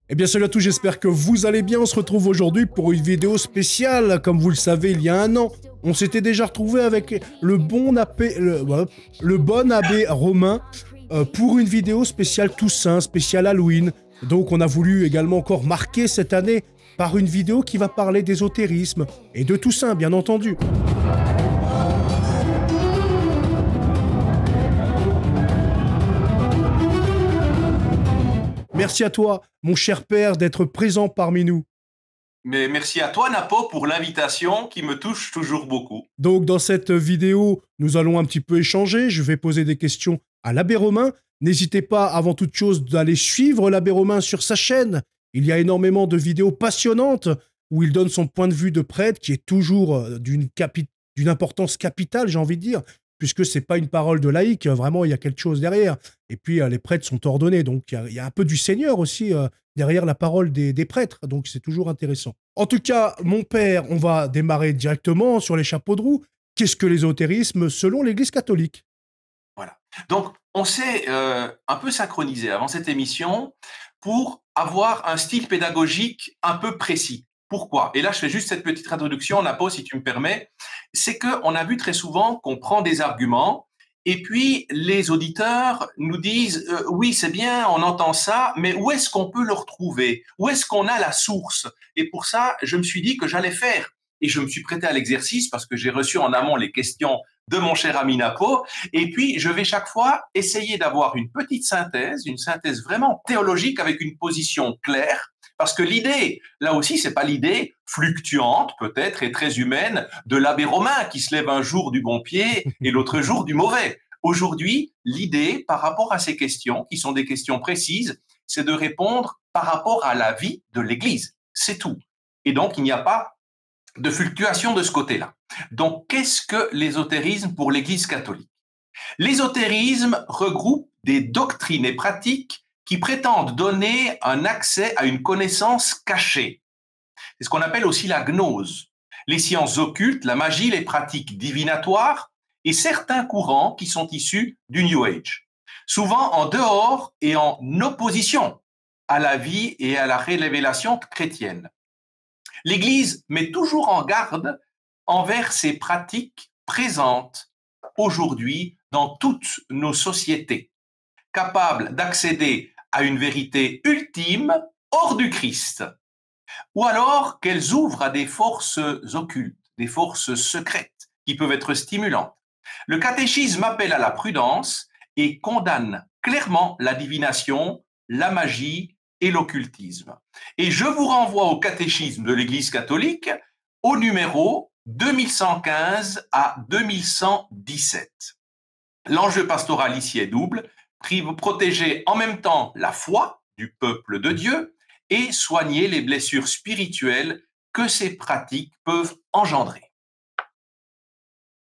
Eh bien salut à tous, j'espère que vous allez bien. On se retrouve aujourd'hui pour une vidéo spéciale. Comme vous le savez, il y a un an, on s'était déjà retrouvé avec le bon abbé Romain pour une vidéo spéciale Toussaint, spéciale Halloween. Donc on a voulu également encore marquer cette année par une vidéo qui va parler d'ésotérisme et de Toussaint, bien entendu. Merci à toi, mon cher père, d'être présent parmi nous. Mais merci à toi, Napo, pour l'invitation qui me touche toujours beaucoup. Donc, dans cette vidéo, nous allons un petit peu échanger. Je vais poser des questions à l'abbé Romain. N'hésitez pas, avant toute chose, d'aller suivre l'abbé Romain sur sa chaîne. Il y a énormément de vidéos passionnantes où il donne son point de vue de prêtre qui est toujours d'une importance capitale, j'ai envie de dire, puisque c'est pas une parole de laïc, vraiment, il y a quelque chose derrière. Et puis, les prêtres sont ordonnés, donc il y a un peu du Seigneur aussi derrière la parole des prêtres, donc c'est toujours intéressant. En tout cas, mon père, on va démarrer directement sur les chapeaux de roue. Qu'est-ce que l'ésotérisme selon l'Église catholique? Voilà. Donc, on s'est un peu synchronisé avant cette émission pour avoir un style pédagogique un peu précis. Pourquoi? Et là, je fais juste cette petite introduction, Napo, si tu me permets. C'est qu'on a vu très souvent qu'on prend des arguments et puis les auditeurs nous disent oui, c'est bien, on entend ça, mais où est-ce qu'on peut le retrouver? Où est-ce qu'on a la source? Et pour ça, je me suis dit que j'allais faire. Et je me suis prêté à l'exercice parce que j'ai reçu en amont les questions de mon cher ami Napo. Et puis, je vais chaque fois essayer d'avoir une synthèse vraiment théologique avec une position claire. Parce que l'idée, là aussi, c'est pas l'idée fluctuante, peut-être, et très humaine de l'abbé Romain qui se lève un jour du bon pied et l'autre jour du mauvais. Aujourd'hui, l'idée, par rapport à ces questions, qui sont des questions précises, c'est de répondre par rapport à la vie de l'Église. C'est tout. Et donc, il n'y a pas de fluctuation de ce côté-là. Donc, qu'est-ce que l'ésotérisme pour l'Église catholique? L'ésotérisme regroupe des doctrines et pratiques qui prétendent donner un accès à une connaissance cachée. C'est ce qu'on appelle aussi la gnose. Les sciences occultes, la magie, les pratiques divinatoires et certains courants qui sont issus du New Age. Souvent en dehors et en opposition à la vie et à la révélation chrétienne. L'Église met toujours en garde envers ces pratiques présentes aujourd'hui dans toutes nos sociétés, capables d'accéder à une vérité ultime hors du Christ, ou alors qu'elles ouvrent à des forces occultes, des forces secrètes qui peuvent être stimulantes. Le catéchisme appelle à la prudence et condamne clairement la divination, la magie et l'occultisme. Et je vous renvoie au catéchisme de l'Église catholique au numéro 2115 à 2117. L'enjeu pastoral ici est double, protéger en même temps la foi du peuple de Dieu et soigner les blessures spirituelles que ces pratiques peuvent engendrer.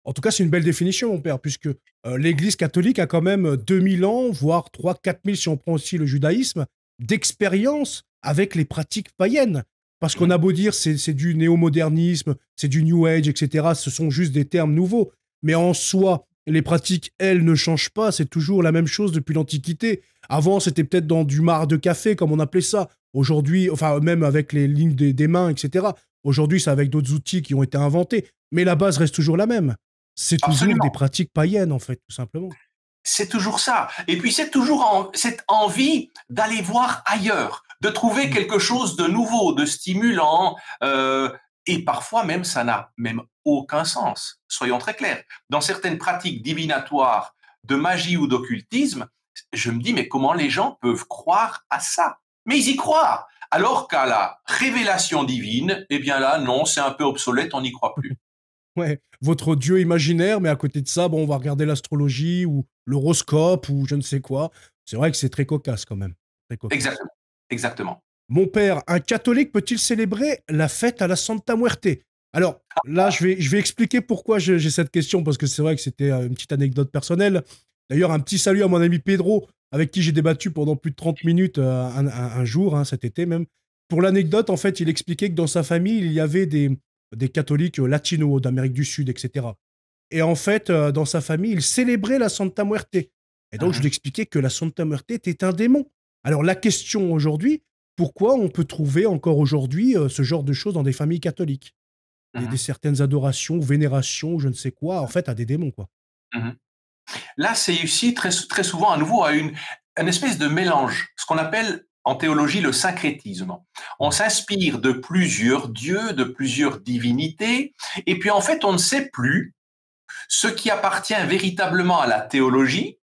En tout cas, c'est une belle définition, mon père, puisque l'Église catholique a quand même 2000 ans, voire 3 000 à 4 000, si on prend aussi le judaïsme, d'expérience avec les pratiques païennes. Parce qu'on a beau dire c'est du néo-modernisme, c'est du New Age, etc. Ce sont juste des termes nouveaux. Mais en soi, les pratiques, elles, ne changent pas. C'est toujours la même chose depuis l'Antiquité. Avant, c'était peut-être dans du marc de café, comme on appelait ça. Aujourd'hui, enfin, même avec les lignes des mains, etc. Aujourd'hui, c'est avec d'autres outils qui ont été inventés. Mais la base reste toujours la même. C'est toujours des Absolument. pratiques païennes, en fait, tout simplement. C'est toujours ça. Et puis c'est toujours cette envie d'aller voir ailleurs, de trouver Mm. quelque chose de nouveau, de stimulant, et parfois même ça n'a même aucun sens. Soyons très clairs. Dans certaines pratiques divinatoires de magie ou d'occultisme, je me dis mais comment les gens peuvent croire à ça? Mais ils y croient. Alors qu'à la révélation divine, eh bien là, non, c'est un peu obsolète, on n'y croit plus. Ouais, votre dieu imaginaire, mais à côté de ça, bon, on va regarder l'astrologie ou l'horoscope ou je ne sais quoi. C'est vrai que c'est très cocasse quand même. Très cocasse. Exactement. Exactement. Mon père, un catholique peut-il célébrer la fête à la Santa Muerte? Alors, là, je vais expliquer pourquoi j'ai cette question, parce que c'est vrai que c'était une petite anecdote personnelle. D'ailleurs, un petit salut à mon ami Pedro, avec qui j'ai débattu pendant plus de 30 minutes un jour, hein, cet été même. Pour l'anecdote, en fait, il expliquait que dans sa famille, il y avait des catholiques latinos d'Amérique du Sud, etc. Et en fait, dans sa famille, il célébrait la Santa Muerte. Et donc, je lui expliquais que la Santa Muerte était un démon. Alors, la question aujourd'hui, pourquoi on peut trouver encore aujourd'hui ce genre de choses dans des familles catholiques. Des Mhm. certaines adorations, ou vénérations, ou je ne sais quoi, en fait, à des démons, quoi. Mhm. Là, c'est ici très souvent à nouveau à une espèce de mélange, ce qu'on appelle en théologie le syncrétisme. On Ouais. s'inspire de plusieurs dieux, de plusieurs divinités, et puis en fait, on ne sait plus ce qui appartient véritablement à la théologie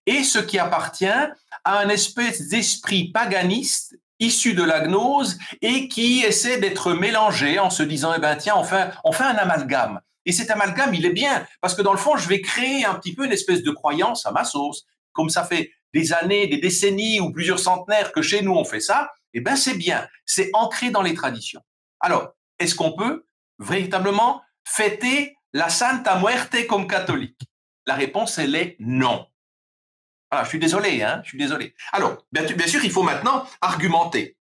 et ce qui appartient à un espèce d'esprit paganiste issu de la gnose et qui essaie d'être mélangé en se disant, eh ben tiens, on fait un amalgame. Et cet amalgame, il est bien, parce que dans le fond, je vais créer un petit peu une espèce de croyance à ma sauce. Comme ça fait des années, des décennies ou plusieurs centenaires que chez nous on fait ça, eh ben c'est bien, c'est ancré dans les traditions. Alors, est-ce qu'on peut véritablement fêter la Santa Muerte comme catholique? La réponse, elle est non. Ah, je suis désolé, hein, je suis désolé. Alors, bien sûr, il faut maintenant argumenter.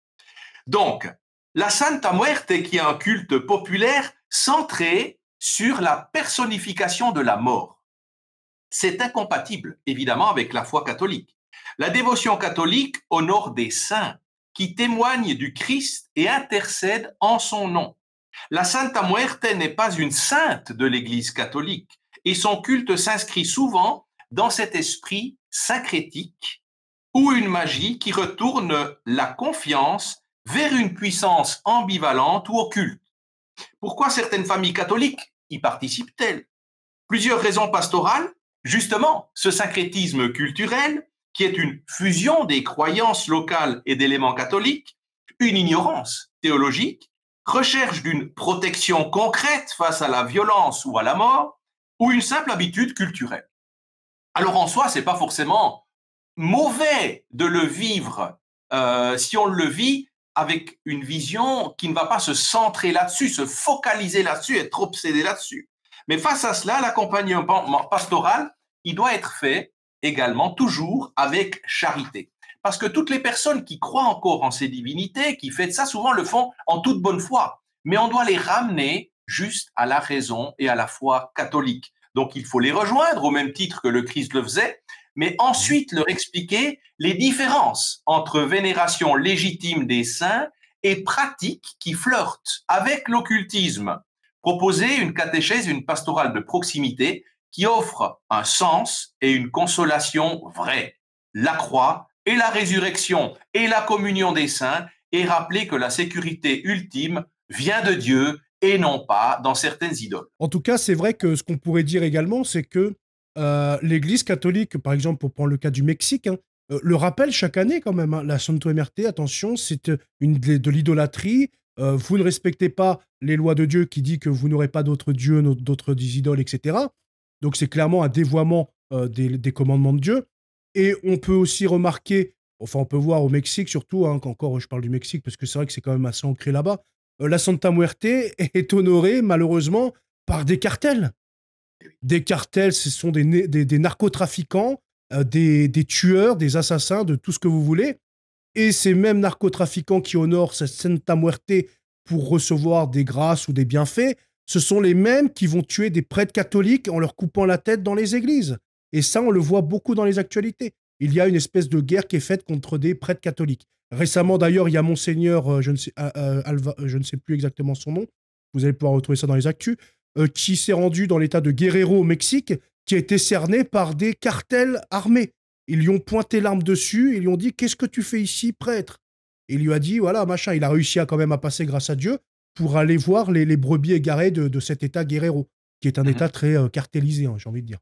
Donc, la Santa Muerte, qui est un culte populaire centré sur la personnification de la mort, c'est incompatible, évidemment, avec la foi catholique. La dévotion catholique honore des saints qui témoignent du Christ et intercèdent en son nom. La Santa Muerte n'est pas une sainte de l'Église catholique et son culte s'inscrit souvent dans cet esprit syncrétique ou une magie qui retourne la confiance vers une puissance ambivalente ou occulte. Pourquoi certaines familles catholiques y participent-elles? Plusieurs raisons pastorales. Justement, ce syncrétisme culturel, qui est une fusion des croyances locales et d'éléments catholiques, une ignorance théologique, recherche d'une protection concrète face à la violence ou à la mort, ou une simple habitude culturelle. Alors en soi, c'est pas forcément mauvais de le vivre si on le vit avec une vision qui ne va pas se centrer là-dessus, se focaliser là-dessus, être obsédé là-dessus. Mais face à cela, l'accompagnement pastoral, il doit être fait également toujours avec charité. Parce que toutes les personnes qui croient encore en ces divinités, qui fêtent ça, souvent le font en toute bonne foi. Mais on doit les ramener juste à la raison et à la foi catholique. Donc il faut les rejoindre au même titre que le Christ le faisait, mais Mhm. ensuite leur expliquer les différences entre vénération légitime des saints et pratiques qui flirtent avec l'occultisme. Proposer une catéchèse, une pastorale de proximité qui offre un sens et une consolation vraie. La croix et la résurrection et la communion des saints, et rappeler que la sécurité ultime vient de Dieu et non pas dans certaines idoles. En tout cas, c'est vrai que ce qu'on pourrait dire également, c'est que l'Église catholique, par exemple, pour prendre le cas du Mexique, hein, le rappelle chaque année quand même, hein, la Santo Muerte, attention, c'est de l'idolâtrie. Vous ne respectez pas les lois de Dieu qui dit que vous n'aurez pas d'autres dieux, d'autres idoles, etc. Donc c'est clairement un dévoiement des commandements de Dieu. Et on peut aussi remarquer, enfin on peut voir au Mexique surtout, hein, qu'encore je parle du Mexique parce que c'est vrai que c'est quand même assez ancré là-bas, la Santa Muerte est honorée malheureusement par des cartels. Des cartels, ce sont des narcotrafiquants, des tueurs, des assassins, de tout ce que vous voulez. Et ces mêmes narcotrafiquants qui honorent cette Santa Muerte pour recevoir des grâces ou des bienfaits, ce sont les mêmes qui vont tuer des prêtres catholiques en leur coupant la tête dans les églises. Et ça, on le voit beaucoup dans les actualités. Il y a une espèce de guerre qui est faite contre des prêtres catholiques. Récemment, d'ailleurs, il y a Monseigneur, je ne sais plus exactement son nom, vous allez pouvoir retrouver ça dans les actus, qui s'est rendu dans l'état de Guerrero au Mexique, qui a été cerné par des cartels armés. Ils lui ont pointé l'arme dessus et lui ont dit: qu'est-ce que tu fais ici, prêtre? Et il lui a dit: voilà, machin. Il a réussi à quand même à passer grâce à Dieu pour aller voir les brebis égarées de cet état Guerrero, qui est un état très cartélisé, hein, j'ai envie de dire.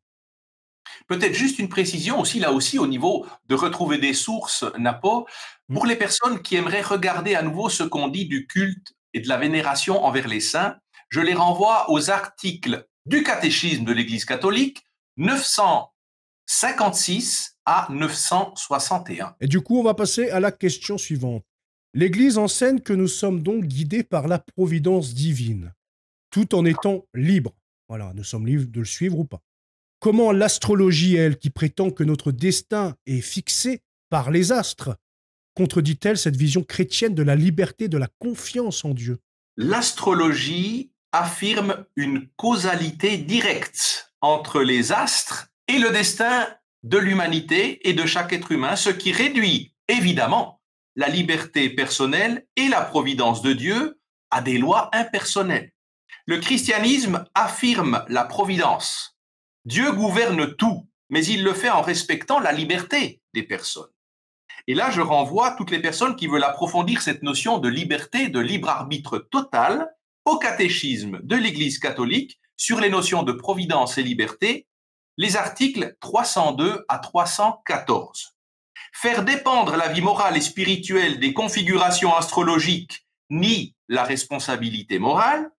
Peut-être juste une précision aussi, là aussi, au niveau de retrouver des sources, Napo, Mm. pour les personnes qui aimeraient regarder à nouveau ce qu'on dit du culte et de la vénération envers les saints, je les renvoie aux articles du catéchisme de l'Église catholique 956 à 961. Et du coup, on va passer à la question suivante. L'Église enseigne que nous sommes donc guidés par la providence divine, tout en étant libres. Voilà, nous sommes libres de le suivre ou pas. Comment l'astrologie, elle, qui prétend que notre destin est fixé par les astres, contredit-elle cette vision chrétienne de la liberté, de la confiance en Dieu? L'astrologie affirme une causalité directe entre les astres et le destin de l'humanité et de chaque être humain, ce qui réduit évidemment la liberté personnelle et la providence de Dieu à des lois impersonnelles. Le christianisme affirme la providence. Dieu gouverne tout, mais il le fait en respectant la liberté des personnes. Et là, je renvoie toutes les personnes qui veulent approfondir cette notion de liberté, de libre arbitre total, au catéchisme de l'Église catholique sur les notions de providence et liberté, les articles 302 à 314. Faire dépendre la vie morale et spirituelle des configurations astrologiques nie la responsabilité morale,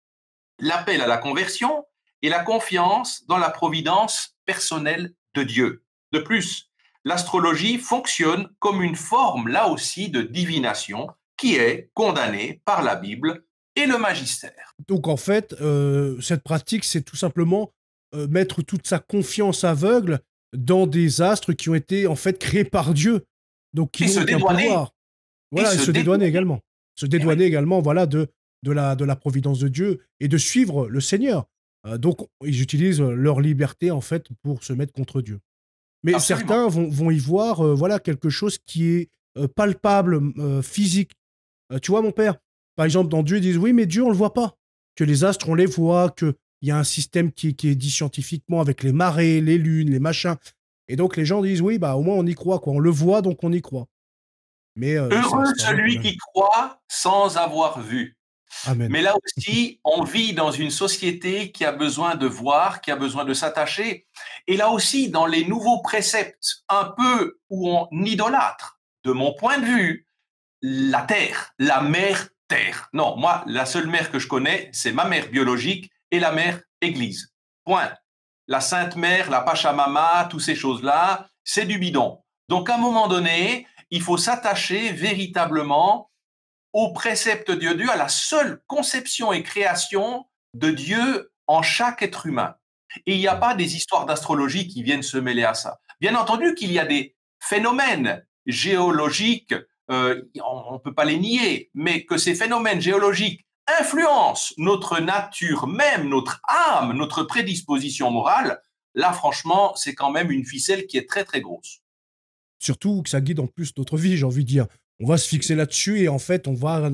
l'appel à la conversion et la confiance dans la providence personnelle de Dieu. De plus, l'astrologie fonctionne comme une forme, là aussi, de divination qui est condamnée par la Bible et le magistère. Donc en fait, cette pratique, c'est tout simplement mettre toute sa confiance aveugle dans des astres qui ont été en fait créés par Dieu, donc qui Et se n'ont aucun dédouaner. pouvoir. Voilà, et se dédouaner également. Se dédouaner également, voilà, de la providence de Dieu et de suivre le Seigneur. Donc, ils utilisent leur liberté, en fait, pour se mettre contre Dieu. Mais Absolument. certains vont y voir, voilà, quelque chose qui est palpable, physique. Tu vois, mon père, par exemple, dans Dieu, ils disent oui, mais Dieu, on le voit pas. Que les astres, on les voit, qu'il y a un système qui est dit scientifiquement avec les marées, les lunes, les machins. Et donc, les gens disent oui, bah, au moins, on y croit, quoi. On le voit, donc on y croit. Mais Heureux c'est un autre celui problème. qui croit sans avoir vu. Amen. Mais là aussi, on vit dans une société qui a besoin de voir, qui a besoin de s'attacher. Et là aussi, dans les nouveaux préceptes, un peu où on idolâtre, de mon point de vue, la terre, la mère terre. Non, moi, la seule mère que je connais, c'est ma mère biologique et la mère église. Point. La Sainte Mère, la Pachamama, toutes ces choses-là, c'est du bidon. Donc, à un moment donné, il faut s'attacher véritablement au précepte de Dieu, à la seule conception et création de Dieu en chaque être humain. Et il n'y a pas des histoires d'astrologie qui viennent se mêler à ça. Bien entendu qu'il y a des phénomènes géologiques, on ne peut pas les nier, mais que ces phénomènes géologiques influencent notre nature même, notre âme, notre prédisposition morale, là franchement, c'est quand même une ficelle qui est très très grosse. Surtout que ça guide en plus notre vie, j'ai envie de dire. On va se fixer là-dessus et en fait, on va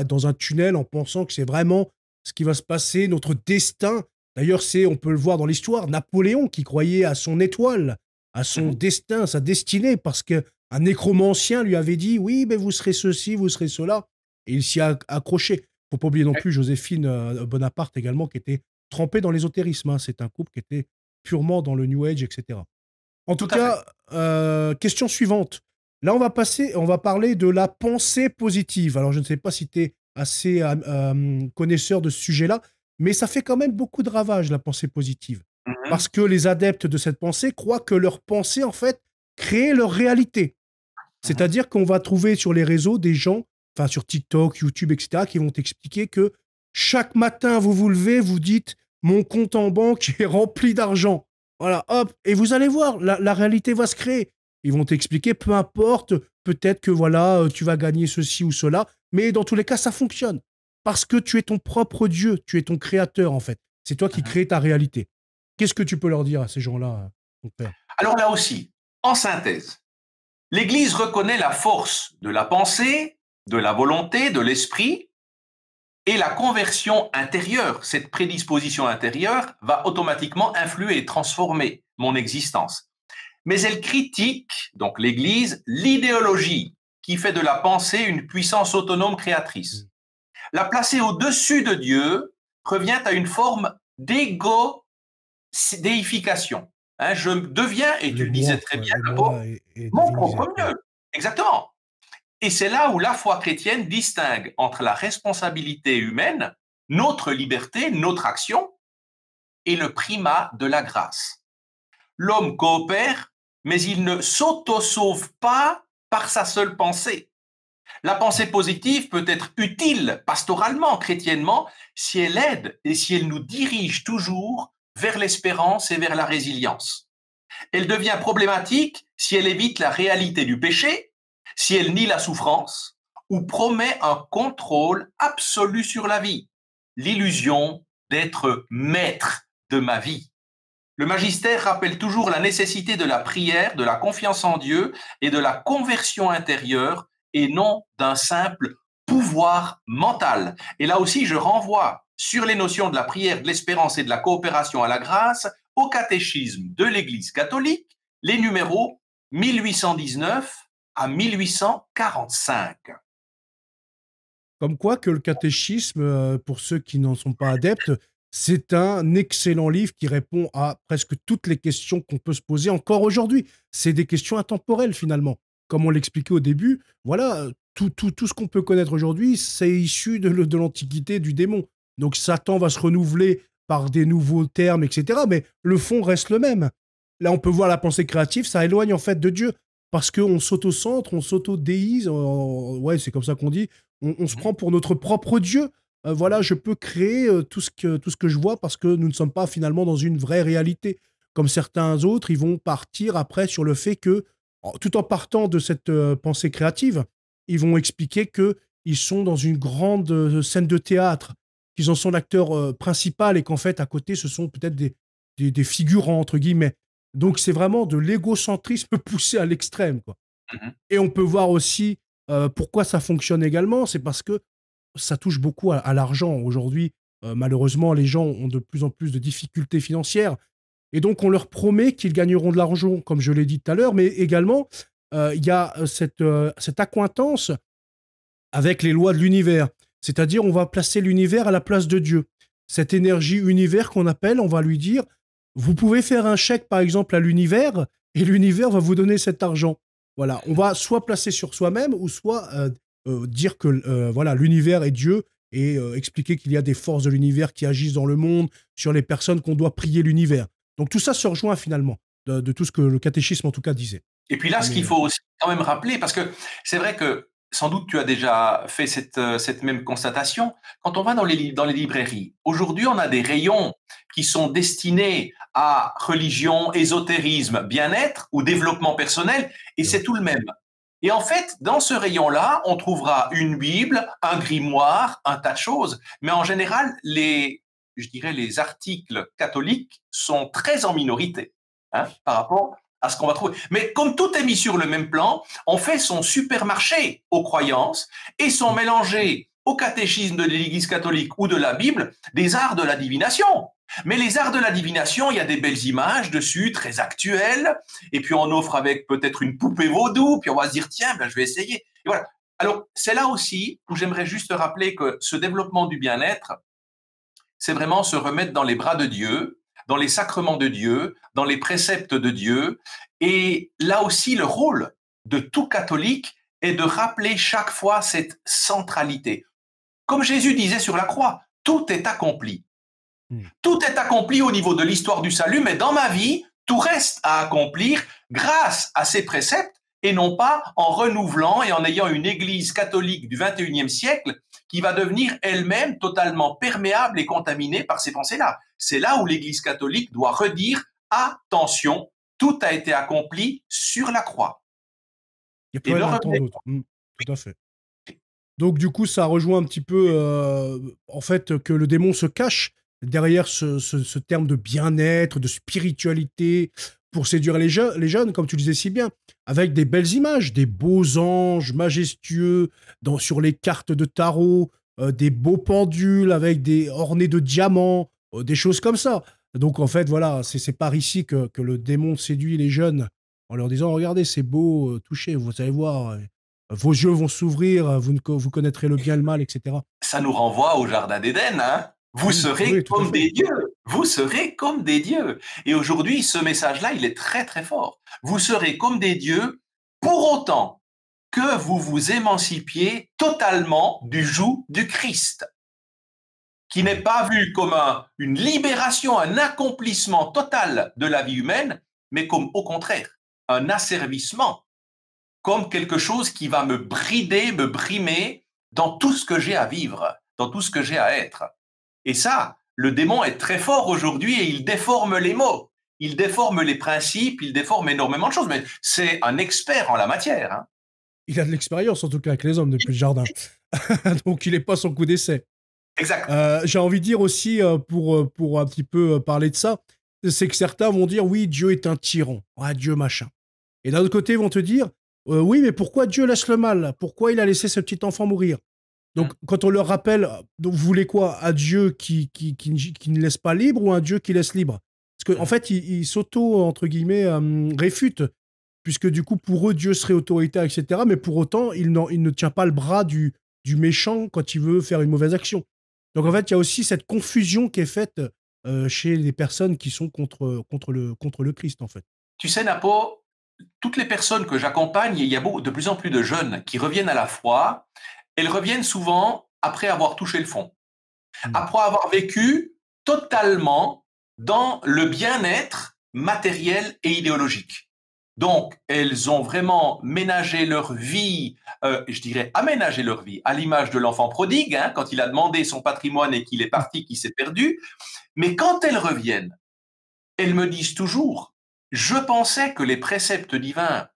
dans un tunnel en pensant que c'est vraiment ce qui va se passer, notre destin. D'ailleurs, on peut le voir dans l'histoire, Napoléon qui croyait à son étoile, à son Mhm. destin, sa destinée, parce qu'un nécromancien lui avait dit oui, mais vous serez ceci, vous serez cela. Et il s'y a accroché. Faut pas oublier non plus Joséphine Bonaparte également, qui était trempée dans l'ésotérisme, hein. C'est un couple qui était purement dans le New Age, etc. En tout Tout à fait. cas, question suivante. Là, on va parler de la pensée positive. Alors, je ne sais pas si tu es assez connaisseur de ce sujet-là, mais ça fait quand même beaucoup de ravages, la pensée positive. Parce Mhm. que les adeptes de cette pensée croient que leur pensée, en fait, crée leur réalité. Mhm. C'est-à-dire qu'on va trouver sur les réseaux des gens, enfin sur TikTok, YouTube, etc., qui vont t'expliquer que chaque matin, vous vous levez, vous dites mon compte en banque est rempli d'argent. Voilà, hop, et vous allez voir, la réalité va se créer. Ils vont t'expliquer, peu importe, peut-être que voilà, tu vas gagner ceci ou cela, mais dans tous les cas, ça fonctionne. Parce que tu es ton propre Dieu, tu es ton créateur en fait. C'est toi qui Mhm. crée ta réalité. Qu'est-ce que tu peux leur dire à ces gens-là, mon père? Alors là aussi, en synthèse, l'Église reconnaît la force de la pensée, de la volonté, de l'esprit, et la conversion intérieure, cette prédisposition intérieure, va automatiquement influer et transformer mon existence. Mais elle critique, donc l'Église, l'idéologie qui fait de la pensée une puissance autonome créatrice. La placer au-dessus de Dieu revient à une forme d'égo-déification. Hein, je deviens, et tu Le le disais moi, très ouais, bien, le Nabo, moi est mon divinisé. propre Ouais. mieux. Exactement. Et c'est là où la foi chrétienne distingue entre la responsabilité humaine, notre liberté, notre action, et le primat de la grâce. L'homme coopère, mais il ne s'auto-sauve pas par sa seule pensée. La pensée positive peut être utile pastoralement, chrétiennement, si elle aide et si elle nous dirige toujours vers l'espérance et vers la résilience. Elle devient problématique si elle évite la réalité du péché, si elle nie la souffrance ou promet un contrôle absolu sur la vie, l'illusion d'être maître de ma vie. Le magistère rappelle toujours la nécessité de la prière, de la confiance en Dieu et de la conversion intérieure et non d'un simple pouvoir mental. Et là aussi, je renvoie sur les notions de la prière, de l'espérance et de la coopération à la grâce au catéchisme de l'Église catholique, les numéros 1819 à 1845. Comme quoi que le catéchisme, pour ceux qui n'en sont pas adeptes, c'est un excellent livre qui répond à presque toutes les questions qu'on peut se poser encore aujourd'hui. C'est des questions intemporelles finalement. Comme on l'expliquait au début, voilà, tout ce qu'on peut connaître aujourd'hui, c'est issu de l'Antiquité, du démon. Donc Satan va se renouveler par des nouveaux termes, etc. Mais le fond reste le même. Là, on peut voir la pensée créative, ça éloigne en fait de Dieu. Parce qu'on s'auto-centre, on s'auto-déise, ouais, c'est comme ça qu'on dit, on se prend pour notre propre Dieu. Voilà, je peux créer tout ce que je vois parce que nous ne sommes pas finalement dans une vraie réalité. Comme certains autres, ils vont partir après sur le fait que, tout en partant de cette pensée créative, ils vont expliquer qu'ils sont dans une grande scène de théâtre, qu'ils en sont l'acteur principal et qu'en fait, à côté, ce sont peut-être des figurants, entre guillemets. Donc, c'est vraiment de l'égocentrisme poussé à l'extrême, quoi. Mhm. Et on peut voir aussi pourquoi ça fonctionne également, c'est parce que ça touche beaucoup à l'argent. Aujourd'hui, malheureusement, les gens ont de plus en plus de difficultés financières. Et donc, on leur promet qu'ils gagneront de l'argent, comme je l'ai dit tout à l'heure, mais également, il y a cette accointance avec les lois de l'univers. C'est-à-dire, on va placer l'univers à la place de Dieu. Cette énergie univers qu'on appelle, on va lui dire, vous pouvez faire un chèque, par exemple, à l'univers, et l'univers va vous donner cet argent. Voilà, on va soit placer sur soi-même, ou soit dire que voilà, l'univers est Dieu, et expliquer qu'il y a des forces de l'univers qui agissent dans le monde, sur les personnes qu'on doit prier l'univers. Donc tout ça se rejoint finalement, de tout ce que le catéchisme en tout cas disait. Et puis là, ce qu'il faut aussi quand même rappeler, parce que c'est vrai que sans doute tu as déjà fait cette même constatation, quand on va dans les librairies, aujourd'hui on a des rayons qui sont destinés à religion, ésotérisme, bien-être ou développement personnel, et c'est tout le même. Et en fait, dans ce rayon-là, on trouvera une Bible, un grimoire, un tas de choses, mais en général, je dirais, les articles catholiques sont très en minorité par rapport à ce qu'on va trouver. Mais comme tout est mis sur le même plan, on fait son supermarché aux croyances et sont mélangés au catéchisme de l'Église catholique ou de la Bible des arts de la divination. Mais les arts de la divination, il y a des belles images dessus, très actuelles, et puis on offre avec peut-être une poupée vaudou, puis on va se dire, tiens, ben, je vais essayer. Et voilà. Alors, c'est là aussi où j'aimerais juste rappeler que ce développement du bien-être, c'est vraiment se remettre dans les bras de Dieu, dans les sacrements de Dieu, dans les préceptes de Dieu. Et là aussi, le rôle de tout catholique est de rappeler chaque fois cette centralité. Comme Jésus disait sur la croix, tout est accompli. Tout est accompli au niveau de l'histoire du salut, mais dans ma vie, tout reste à accomplir grâce à ces préceptes et non pas en renouvelant et en ayant une église catholique du 21e siècle qui va devenir elle-même totalement perméable et contaminée par ces pensées-là. C'est là où l'église catholique doit redire « Attention, tout a été accompli sur la croix ». Il n'y a plus rien à attendre d'autre. Tout à fait. Donc du coup, ça rejoint un petit peu, en fait, que le démon se cache derrière ce terme de bien-être, de spiritualité, pour séduire les jeunes, comme tu le disais si bien, avec des belles images, des beaux anges majestueux sur les cartes de tarot, des beaux pendules avec ornés de diamants, des choses comme ça. Donc en fait, voilà, c'est par ici que le démon séduit les jeunes en leur disant, regardez, c'est beau, touchez, vous allez voir, vos yeux vont s'ouvrir, vous connaîtrez le bien et le mal, etc. Ça nous renvoie au Jardin d'Éden, hein. Vous serez comme des dieux. Vous serez comme des dieux. Et aujourd'hui, ce message-là, il est très, très fort. Vous serez comme des dieux pour autant que vous vous émancipiez totalement du joug du Christ, qui n'est pas vu comme une libération, un accomplissement total de la vie humaine, mais comme au contraire, un asservissement, comme quelque chose qui va me brider, me brimer dans tout ce que j'ai à vivre, dans tout ce que j'ai à être. Et ça, le démon est très fort aujourd'hui et il déforme les mots, il déforme les principes, il déforme énormément de choses, mais c'est un expert en la matière. Hein. Il a de l'expérience, en tout cas, avec les hommes depuis le jardin. Donc, il n'est pas son coup d'essai. Exact. J'ai envie de dire aussi, pour un petit peu parler de ça, c'est que certains vont dire, oui, Dieu est un tyran. Ouais, Dieu machin. Et d'un autre côté, ils vont te dire, Oui, mais pourquoi Dieu laisse le mal? Pourquoi il a laissé ce petit enfant mourir? Donc, quand on leur rappelle, donc, vous voulez quoi? Un Dieu qui ne laisse pas libre ou un Dieu qui laisse libre? Parce qu'en fait, ils s'auto, entre guillemets, réfutent, puisque du coup, pour eux, Dieu serait autoritaire, etc. Mais pour autant, il ne tient pas le bras du méchant quand il veut faire une mauvaise action. Donc, en fait, il y a aussi cette confusion qui est faite chez les personnes qui sont contre le Christ, en fait. Tu sais, Napo, toutes les personnes que j'accompagne, il y a de plus en plus de jeunes qui reviennent à la foi. Elles reviennent souvent après avoir touché le fond, après avoir vécu totalement dans le bien-être matériel et idéologique. Donc, elles ont vraiment ménagé leur vie, je dirais aménagé leur vie, à l'image de l'enfant prodigue, hein, quand il a demandé son patrimoine et qu'il est parti, qu'il s'est perdu. Mais quand elles reviennent, elles me disent toujours, je pensais que les préceptes divins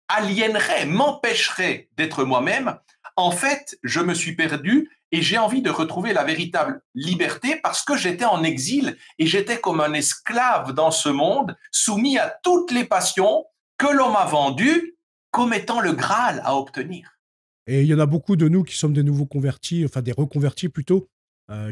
aliéneraient, m'empêcheraient d'être moi-même. En fait, je me suis perdu et j'ai envie de retrouver la véritable liberté parce que j'étais en exil et j'étais comme un esclave dans ce monde, soumis à toutes les passions que l'on m'a vendues comme étant le Graal à obtenir. Et il y en a beaucoup de nous qui sommes des nouveaux convertis, enfin des reconvertis plutôt,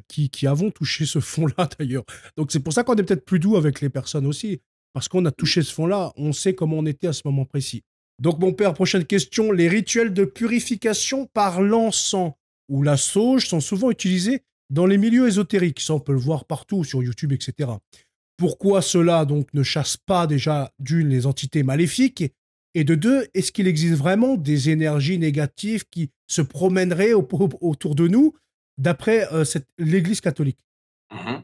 qui avons touché ce fond-là d'ailleurs. Donc c'est pour ça qu'on est peut-être plus doux avec les personnes aussi, parce qu'on a touché ce fond-là, on sait comment on était à ce moment précis. Donc mon père, prochaine question, les rituels de purification par l'encens ou la sauge sont souvent utilisés dans les milieux ésotériques, ça on peut le voir partout sur YouTube, etc. Pourquoi cela donc ne chasse pas déjà d'une les entités maléfiques et de deux, est-ce qu'il existe vraiment des énergies négatives qui se promèneraient autour de nous d'après l'Église catholique? Mhm.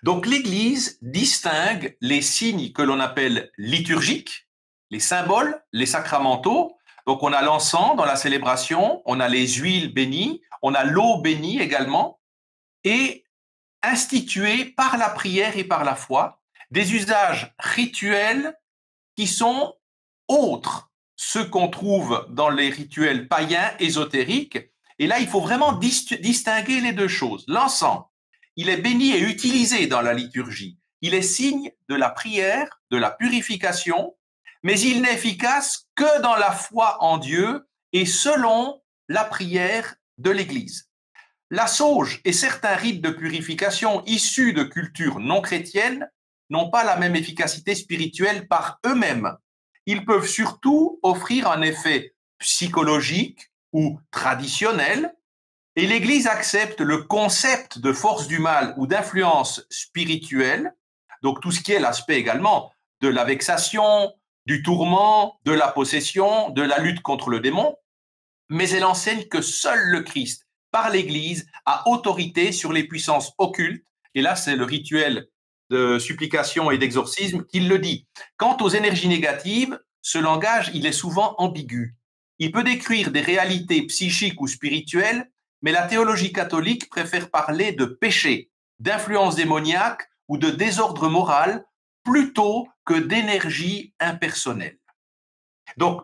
Donc l'Église distingue les signes que l'on appelle liturgiques, les symboles, les sacramentaux. Donc on a l'encens dans la célébration, on a les huiles bénies, on a l'eau bénie également, et instituer par la prière et par la foi des usages rituels qui sont autres, ceux qu'on trouve dans les rituels païens ésotériques. Et là, il faut vraiment distinguer les deux choses. L'encens, il est béni et utilisé dans la liturgie. Il est signe de la prière, de la purification, mais il n'est efficace que dans la foi en Dieu et selon la prière de l'Église. La sauge et certains rites de purification issus de cultures non chrétiennes n'ont pas la même efficacité spirituelle par eux-mêmes. Ils peuvent surtout offrir un effet psychologique ou traditionnel, et l'Église accepte le concept de force du mal ou d'influence spirituelle, donc tout ce qui est l'aspect également de la vexation, du tourment, de la possession, de la lutte contre le démon, mais elle enseigne que seul le Christ, par l'Église, a autorité sur les puissances occultes, et là c'est le rituel de supplication et d'exorcisme qui le dit. Quant aux énergies négatives, ce langage, il est souvent ambigu. Il peut décrire des réalités psychiques ou spirituelles, mais la théologie catholique préfère parler de péché, d'influence démoniaque ou de désordre moral plutôt que d'énergie impersonnelle. Donc,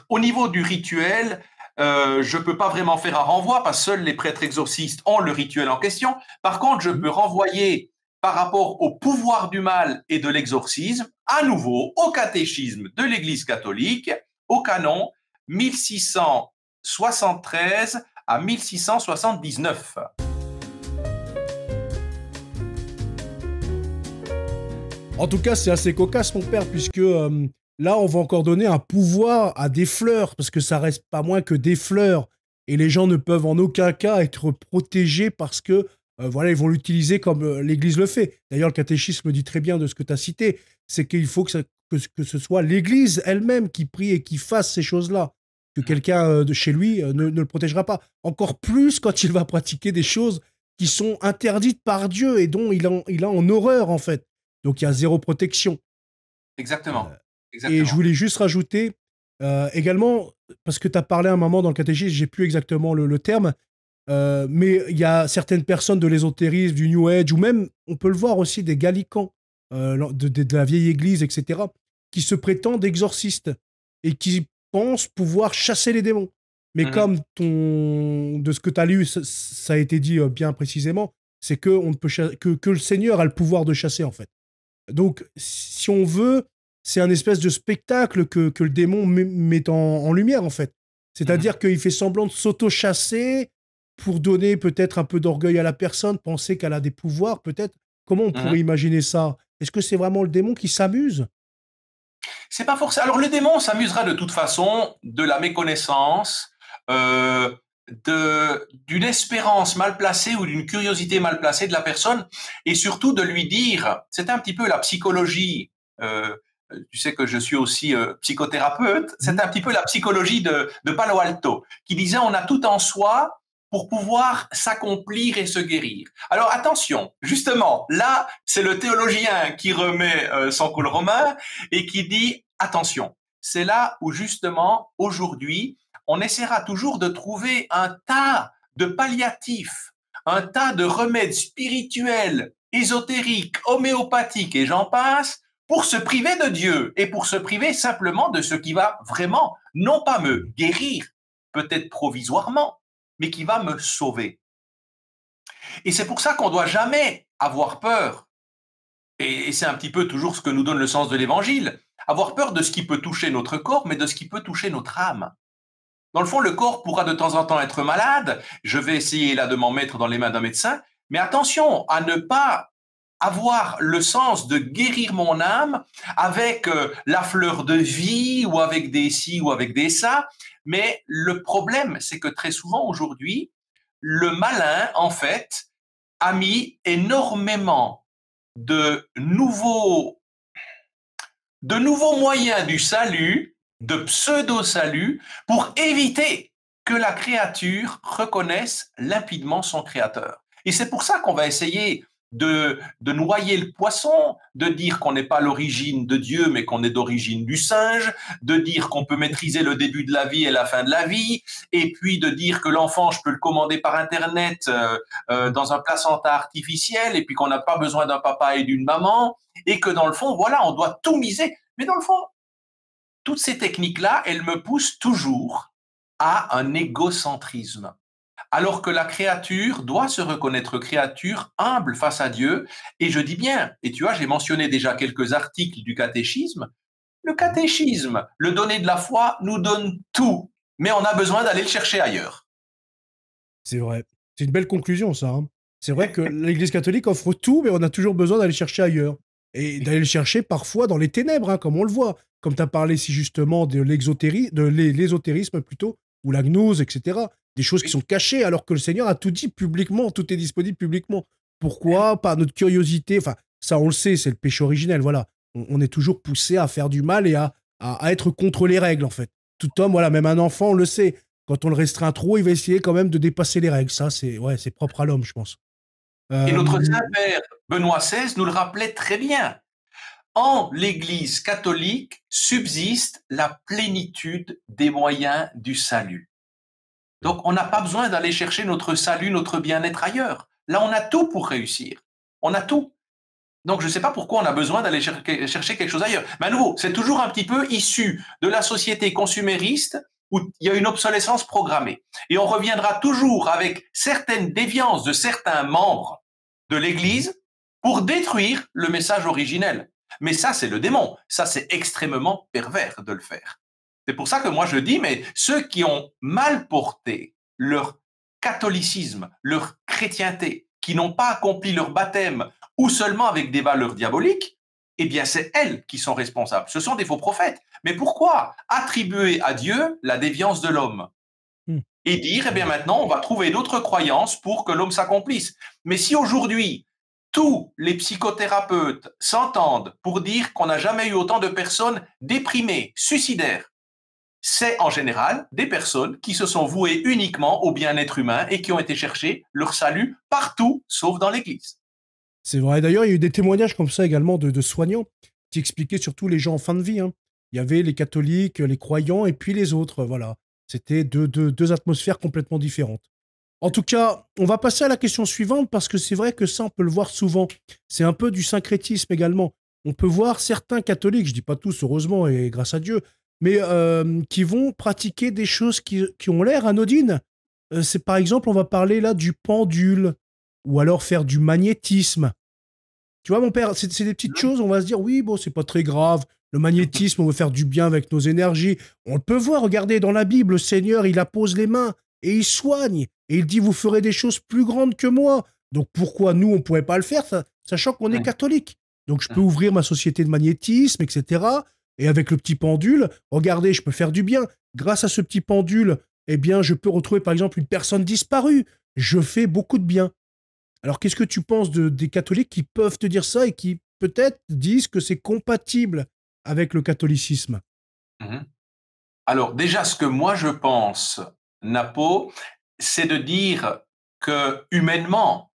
au niveau du rituel, je ne peux pas vraiment faire un renvoi parce que seuls les prêtres exorcistes ont le rituel en question. Par contre, je peux renvoyer par rapport au pouvoir du mal et de l'exorcisme, à nouveau au catéchisme de l'Église catholique, au canon 1673 à 1679. En tout cas, c'est assez cocasse, mon père, puisque là, on va encore donner un pouvoir à des fleurs, parce que ça reste pas moins que des fleurs. Et les gens ne peuvent en aucun cas être protégés parce que, voilà, ils vont l'utiliser comme l'Église le fait. D'ailleurs, le catéchisme dit très bien de ce que tu as cité, c'est qu'il faut que ce soit l'Église elle-même qui prie et qui fasse ces choses-là. Que quelqu'un de chez lui ne le protégera pas. Encore plus quand il va pratiquer des choses qui sont interdites par Dieu et dont il a en horreur, en fait. Donc, il y a zéro protection. Exactement. Et je voulais juste rajouter également, parce que tu as parlé à un moment dans le catéchisme, j'ai plus exactement le terme, mais il y a certaines personnes de l'ésotérisme, du New Age, ou même, on peut le voir aussi, des gallicans de la vieille église, etc., qui se prétendent exorcistes et qui pensent pouvoir chasser les démons. Mais comme de ce que tu as lu, ça a été dit bien précisément, c'est que le Seigneur a le pouvoir de chasser, en fait. Donc, si on veut, c'est un espèce de spectacle que le démon met en lumière, en fait. C'est-à-dire qu'il fait semblant de s'auto-chasser pour donner peut-être un peu d'orgueil à la personne, penser qu'elle a des pouvoirs, peut-être. Comment on pourrait imaginer ça? Est-ce que c'est vraiment le démon qui s'amuse? C'est pas forcément. Alors le démon s'amusera de toute façon de la méconnaissance, euh, d'une espérance mal placée ou d'une curiosité mal placée de la personne, et surtout de lui dire, c'est un petit peu la psychologie. Tu sais que je suis aussi psychothérapeute. C'est un petit peu la psychologie de Palo Alto, qui disait on a tout en soi pour pouvoir s'accomplir et se guérir. Alors attention, justement, là, c'est le théologien qui remet son col romain et qui dit attention. C'est là où justement, aujourd'hui, on essaiera toujours de trouver un tas de palliatifs, un tas de remèdes spirituels, ésotériques, homéopathiques et j'en passe, pour se priver de Dieu et pour se priver simplement de ce qui va vraiment, non pas me guérir, peut-être provisoirement, mais qui va me sauver. Et c'est pour ça qu'on ne doit jamais avoir peur, et c'est un petit peu toujours ce que nous donne le sens de l'évangile, avoir peur de ce qui peut toucher notre corps, mais de ce qui peut toucher notre âme. Dans le fond, le corps pourra de temps en temps être malade, je vais essayer là de m'en mettre dans les mains d'un médecin, mais attention à ne pas avoir le sens de guérir mon âme avec la fleur de vie ou avec des ci ou avec des ça. Mais le problème, c'est que très souvent aujourd'hui, le malin, en fait, a mis énormément de nouveaux, de nouveaux moyens du salut, de pseudo-salut, pour éviter que la créature reconnaisse limpidement son créateur. Et c'est pour ça qu'on va essayer de noyer le poisson, de dire qu'on n'est pas l'origine de Dieu, mais qu'on est d'origine du singe, de dire qu'on peut maîtriser le début de la vie et la fin de la vie, et puis de dire que l'enfant, je peux le commander par Internet dans un placenta artificiel, et puis qu'on n'a pas besoin d'un papa et d'une maman, et que dans le fond, voilà, on doit tout miser. Mais dans le fond, toutes ces techniques-là, elles me poussent toujours à un égocentrisme. Alors que la créature doit se reconnaître créature humble face à Dieu. Et je dis bien, et tu vois, j'ai mentionné déjà quelques articles du catéchisme. Le catéchisme, le donné de la foi, nous donne tout, mais on a besoin d'aller le chercher ailleurs. C'est vrai. C'est une belle conclusion, ça. Hein. C'est vrai que l'Église catholique offre tout, mais on a toujours besoin d'aller chercher ailleurs. Et d'aller le chercher parfois dans les ténèbres, hein, comme on le voit. Comme tu as parlé si justement de l'ésotérisme plutôt, ou la gnose, etc. Des choses qui sont cachées, alors que le Seigneur a tout dit publiquement, tout est disponible publiquement. Pourquoi? Par notre curiosité, enfin, ça on le sait, c'est le péché originel, voilà. On est toujours poussé à faire du mal et à être contre les règles, en fait. Tout homme, voilà, même un enfant, on le sait. Quand on le restreint trop, il va essayer quand même de dépasser les règles. Ça, c'est ouais, c'est propre à l'homme, je pense. Et Euh, notre Saint-Père Benoît XVI nous le rappelait très bien. En l'Église catholique subsiste la plénitude des moyens du salut. Donc, on n'a pas besoin d'aller chercher notre salut, notre bien-être ailleurs. Là, on a tout pour réussir. On a tout. Donc, je ne sais pas pourquoi on a besoin d'aller chercher quelque chose ailleurs. Mais à nouveau, c'est toujours un petit peu issu de la société consumériste où il y a une obsolescence programmée. Et on reviendra toujours avec certaines déviances de certains membres de l'Église pour détruire le message originel. Mais ça, c'est le démon. Ça, c'est extrêmement pervers de le faire. C'est pour ça que moi je dis, mais ceux qui ont mal porté leur catholicisme, leur chrétienté, qui n'ont pas accompli leur baptême ou seulement avec des valeurs diaboliques, eh bien c'est elles qui sont responsables. Ce sont des faux prophètes. Mais pourquoi attribuer à Dieu la déviance de l'homme et dire, eh bien maintenant, on va trouver d'autres croyances pour que l'homme s'accomplisse. Mais si aujourd'hui, tous les psychothérapeutes s'entendent pour dire qu'on n'a jamais eu autant de personnes déprimées, suicidaires, c'est en général des personnes qui se sont vouées uniquement au bien-être humain et qui ont été chercher leur salut partout, sauf dans l'Église. c'est vrai. D'ailleurs, il y a eu des témoignages comme ça également de soignants qui expliquaient surtout les gens en fin de vie. Hein. Il y avait les catholiques, les croyants et puis les autres. Voilà. C'était deux atmosphères complètement différentes. En tout cas, on va passer à la question suivante parce que c'est vrai que ça, on peut le voir souvent. C'est un peu du syncrétisme également. On peut voir certains catholiques, je dis pas tous, heureusement, et grâce à Dieu, mais qui vont pratiquer des choses qui ont l'air anodines. C'est par exemple, on va parler là du pendule, ou alors faire du magnétisme. Tu vois, mon père, c'est des petites choses, on va se dire, oui, bon, c'est pas très grave. Le magnétisme, on veut faire du bien avec nos énergies. On le peut voir, regardez, dans la Bible, le Seigneur, il appose les mains et il soigne. Et il dit, vous ferez des choses plus grandes que moi. Donc pourquoi nous, on ne pourrait pas le faire, sachant qu'on est catholique? Donc je peux ouvrir ma société de magnétisme, etc. Et avec le petit pendule, regardez, je peux faire du bien. Grâce à ce petit pendule, eh bien, je peux retrouver par exemple une personne disparue. Je fais beaucoup de bien. Alors qu'est-ce que tu penses des catholiques qui peuvent te dire ça et qui peut-être disent que c'est compatible avec le catholicisme? Mhm. Alors, déjà, ce que moi je pense, Napo, c'est de dire que humainement,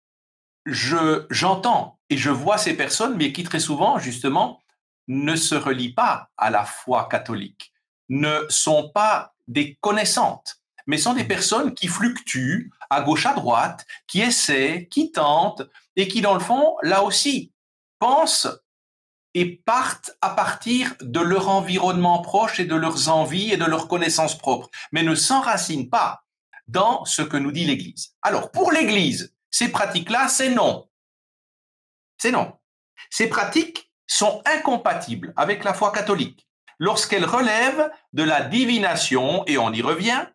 j'entends et je vois ces personnes, mais qui très souvent, justement, ne se relient pas à la foi catholique, ne sont pas des connaissantes, mais sont des personnes qui fluctuent à gauche, à droite, qui essaient, qui tentent, et qui, dans le fond, là aussi, pensent et partent à partir de leur environnement proche et de leurs envies et de leurs connaissances propres, mais ne s'enracinent pas dans ce que nous dit l'Église. Alors, pour l'Église, ces pratiques-là, c'est non. C'est non. Ces pratiques sont incompatibles avec la foi catholique lorsqu'elles relèvent de la divination, et on y revient,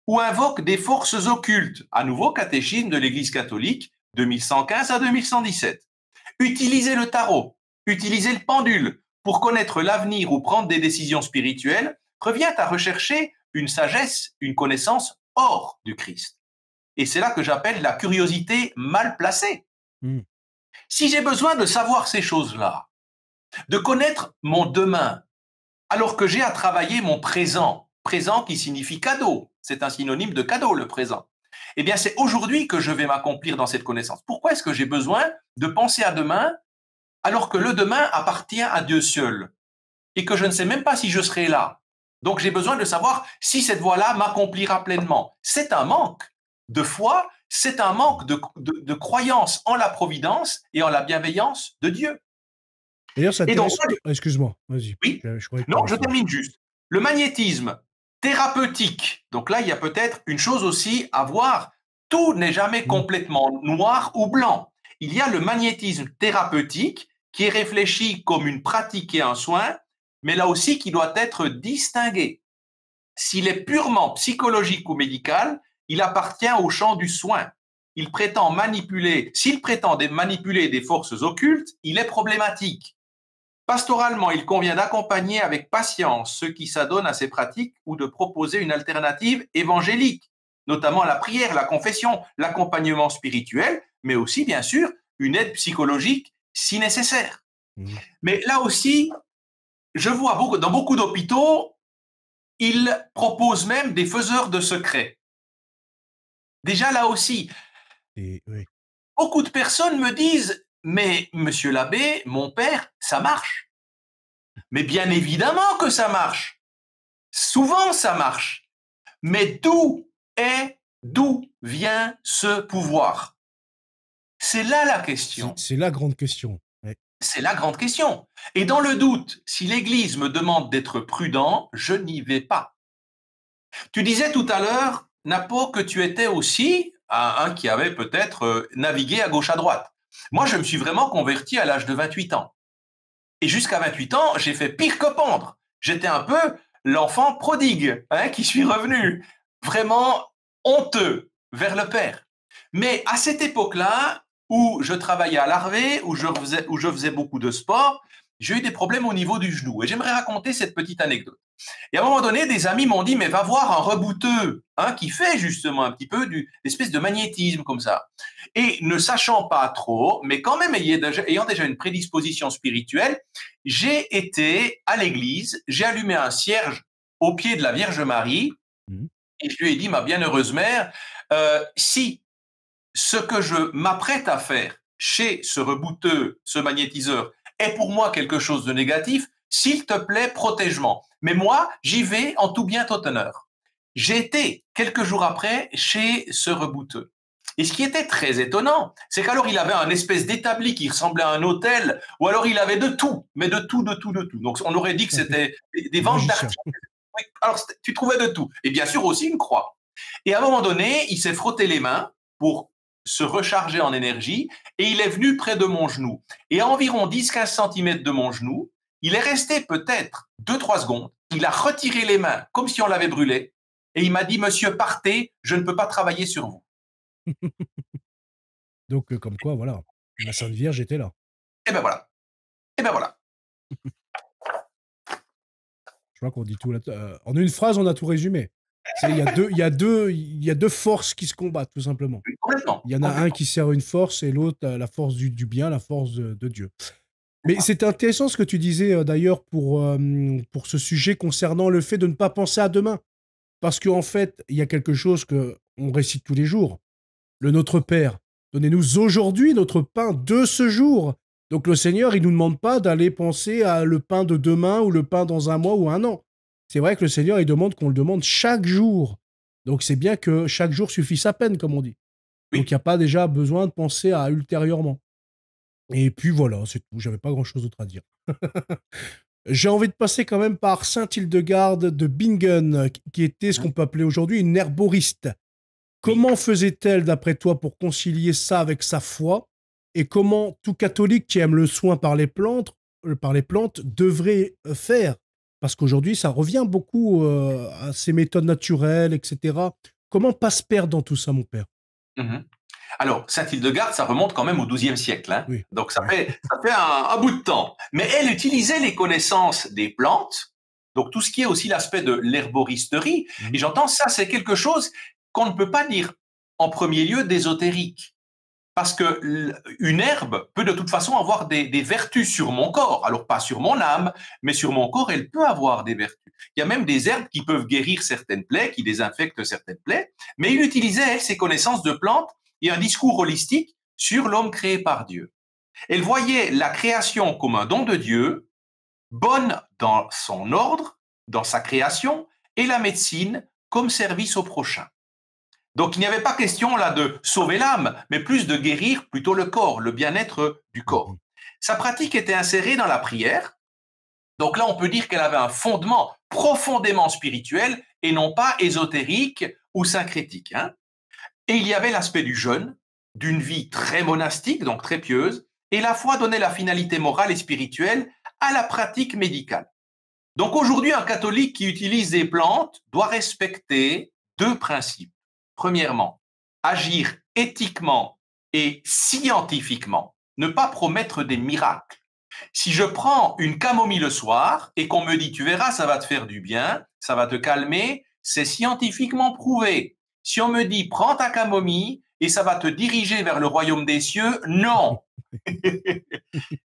ou invoquent des forces occultes, à nouveau catéchisme de l'Église catholique, 2115 à 2117. Utiliser le tarot, utiliser le pendule pour connaître l'avenir ou prendre des décisions spirituelles revient à rechercher une sagesse, une connaissance hors du Christ. Et c'est là que j'appelle la curiosité mal placée. Si j'ai besoin de savoir ces choses-là, de connaître mon demain, alors que j'ai à travailler mon présent, présent qui signifie cadeau, c'est un synonyme de cadeau le présent, eh bien c'est aujourd'hui que je vais m'accomplir dans cette connaissance. Pourquoi est-ce que j'ai besoin de penser à demain alors que le demain appartient à Dieu seul et que je ne sais même pas si je serai là? Donc j'ai besoin de savoir si cette voie-là m'accomplira pleinement. C'est un manque de foi, c'est un manque de croyance en la providence et en la bienveillance de Dieu. D'ailleurs, c'est Et donc, intéressant. Excuse-moi, vas-y. oui, Je croyais que non, t'avais je fini. termine juste. Le magnétisme thérapeutique, donc là, il y a peut-être une chose aussi à voir. Tout n'est jamais complètement noir ou blanc. Il y a le magnétisme thérapeutique qui est réfléchi comme une pratique et un soin, mais là aussi qui doit être distingué. S'il est purement psychologique ou médical, il appartient au champ du soin. S'il prétend manipuler des forces occultes, il est problématique. Pastoralement, il convient d'accompagner avec patience ceux qui s'adonnent à ces pratiques ou de proposer une alternative évangélique, notamment la prière, la confession, l'accompagnement spirituel, mais aussi, bien sûr, une aide psychologique si nécessaire. Mais là aussi, je vois dans beaucoup d'hôpitaux, ils proposent même des faiseurs de secrets. Déjà là aussi, beaucoup de personnes me disent, mais monsieur l'abbé, mon père, ça marche. Mais bien évidemment que ça marche. Souvent, ça marche. Mais d'où vient ce pouvoir? C'est là la question. C'est la grande question. Ouais. C'est la grande question. Et dans le doute, si l'Église me demande d'être prudent, je n'y vais pas. Tu disais tout à l'heure, Napo, que tu étais aussi un qui avait peut-être navigué à gauche à droite. Moi, je me suis vraiment converti à l'âge de 28 ans. Et jusqu'à 28 ans, j'ai fait pire que pendre. J'étais un peu l'enfant prodigue, qui suis revenu vraiment honteux vers le Père. Mais à cette époque-là, où je travaillais à l'armée, où je faisais beaucoup de sport, j'ai eu des problèmes au niveau du genou. Et j'aimerais raconter cette petite anecdote. Et à un moment donné, des amis m'ont dit, mais va voir un rebouteux, qui fait justement un petit peu l'espèce de magnétisme comme ça. Et ne sachant pas trop, mais quand même ayant déjà une prédisposition spirituelle, j'ai été à l'église, j'ai allumé un cierge au pied de la Vierge Marie, et je lui ai dit, ma bienheureuse mère, si ce que je m'apprête à faire chez ce rebouteux, ce magnétiseur, est pour moi quelque chose de négatif, s'il te plaît, protège-moi. Mais moi, j'y vais en tout bien, tout honneur. J'ai été, quelques jours après, chez ce rebouteux. Et ce qui était très étonnant, c'est qu'alors il avait un espèce d'établi qui ressemblait à un hôtel, ou alors il avait de tout, mais de tout, de tout, de tout. Donc on aurait dit que c'était des ventes d'articles. Alors tu trouvais de tout. Et bien sûr aussi une croix. Et à un moment donné, il s'est frotté les mains pour se recharger en énergie, et il est venu près de mon genou. Et à environ 10-15 cm de mon genou, Il est resté peut-être 2-3 secondes. Il a retiré les mains comme si on l'avait brûlé. Et il m'a dit, monsieur, partez, je ne peux pas travailler sur vous. Donc, comme quoi, voilà, la Sainte Vierge était là. Et ben voilà. Et ben voilà. Je crois qu'on dit tout là. En une phrase, on a tout résumé. Il y a deux forces qui se combattent, tout simplement. Complètement. Il y en a un qui sert une force et l'autre la force du bien, la force de Dieu. Mais c'est intéressant ce que tu disais d'ailleurs pour ce sujet concernant le fait de ne pas penser à demain. Parce qu'en fait, il y a quelque chose qu'on récite tous les jours. Le Notre Père, donnez-nous aujourd'hui notre pain de ce jour. Donc le Seigneur, il ne nous demande pas d'aller penser à le pain de demain ou le pain dans un mois ou un an. C'est vrai que le Seigneur, il demande qu'on le demande chaque jour. Donc c'est bien que chaque jour suffit sa peine, comme on dit. Donc il n'y a pas déjà besoin de penser à ultérieurement. Et puis voilà, c'est tout. J'avais pas grand-chose d'autre à dire. J'ai envie de passer quand même par Sainte-Hildegarde de Bingen, qui était ce qu'on peut appeler aujourd'hui une herboriste. Comment faisait-elle, d'après toi, pour concilier ça avec sa foi? Et comment tout catholique qui aime le soin par les plantes devrait faire? Parce qu'aujourd'hui, ça revient beaucoup à ces méthodes naturelles, etc. Comment pas se perdre dans tout ça, mon père? Alors, Sainte-Hildegarde, ça remonte quand même au XIIe siècle. Hein. Oui. Donc, ça fait un bout de temps. Mais elle utilisait les connaissances des plantes, donc tout ce qui est aussi l'aspect de l'herboristerie. Et j'entends ça, c'est quelque chose qu'on ne peut pas dire en premier lieu d'ésotérique. Parce que une herbe peut de toute façon avoir des vertus sur mon corps. Alors, pas sur mon âme, mais sur mon corps, elle peut avoir des vertus. Il y a même des herbes qui peuvent guérir certaines plaies, qui désinfectent certaines plaies. Mais il utilisait, elle, ses connaissances de plantes et un discours holistique sur l'homme créé par Dieu. Elle voyait la création comme un don de Dieu, bonne dans son ordre, dans sa création, et la médecine comme service au prochain. Donc il n'y avait pas question là de sauver l'âme, mais plus de guérir plutôt le corps, le bien-être du corps. Sa pratique était insérée dans la prière. Donc là, on peut dire qu'elle avait un fondement profondément spirituel et non pas ésotérique ou syncrétique. Hein. Et il y avait l'aspect du jeûne, d'une vie très monastique, donc très pieuse, et la foi donnait la finalité morale et spirituelle à la pratique médicale. Donc aujourd'hui, un catholique qui utilise des plantes doit respecter deux principes. Premièrement, agir éthiquement et scientifiquement, ne pas promettre des miracles. Si je prends une camomille le soir et qu'on me dit, tu verras, ça va te faire du bien, ça va te calmer, c'est scientifiquement prouvé. Si on me dit, prends ta camomille et ça va te diriger vers le royaume des cieux, non.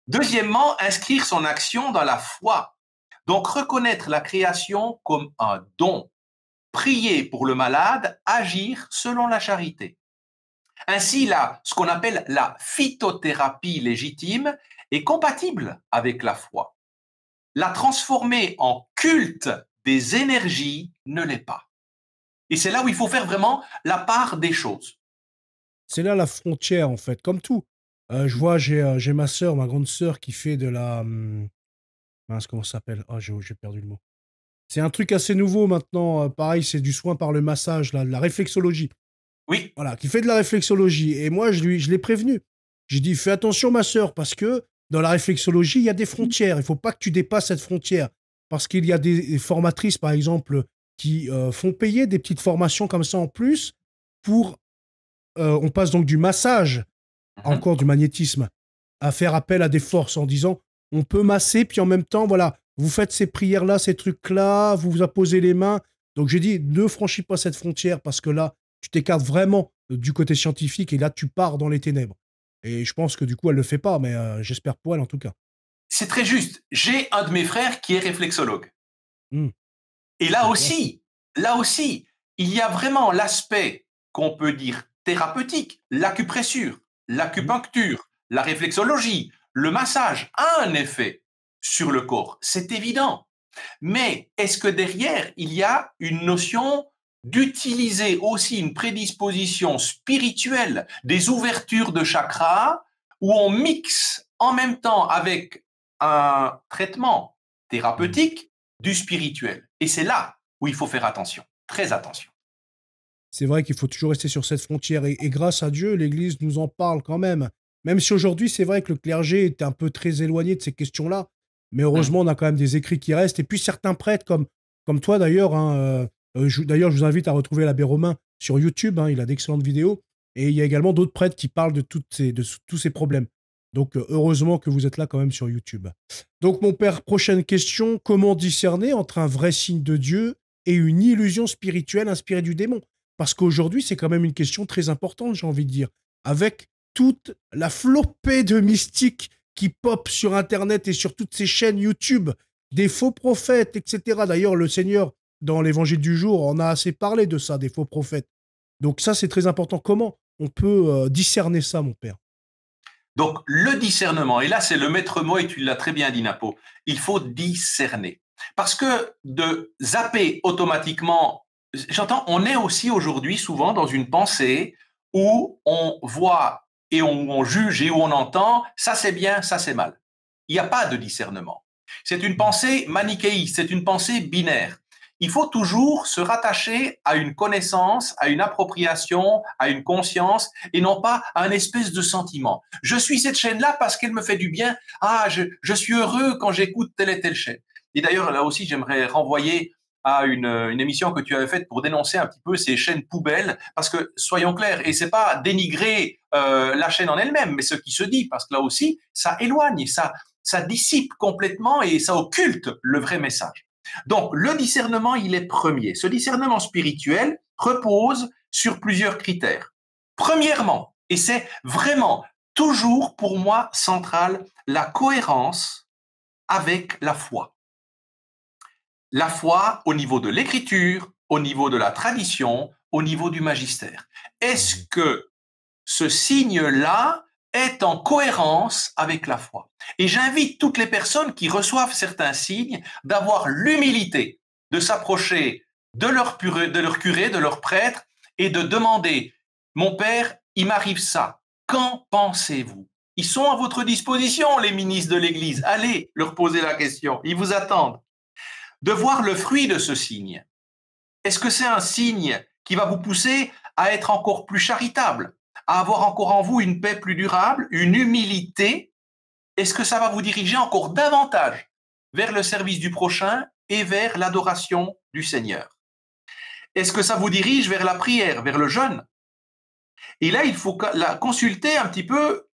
Deuxièmement, inscrire son action dans la foi. Donc, reconnaître la création comme un don. Prier pour le malade, agir selon la charité. Ainsi, ce qu'on appelle la phytothérapie légitime est compatible avec la foi. La transformer en culte des énergies ne l'est pas. Et c'est là où il faut faire vraiment la part des choses. C'est là la frontière, en fait, comme tout. Je vois, j'ai ma sœur, ma grande sœur, qui fait de la... mince, comment ça s'appelle? Oh, j'ai perdu le mot. C'est un truc assez nouveau maintenant. Pareil, c'est du soin par le massage, la réflexologie. Oui. Voilà, qui fait de la réflexologie. Et moi, je l'ai prévenu. J'ai dit, fais attention, ma sœur, parce que dans la réflexologie, il y a des frontières. Il ne faut pas que tu dépasses cette frontière. Parce qu'il y a des formatrices, par exemple, qui font payer des petites formations comme ça en plus pour... on passe donc du massage, encore du magnétisme, à faire appel à des forces en disant, on peut masser, puis en même temps, voilà, vous faites ces prières-là, ces trucs-là, vous vous apposez les mains. Donc j'ai dit, ne franchis pas cette frontière parce que là, tu t'écartes vraiment du côté scientifique et là, tu pars dans les ténèbres. Et je pense que du coup, elle ne le fait pas, mais j'espère pour elle en tout cas. C'est très juste. J'ai un de mes frères qui est réflexologue. Et là aussi, il y a vraiment l'aspect qu'on peut dire thérapeutique, l'acupressure, l'acupuncture, la réflexologie, le massage a un effet sur le corps, c'est évident. Mais est-ce que derrière, il y a une notion d'utiliser aussi une prédisposition spirituelle, des ouvertures de chakras, où on mixe en même temps avec un traitement thérapeutique du spirituel. Et c'est là où il faut faire attention, très attention. C'est vrai qu'il faut toujours rester sur cette frontière. Et grâce à Dieu, l'Église nous en parle quand même. Même si aujourd'hui, c'est vrai que le clergé est un peu très éloigné de ces questions-là. Mais heureusement, on a quand même des écrits qui restent. Et puis certains prêtres, comme toi d'ailleurs, hein, d'ailleurs, je vous invite à retrouver l'abbé Romain sur YouTube, hein, il a d'excellentes vidéos. Et il y a également d'autres prêtres qui parlent de tous ces problèmes. Donc, heureusement que vous êtes là quand même sur YouTube. Donc, mon père, prochaine question. Comment discerner entre un vrai signe de Dieu et une illusion spirituelle inspirée du démon? Parce qu'aujourd'hui, c'est quand même une question très importante, j'ai envie de dire. Avec toute la flopée de mystiques qui pop sur Internet et sur toutes ces chaînes YouTube, des faux prophètes, etc. D'ailleurs, le Seigneur, dans l'évangile du jour, en a assez parlé de ça, des faux prophètes. Donc ça, c'est très important. Comment on peut discerner ça, mon père? Donc, le discernement, et là, c'est le maître mot, et tu l'as très bien dit, Napo, il faut discerner. Parce que de zapper automatiquement, j'entends, on est aussi aujourd'hui souvent dans une pensée où on voit et on juge et où on entend, ça c'est bien, ça c'est mal. Il n'y a pas de discernement. C'est une pensée manichéiste, c'est une pensée binaire. Il faut toujours se rattacher à une connaissance, à une appropriation, à une conscience, et non pas à un espèce de sentiment. Je suis cette chaîne-là parce qu'elle me fait du bien. Ah, je suis heureux quand j'écoute telle et telle chaîne. Et d'ailleurs, là aussi, j'aimerais renvoyer à une émission que tu avais faite pour dénoncer un petit peu ces chaînes poubelles, parce que, soyons clairs, et c'est pas dénigrer la chaîne en elle-même, mais ce qui se dit, parce que là aussi, ça éloigne, ça dissipe complètement et ça occulte le vrai message. Donc, le discernement, il est premier. Ce discernement spirituel repose sur plusieurs critères. Premièrement, et c'est vraiment toujours pour moi central, la cohérence avec la foi. La foi au niveau de l'écriture, au niveau de la tradition, au niveau du magistère. Est-ce que ce signe-là est en cohérence avec la foi? Et j'invite toutes les personnes qui reçoivent certains signes d'avoir l'humilité de s'approcher de leur curé, de leur prêtre, et de demander, mon père, il m'arrive ça, qu'en pensez-vous? Ils sont à votre disposition, les ministres de l'Église. Allez leur poser la question, ils vous attendent. De voir le fruit de ce signe. Est-ce que c'est un signe qui va vous pousser à être encore plus charitable, à avoir encore en vous une paix plus durable, une humilité? Est-ce que ça va vous diriger encore davantage vers le service du prochain et vers l'adoration du Seigneur? Est-ce que ça vous dirige vers la prière, vers le jeûne? Et là, il faut consulter un petit peu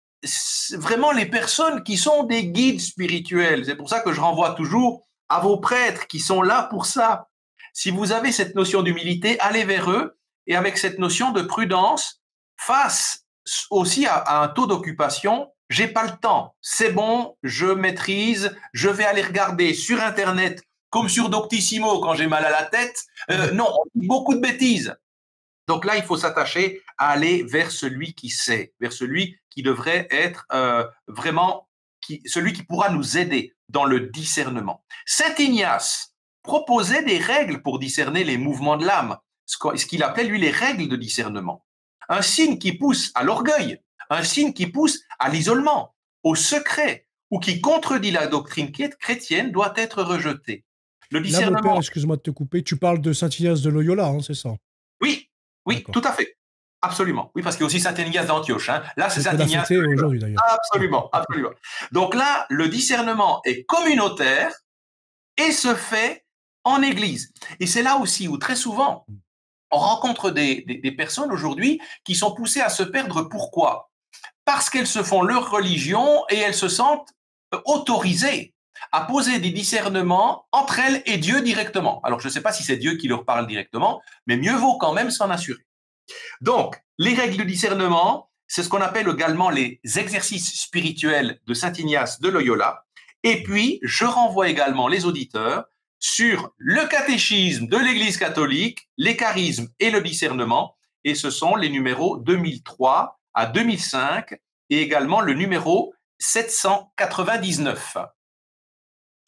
vraiment les personnes qui sont des guides spirituels. C'est pour ça que je renvoie toujours à vos prêtres qui sont là pour ça. Si vous avez cette notion d'humilité, allez vers eux, et avec cette notion de prudence, face aussi à un taux d'occupation, j'ai pas le temps, c'est bon, je maîtrise, je vais aller regarder sur Internet, comme sur Doctissimo quand j'ai mal à la tête. Non, on dit beaucoup de bêtises. Donc là, il faut s'attacher à aller vers celui qui sait, vers celui qui devrait être vraiment celui qui pourra nous aider dans le discernement. Saint Ignace proposait des règles pour discerner les mouvements de l'âme, ce qu'il appelait, lui, les règles de discernement. Un signe qui pousse à l'orgueil, un signe qui pousse à l'isolement, au secret, ou qui contredit la doctrine chrétienne doit être rejeté. Le discernement... Là, mon père, excuse-moi de te couper, tu parles de Saint Ignace de Loyola, hein, c'est ça? Oui, oui, tout à fait. Absolument. Oui, parce qu'il y a aussi Saint Ignace d'Antioche. Hein. Là, c'est Saint Ignace. Aujourd'hui, d'ailleurs. Absolument, absolument. Donc là, le discernement est communautaire et se fait en Église. Et c'est là aussi où très souvent, on rencontre des personnes aujourd'hui qui sont poussées à se perdre. Pourquoi? Parce qu'elles se font leur religion et elles se sentent autorisées à poser des discernements entre elles et Dieu directement. Alors, je ne sais pas si c'est Dieu qui leur parle directement, mais mieux vaut quand même s'en assurer. Donc, les règles de discernement, c'est ce qu'on appelle également les exercices spirituels de Saint Ignace de Loyola. Et puis, je renvoie également les auditeurs sur le catéchisme de l'Église catholique, les charismes et le discernement. Et ce sont les numéros 2003 à 2005 et également le numéro 799.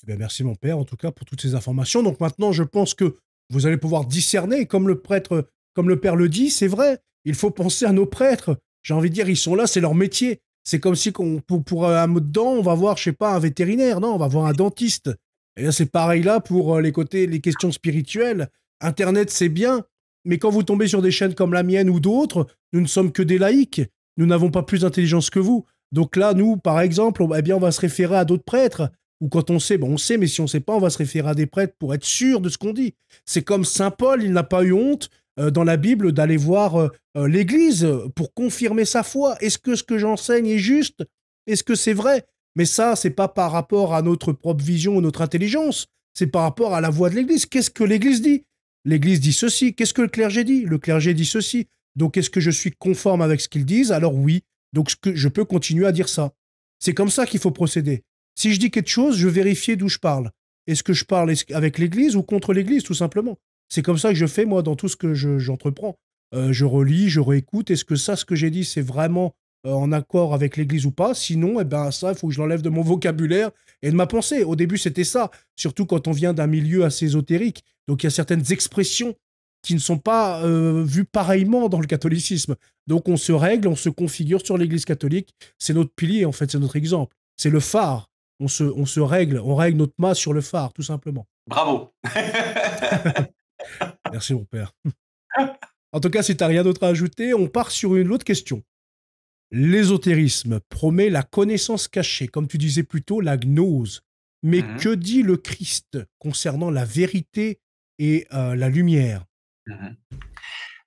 Eh bien, merci mon père, en tout cas, pour toutes ces informations. Donc maintenant, je pense que vous allez pouvoir discerner, comme le prêtre, comme le père le dit, c'est vrai. Il faut penser à nos prêtres. J'ai envie de dire, ils sont là, c'est leur métier. C'est comme si pour un mot de dent, on va voir, je sais pas, un vétérinaire, non, on va voir un dentiste. Et là, c'est pareil là pour les questions spirituelles. Internet, c'est bien, mais quand vous tombez sur des chaînes comme la mienne ou d'autres, nous ne sommes que des laïcs. Nous n'avons pas plus d'intelligence que vous. Donc là, nous, par exemple, eh bien, on va se référer à d'autres prêtres. ou quand on sait, on sait, mais si on ne sait pas, on va se référer à des prêtres pour être sûr de ce qu'on dit. C'est comme saint Paul, il n'a pas eu honte dans la Bible d'aller voir l'Église pour confirmer sa foi. Est-ce que ce que j'enseigne est juste? Est-ce que c'est vrai? Mais ça, c'est pas par rapport à notre propre vision ou notre intelligence, c'est par rapport à la voix de l'Église. Qu'est-ce que l'Église dit? L'Église dit ceci. Qu'est-ce que le clergé dit? Le clergé dit ceci. Donc, est-ce que je suis conforme avec ce qu'ils disent? Alors oui. Donc, je peux continuer à dire ça. C'est comme ça qu'il faut procéder. Si je dis quelque chose, je vérifie d'où je parle. Est-ce que je parle avec l'Église ou contre l'Église, tout simplement? C'est comme ça que je fais, moi, dans tout ce que j'entreprends. Je relis, je réécoute. Est-ce que ça, ce que j'ai dit, c'est vraiment en accord avec l'Église ou pas? Sinon, ça, il faut que je l'enlève de mon vocabulaire et de ma pensée. Au début, c'était ça. Surtout quand on vient d'un milieu assez ésotérique. Donc, il y a certaines expressions qui ne sont pas vues pareillement dans le catholicisme. Donc, on se règle, on se configure sur l'Église catholique. C'est notre pilier, en fait, c'est notre exemple. C'est le phare. On se règle, on règle notre mât sur le phare, tout simplement. Bravo. Merci, mon père. En tout cas, si tu n'as rien d'autre à ajouter, on part sur une autre question. L'ésotérisme promet la connaissance cachée, comme tu disais plus tôt, la gnose. Mais que dit le Christ concernant la vérité et la lumière?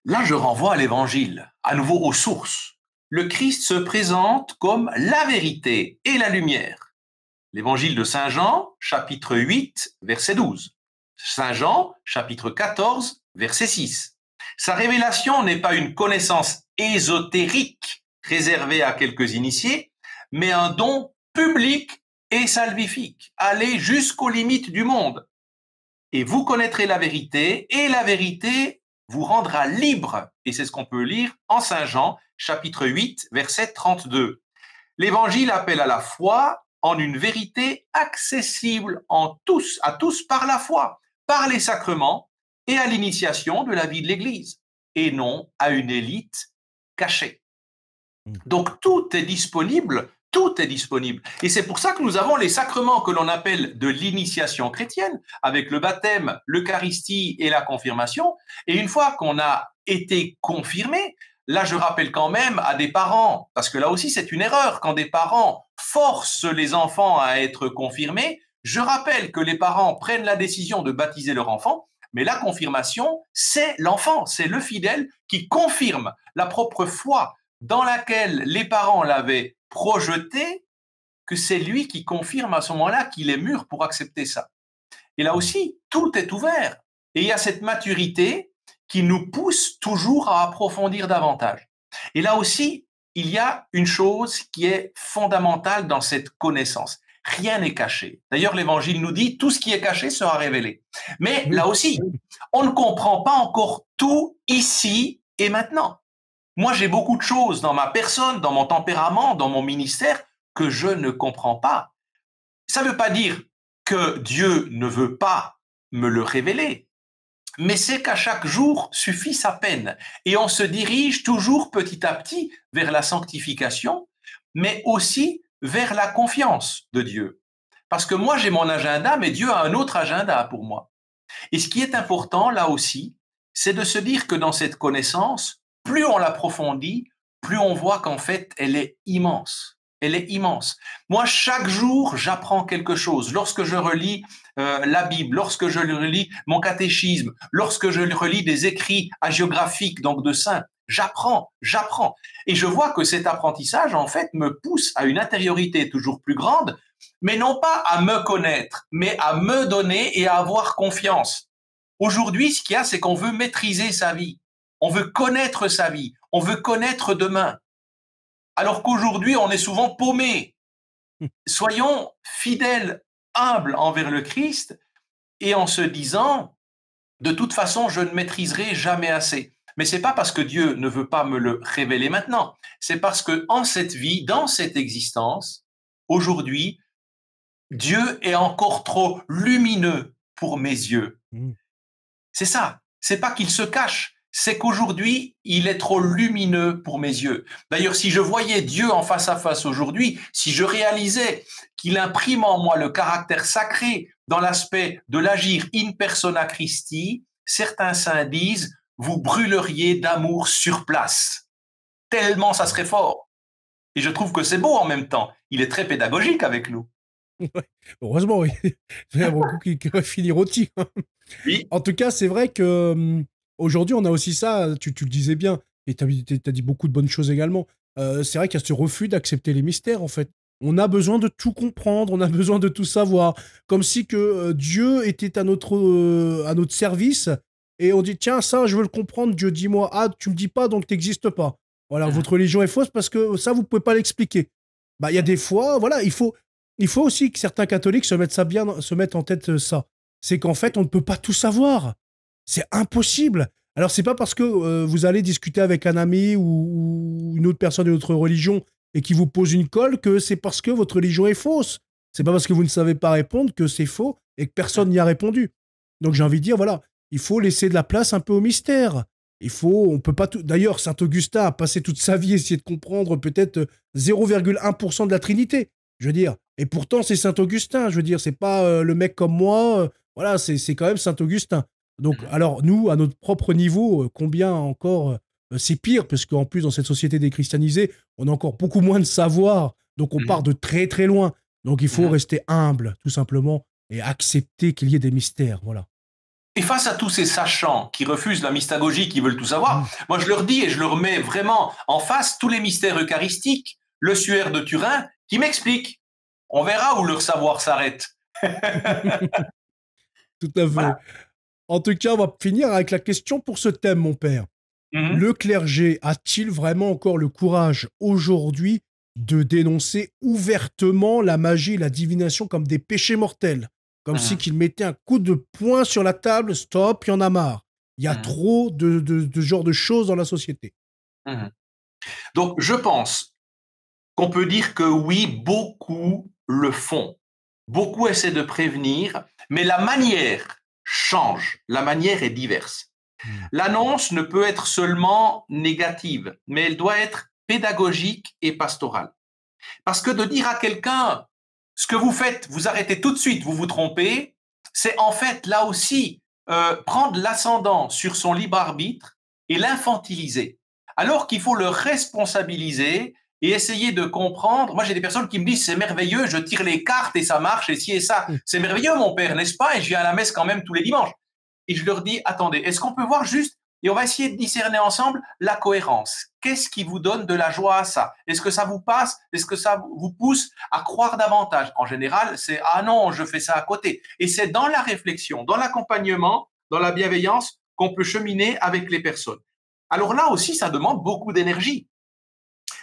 Là, je renvoie à l'Évangile, à nouveau aux sources. Le Christ se présente comme la vérité et la lumière. L'Évangile de Saint Jean, chapitre 8, verset 12. Saint Jean, chapitre 14, verset 6. Sa révélation n'est pas une connaissance ésotérique réservée à quelques initiés, mais un don public et salvifique, aller jusqu'aux limites du monde. Et vous connaîtrez la vérité, et la vérité vous rendra libre. Et c'est ce qu'on peut lire en Saint Jean, chapitre 8, verset 32. L'Évangile appelle à la foi en une vérité accessible à tous par la foi, par les sacrements et à l'initiation de la vie de l'Église, et non à une élite cachée. Donc tout est disponible, tout est disponible. Et c'est pour ça que nous avons les sacrements que l'on appelle de l'initiation chrétienne, avec le baptême, l'Eucharistie et la confirmation. Et une fois qu'on a été confirmé, là je rappelle quand même à des parents, parce que là aussi c'est une erreur, quand des parents forcent les enfants à être confirmés, je rappelle que les parents prennent la décision de baptiser leur enfant, mais la confirmation, c'est l'enfant, c'est le fidèle qui confirme la propre foi dans laquelle les parents l'avaient projeté, que c'est lui qui confirme à ce moment-là qu'il est mûr pour accepter ça. Et là aussi, tout est ouvert. Et il y a cette maturité qui nous pousse toujours à approfondir davantage. Et là aussi, il y a une chose qui est fondamentale dans cette connaissance. Rien n'est caché. D'ailleurs, l'Évangile nous dit, tout ce qui est caché sera révélé. Mais là aussi, on ne comprend pas encore tout ici et maintenant. Moi, j'ai beaucoup de choses dans ma personne, dans mon tempérament, dans mon ministère, que je ne comprends pas. Ça ne veut pas dire que Dieu ne veut pas me le révéler, mais c'est qu'à chaque jour suffit sa peine. Et on se dirige toujours petit à petit vers la sanctification, mais aussi vers la confiance de Dieu. Parce que moi, j'ai mon agenda, mais Dieu a un autre agenda pour moi. Et ce qui est important, là aussi, c'est de se dire que dans cette connaissance, plus on l'approfondit, plus on voit qu'en fait, elle est immense. Elle est immense. Moi, chaque jour, j'apprends quelque chose. Lorsque je relis la Bible, lorsque je relis mon catéchisme, lorsque je relis des écrits hagiographiques, donc de saints, j'apprends. Et je vois que cet apprentissage, en fait, me pousse à une intériorité toujours plus grande, mais non pas à me connaître, mais à me donner et à avoir confiance. Aujourd'hui, ce qu'il y a, c'est qu'on veut maîtriser sa vie. On veut connaître sa vie. On veut connaître demain. Alors qu'aujourd'hui, on est souvent paumé. Soyons fidèles, humbles envers le Christ et en se disant, de toute façon, je ne maîtriserai jamais assez. Mais c'est pas parce que Dieu ne veut pas me le révéler maintenant. C'est parce que en cette vie, dans cette existence, aujourd'hui, Dieu est encore trop lumineux pour mes yeux. C'est ça. C'est pas qu'il se cache. C'est qu'aujourd'hui, il est trop lumineux pour mes yeux. D'ailleurs, si je voyais Dieu en face à face aujourd'hui, si je réalisais qu'il imprime en moi le caractère sacré dans l'aspect de l'agir in persona Christi, certains saints disent, vous brûleriez d'amour sur place. Tellement ça serait fort. Et je trouve que c'est beau en même temps. Il est très pédagogique avec nous. Ouais. Heureusement, oui. Il y a beaucoup qui va finir au tir. Oui. En tout cas, c'est vrai que aujourd'hui, on a aussi ça, tu le disais bien, et tu as dit beaucoup de bonnes choses également. C'est vrai qu'il y a ce refus d'accepter les mystères, en fait. On a besoin de tout comprendre, on a besoin de tout savoir. Comme si que Dieu était à notre service, et on dit, tiens, ça, je veux le comprendre, Dieu, dis-moi. Ah, tu me dis pas, donc t'existes pas. Voilà, Mhm. votre religion est fausse parce que ça, vous pouvez pas l'expliquer. Bah, il y a des fois, voilà, il faut aussi que certains catholiques se mettent en tête ça. C'est qu'en fait, on ne peut pas tout savoir. C'est impossible. Alors, c'est pas parce que vous allez discuter avec un ami ou une autre personne d'une autre religion et qui vous pose une colle que c'est parce que votre religion est fausse. C'est pas parce que vous ne savez pas répondre que c'est faux et que personne n'y a répondu. Donc, j'ai envie de dire, voilà, il faut laisser de la place un peu au mystère. On peut pas tout. D'ailleurs, saint Augustin a passé toute sa vie à essayer de comprendre peut-être 0,1% de la Trinité. Je veux dire. Et pourtant, c'est saint Augustin. Je veux dire, c'est pas le mec comme moi. Voilà, c'est quand même saint Augustin. Donc, Mhm. alors, nous, à notre propre niveau, combien encore c'est pire, parce qu'en plus, dans cette société déchristianisée, on a encore beaucoup moins de savoir. Donc, on part Mhm. de très, très loin. Donc, il faut Mhm. rester humble, tout simplement, et accepter qu'il y ait des mystères. Voilà. Et face à tous ces sachants qui refusent la mystagogie, qui veulent tout savoir, Mm. moi je leur dis et je leur mets vraiment en face tous les mystères eucharistiques, le suaire de Turin, qui m'explique. On verra où leur savoir s'arrête. Tout à fait. Voilà. En tout cas, on va finir avec la question pour ce thème, mon père. Mhm. Le clergé a-t-il vraiment encore le courage aujourd'hui de dénoncer ouvertement la magie et la divination comme des péchés mortels? Comme si Mhm. qu'il mettait un coup de poing sur la table, stop, il y en a marre. Il y a Mhm. trop de ce genre de choses dans la société. Mhm. Donc je pense qu'on peut dire que oui, beaucoup le font. Beaucoup essaient de prévenir, mais la manière change, la manière est diverse. Mm. L'annonce ne peut être seulement négative, mais elle doit être pédagogique et pastorale. Parce que de dire à quelqu'un ce que vous faites, vous arrêtez tout de suite, vous vous trompez, c'est en fait là aussi prendre l'ascendant sur son libre arbitre et l'infantiliser. Alors qu'il faut le responsabiliser et essayer de comprendre. Moi, j'ai des personnes qui me disent c'est merveilleux, je tire les cartes et ça marche et ci et ça. Mm. C'est merveilleux, mon père, n'est-ce pas? Et je viens à la messe quand même tous les dimanches. Et je leur dis attendez, est-ce qu'on peut voir juste et on va essayer de discerner ensemble la cohérence. Qu'est-ce qui vous donne de la joie à ça? Est-ce que ça vous passe? Est-ce que ça vous pousse à croire davantage? En général, c'est ah non, je fais ça à côté. Et c'est dans la réflexion, dans l'accompagnement, dans la bienveillance qu'on peut cheminer avec les personnes. Alors là aussi, ça demande beaucoup d'énergie.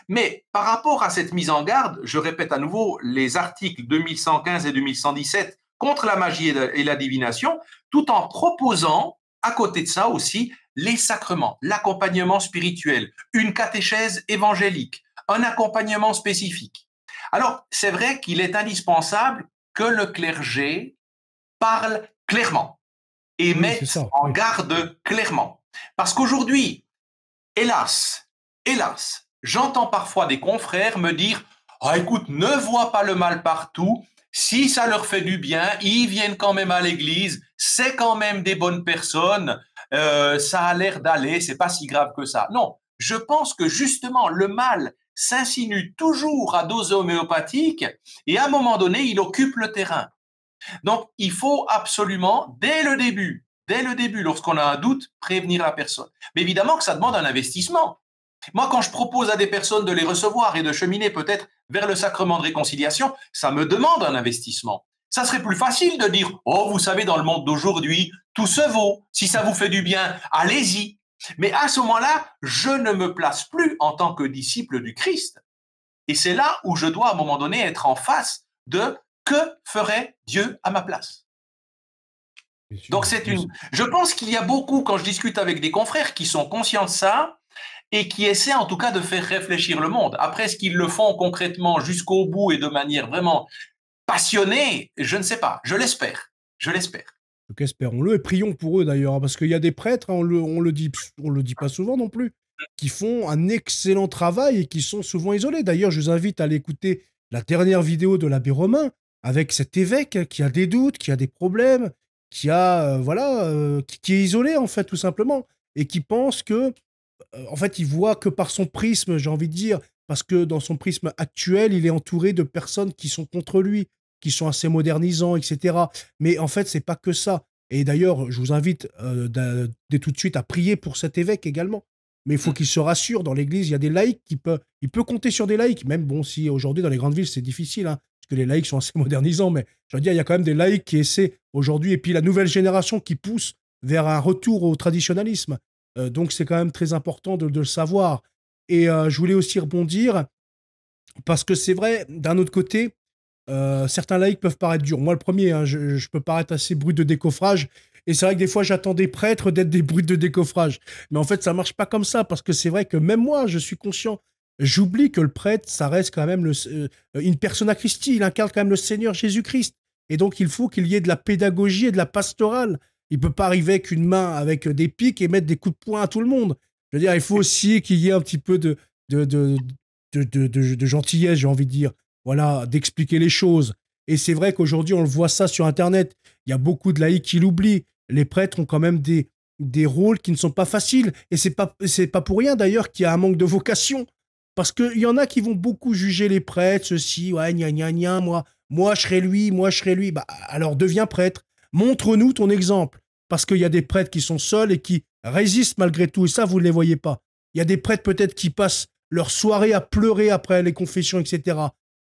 Mais par rapport à cette mise en garde, je répète à nouveau les articles 2115 et 2117 contre la magie et la divination, tout en proposant à côté de ça aussi les sacrements, l'accompagnement spirituel, une catéchèse évangélique, un accompagnement spécifique. Alors, c'est vrai qu'il est indispensable que le clergé parle clairement et Oui, c'est mette ça. en Oui. garde clairement. Parce qu'aujourd'hui, hélas, hélas, j'entends parfois des confrères me dire ah, écoute, ne vois pas le mal partout. Si ça leur fait du bien, ils viennent quand même à l'église. C'est quand même des bonnes personnes. Ça a l'air d'aller. C'est pas si grave que ça. Non, je pense que justement le mal s'insinue toujours à dose homéopathique et à un moment donné, il occupe le terrain. Donc, il faut absolument, dès le début, lorsqu'on a un doute, prévenir la personne. Mais évidemment que ça demande un investissement. Moi, quand je propose à des personnes de les recevoir et de cheminer peut-être vers le sacrement de réconciliation, ça me demande un investissement. Ça serait plus facile de dire, oh, vous savez, dans le monde d'aujourd'hui, tout se vaut. Si ça vous fait du bien, allez-y. Mais à ce moment-là, je ne me place plus en tant que disciple du Christ. Et c'est là où je dois, à un moment donné, être en face de que ferait Dieu à ma place. Bien Donc sûr. c'est une. Je pense qu'il y a beaucoup, quand je discute avec des confrères, qui sont conscients de ça et qui essaient en tout cas de faire réfléchir le monde. Après, est-ce qu'ils le font concrètement jusqu'au bout et de manière vraiment passionnée? Je ne sais pas. Je l'espère. Je l'espère. Donc espérons-le et prions pour eux d'ailleurs, hein, parce qu'il y a des prêtres, hein, on le dit pas souvent non plus, qui font un excellent travail et qui sont souvent isolés. D'ailleurs, je vous invite à aller écouter la dernière vidéo de l'abbé Romain avec cet évêque qui a des doutes, qui a des problèmes, qui est isolé en fait tout simplement et qui pense que, en fait, il voit que par son prisme, j'ai envie de dire, parce que dans son prisme actuel, il est entouré de personnes qui sont contre lui. qui sont assez modernisants, etc. Mais en fait, c'est pas que ça. Et d'ailleurs, je vous invite dès tout de suite à prier pour cet évêque également. Mais il faut qu'il se rassure, dans l'église, il y a des laïcs il peut compter sur des laïcs, même bon, si aujourd'hui dans les grandes villes c'est difficile, hein, parce que les laïcs sont assez modernisants, mais je veux dire, il y a quand même des laïcs qui essaient aujourd'hui, et puis la nouvelle génération qui pousse vers un retour au traditionnalisme. Donc c'est quand même très important de le savoir. Et je voulais aussi rebondir, parce que c'est vrai, d'un autre côté, certains laïcs peuvent paraître durs. Moi, le premier, hein, je peux paraître assez brut de décoffrage. Et c'est vrai que des fois, j'attends des prêtres d'être des brutes de décoffrage. Mais en fait, ça marche pas comme ça, parce que c'est vrai que même moi, je suis conscient. J'oublie que le prêtre, ça reste quand même une persona Christi. Il incarne quand même le Seigneur Jésus-Christ. Et donc, il faut qu'il y ait de la pédagogie et de la pastorale. Il peut pas arriver avec une main, avec des pics et mettre des coups de poing à tout le monde. Je veux dire, il faut aussi qu'il y ait un petit peu de, de, de gentillesse, j'ai envie de dire, voilà, d'expliquer les choses. Et c'est vrai qu'aujourd'hui, on le voit ça sur Internet. Il y a beaucoup de laïcs qui l'oublient. Les prêtres ont quand même des rôles qui ne sont pas faciles. Et c'est pas pour rien d'ailleurs qu'il y a un manque de vocation. Parce qu'il y en a qui vont beaucoup juger les prêtres, ceci, ouais, gna gna gna, moi je serai lui, moi je serai lui. Bah, alors deviens prêtre. Montre-nous ton exemple. Parce qu'il y a des prêtres qui sont seuls et qui résistent malgré tout. Et ça, vous ne les voyez pas. Il y a des prêtres peut-être qui passent leur soirée à pleurer après les confessions, etc.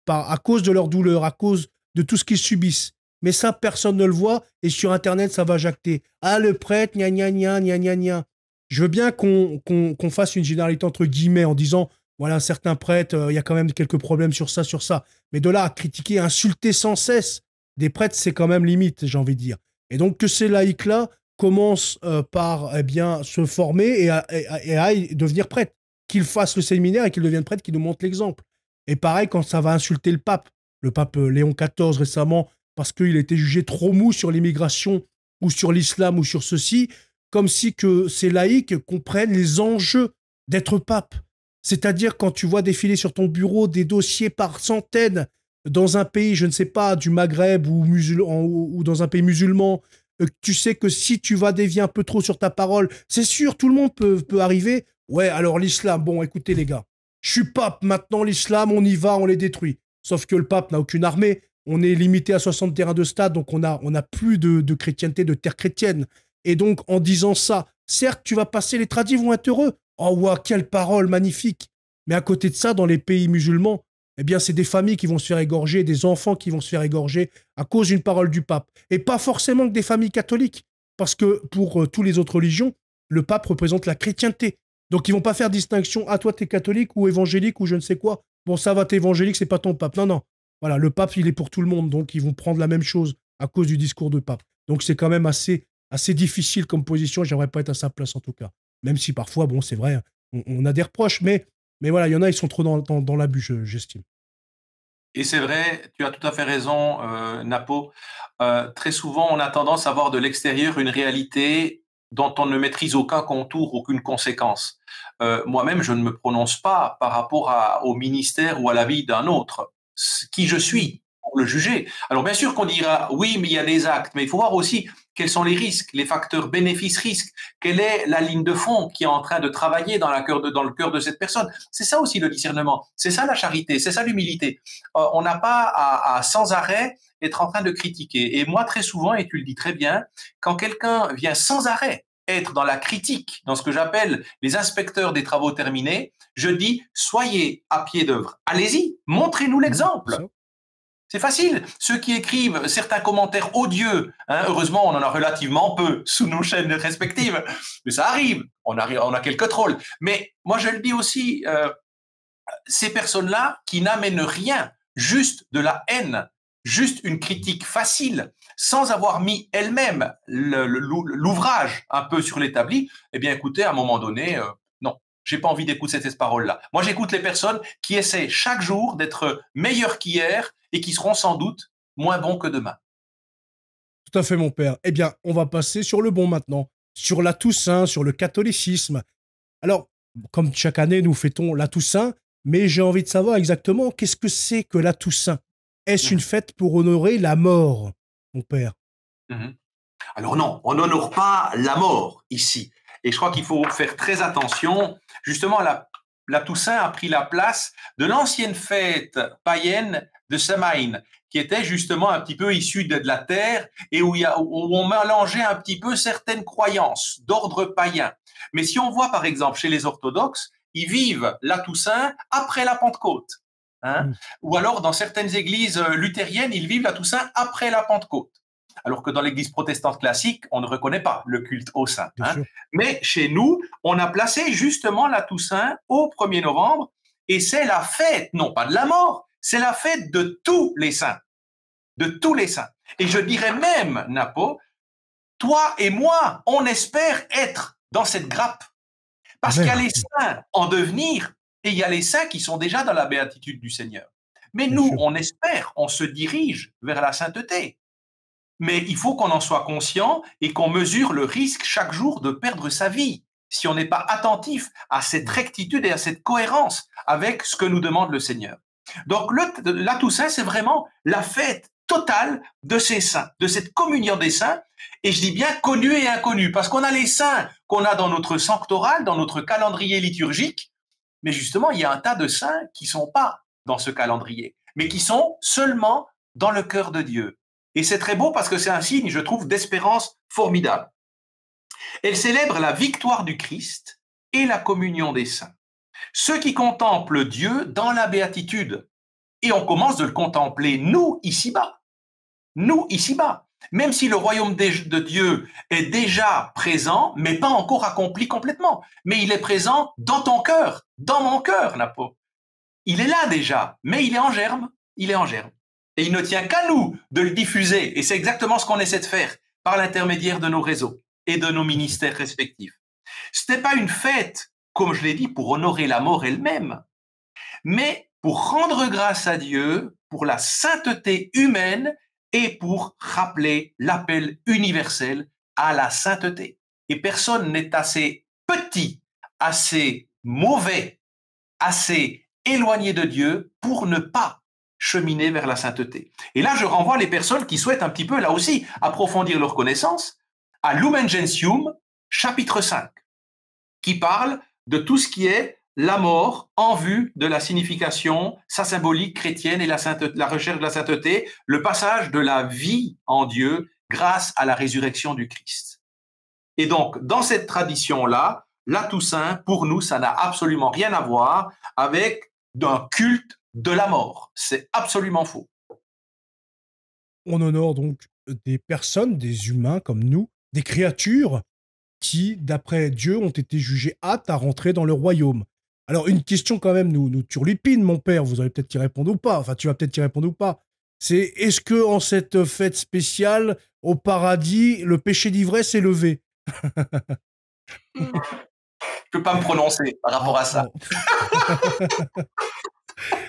À cause de leur douleur, à cause de tout ce qu'ils subissent. Mais ça, personne ne le voit, et sur Internet, ça va jacter. Ah, le prêtre, gna gna gna, gna gna gna. Je veux bien qu'on fasse une généralité entre guillemets en disant, voilà, certains prêtres, il y a quand même quelques problèmes sur ça, sur ça. Mais de là à critiquer, à insulter sans cesse des prêtres, c'est quand même limite, j'ai envie de dire. Et donc que ces laïcs-là commencent par eh bien, se former et à devenir prêtres. Qu'ils fassent le séminaire et qu'ils deviennent prêtres, qu'ils nous montrent l'exemple. Et pareil, quand ça va insulter le pape Léon XIV récemment, parce qu'il était jugé trop mou sur l'immigration ou sur l'islam ou sur ceci, comme si que ces laïcs comprennent les enjeux d'être pape. C'est-à-dire quand tu vois défiler sur ton bureau des dossiers par centaines dans un pays, je ne sais pas, du Maghreb ou dans un pays musulman, tu sais que si tu vas dévier un peu trop sur ta parole, c'est sûr, tout le monde peut arriver. Ouais, alors l'islam, bon, écoutez les gars, je suis pape, maintenant l'islam, on y va, on les détruit. Sauf que le pape n'a aucune armée, on est limité à 60 terrains de stade, donc on a plus de chrétienté, de terre chrétienne. Et donc, en disant ça, certes, tu vas passer, les tradis vont être heureux. Oh, wow, quelle parole magnifique. Mais à côté de ça, dans les pays musulmans, eh bien, c'est des familles qui vont se faire égorger, des enfants qui vont se faire égorger à cause d'une parole du pape. Et pas forcément que des familles catholiques, parce que pour toutes les autres religions, le pape représente la chrétienté. Donc, ils vont pas faire distinction, ah, toi, t'es catholique ou évangélique ou je ne sais quoi. Bon, ça va, t'es évangélique, c'est pas ton pape. Non, non. Voilà, le pape, il est pour tout le monde, donc ils vont prendre la même chose à cause du discours de pape. Donc, c'est quand même assez difficile comme position. J'aimerais pas être à sa place, en tout cas. Même si parfois, bon, c'est vrai, on a des reproches, mais voilà, il y en a, ils sont trop dans l'abus, j'estime. Et c'est vrai, tu as tout à fait raison, Napo. Très souvent, on a tendance à voir de l'extérieur une réalité dont on ne maîtrise aucun contour, aucune conséquence. Moi-même, je ne me prononce pas par rapport au ministère ou à la vie d'un autre. Qui je suis pour le juger. Alors bien sûr qu'on dira oui, mais il y a des actes, mais il faut voir aussi quels sont les risques, les facteurs bénéfices-risques, quelle est la ligne de fond qui est en train de travailler dans le cœur de cette personne. C'est ça aussi le discernement, c'est ça la charité, c'est ça l'humilité. On n'a pas à sans arrêt être en train de critiquer. Et moi, très souvent, et tu le dis très bien, quand quelqu'un vient sans arrêt être dans la critique, dans ce que j'appelle les inspecteurs des travaux terminés, je dis, soyez à pied d'œuvre. Allez-y, montrez-nous l'exemple. C'est facile. Ceux qui écrivent certains commentaires odieux, hein, heureusement, on en a relativement peu sous nos chaînes respectives, mais ça arrive. On a quelques trolls. Mais moi, je le dis aussi, ces personnes-là qui n'amènent rien, juste de la haine, juste une critique facile, sans avoir mis elles-mêmes l'ouvrage un peu sur l'établi, eh bien, écoutez, à un moment donné, non, j'ai pas envie d'écouter ces paroles-là. Moi, j'écoute les personnes qui essaient chaque jour d'être meilleures qu'hier et qui seront sans doute moins bons que demain. Tout à fait, mon père. Eh bien, on va passer sur le bon maintenant, sur la Toussaint, sur le catholicisme. Alors, comme chaque année, nous fêtons la Toussaint, mais j'ai envie de savoir exactement qu'est-ce que c'est que la Toussaint. Est-ce une fête pour honorer la mort, mon père? Alors non, on n'honore pas la mort ici. Et je crois qu'il faut faire très attention. Justement, la Toussaint a pris la place de l'ancienne fête païenne de Samhain, qui étaient justement un petit peu issus de la terre et où on mélangeait un petit peu certaines croyances d'ordre païen. Mais si on voit par exemple chez les orthodoxes, ils vivent la Toussaint après la Pentecôte. Hein? Ou alors dans certaines églises luthériennes, ils vivent la Toussaint après la Pentecôte. Alors que dans l'église protestante classique, on ne reconnaît pas le culte au saint. Hein? Mais chez nous, on a placé justement la Toussaint au 1er novembre et c'est la fête, non pas de la mort, c'est la fête de tous les saints. De tous les saints. Et je dirais même, Napo, toi et moi, on espère être dans cette grappe. Parce qu'il y a les saints en devenir et il y a les saints qui sont déjà dans la béatitude du Seigneur. Mais nous, on espère, on se dirige vers la sainteté. Mais il faut qu'on en soit conscient et qu'on mesure le risque chaque jour de perdre sa vie si on n'est pas attentif à cette rectitude et à cette cohérence avec ce que nous demande le Seigneur. Donc la Toussaint, c'est vraiment la fête totale de ces saints, de cette communion des saints, et je dis bien connus et inconnus, parce qu'on a les saints qu'on a dans notre sanctoral, dans notre calendrier liturgique, mais justement, il y a un tas de saints qui ne sont pas dans ce calendrier, mais qui sont seulement dans le cœur de Dieu. Et c'est très beau parce que c'est un signe, je trouve, d'espérance formidable. Elle célèbre la victoire du Christ et la communion des saints. Ceux qui contemplent Dieu dans la béatitude. Et on commence de le contempler, nous, ici-bas. Nous, ici-bas. Même si le royaume de Dieu est déjà présent, mais pas encore accompli complètement. Mais il est présent dans ton cœur, dans mon cœur, Napo. Il est là déjà, mais il est en germe. Il est en germe. Et il ne tient qu'à nous de le diffuser. Et c'est exactement ce qu'on essaie de faire par l'intermédiaire de nos réseaux et de nos ministères respectifs. Ce n'est pas une fête, comme je l'ai dit, pour honorer la mort elle-même, mais pour rendre grâce à Dieu pour la sainteté humaine et pour rappeler l'appel universel à la sainteté. Et personne n'est assez petit, assez mauvais, assez éloigné de Dieu pour ne pas cheminer vers la sainteté. Et là, je renvoie les personnes qui souhaitent un petit peu, là aussi, approfondir leur connaissance à Lumen Gentium, chapitre 5, qui parle de tout ce qui est la mort en vue de la signification, sa symbolique chrétienne et la recherche de la sainteté, le passage de la vie en Dieu grâce à la résurrection du Christ. Et donc, dans cette tradition-là, la Toussaint, pour nous, ça n'a absolument rien à voir avec un culte de la mort. C'est absolument faux. On honore donc des personnes, des humains comme nous, des créatures qui, d'après Dieu, ont été jugées aptes à rentrer dans le royaume. Alors, une question quand même nous turlupine, mon père, vous allez peut-être y répondre ou pas, enfin, tu vas peut-être y répondre ou pas. C'est, est-ce que en cette fête spéciale, au paradis, le péché d'ivresse est levé? Je ne peux pas me prononcer par rapport à ça.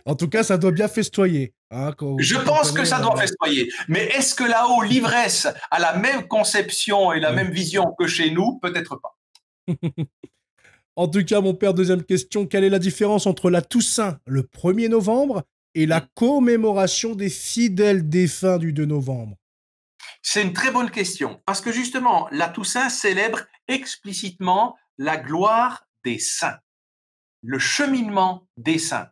En tout cas, ça doit bien festoyer. Hein, je pense que ça doit festoyer. Mais est-ce que là-haut, l'ivresse a la même conception et la même vision que chez nous? Peut-être pas. En tout cas, mon père, deuxième question. Quelle est la différence entre la Toussaint, le 1er novembre, et la commémoration des fidèles défunts du 2 novembre? C'est une très bonne question. Parce que justement, la Toussaint célèbre explicitement la gloire des saints, le cheminement des saints,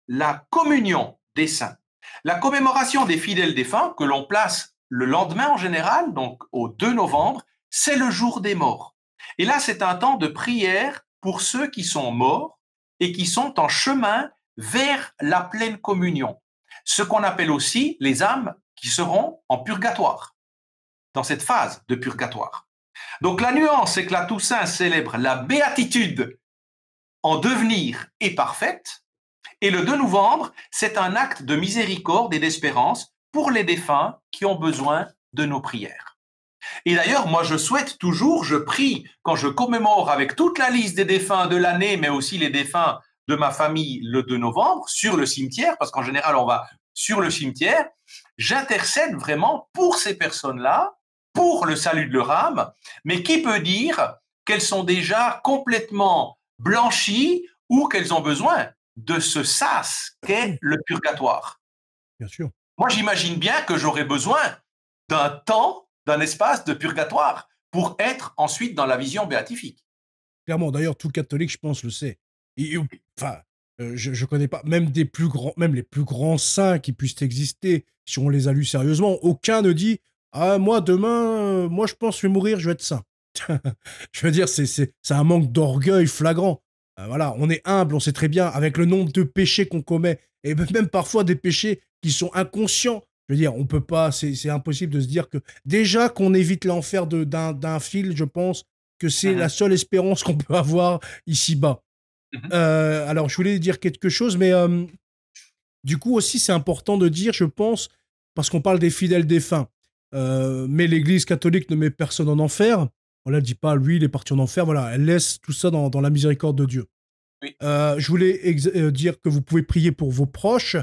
la communion des saints. La commémoration des fidèles défunts, que l'on place le lendemain en général, donc au 2 novembre, c'est le jour des morts. Et là, c'est un temps de prière pour ceux qui sont morts et qui sont en chemin vers la pleine communion. Ce qu'on appelle aussi les âmes qui seront en purgatoire, dans cette phase de purgatoire. Donc la nuance, c'est que la Toussaint célèbre la béatitude en devenir et parfaite, et le 2 novembre, c'est un acte de miséricorde et d'espérance pour les défunts qui ont besoin de nos prières. Et d'ailleurs, moi, je souhaite toujours, je prie, quand je commémore avec toute la liste des défunts de l'année, mais aussi les défunts de ma famille le 2 novembre, sur le cimetière, parce qu'en général, on va sur le cimetière, j'intercède vraiment pour ces personnes-là, pour le salut de leur âme, mais qui peut dire qu'elles sont déjà complètement blanchies ou qu'elles ont besoin de ce sas qu'est le purgatoire. Bien sûr. Moi, j'imagine bien que j'aurais besoin d'un temps, d'un espace de purgatoire pour être ensuite dans la vision béatifique. Clairement, d'ailleurs, tout catholique, je pense, le sait. Enfin, Je connais pas, même des plus grands, même les plus grands saints qui puissent exister, si on les a lus sérieusement, aucun ne dit ah moi demain, moi je pense que je vais mourir, je vais être saint. Je veux dire, c'est un manque d'orgueil flagrant. Voilà, on est humble, on sait très bien, avec le nombre de péchés qu'on commet, et même parfois des péchés qui sont inconscients. Je veux dire, on peut pas, c'est impossible de se dire que déjà qu'on évite l'enfer d'un fil, je pense que c'est la Mhm, seule espérance qu'on peut avoir ici-bas. mhm, Alors, je voulais dire quelque chose, mais du coup aussi, c'est important de dire, je pense, parce qu'on parle des fidèles défunts, mais l'Église catholique ne met personne en enfer. Voilà, elle dit pas, lui, il est parti en enfer. Voilà, elle laisse tout ça dans la miséricorde de Dieu. oui. Je voulais dire que vous pouvez prier pour vos proches,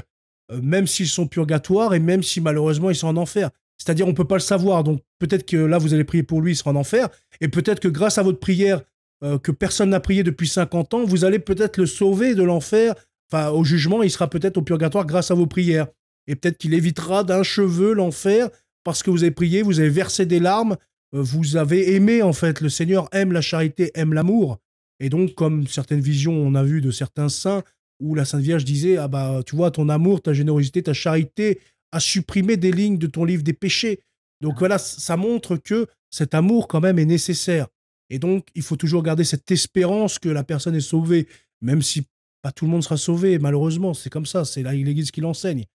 même s'ils sont purgatoires et même si malheureusement ils sont en enfer. C'est-à-dire, on ne peut pas le savoir. Donc, peut-être que là, vous allez prier pour lui, il sera en enfer. Et peut-être que grâce à votre prière, que personne n'a prié depuis 50 ans, vous allez peut-être le sauver de l'enfer. Enfin, au jugement, il sera peut-être au purgatoire grâce à vos prières. Et peut-être qu'il évitera d'un cheveu l'enfer parce que vous avez prié, vous avez versé des larmes, vous avez aimé, en fait. Le Seigneur aime la charité, aime l'amour. Et donc, comme certaines visions, on a vu de certains saints, où la Sainte Vierge disait, ah bah, tu vois, ton amour, ta générosité, ta charité a supprimé des lignes de ton livre des péchés. Donc voilà, ça montre que cet amour, quand même, est nécessaire. Et donc, il faut toujours garder cette espérance que la personne est sauvée, même si pas tout le monde sera sauvé, malheureusement, c'est comme ça, c'est l'Église qui l'enseigne.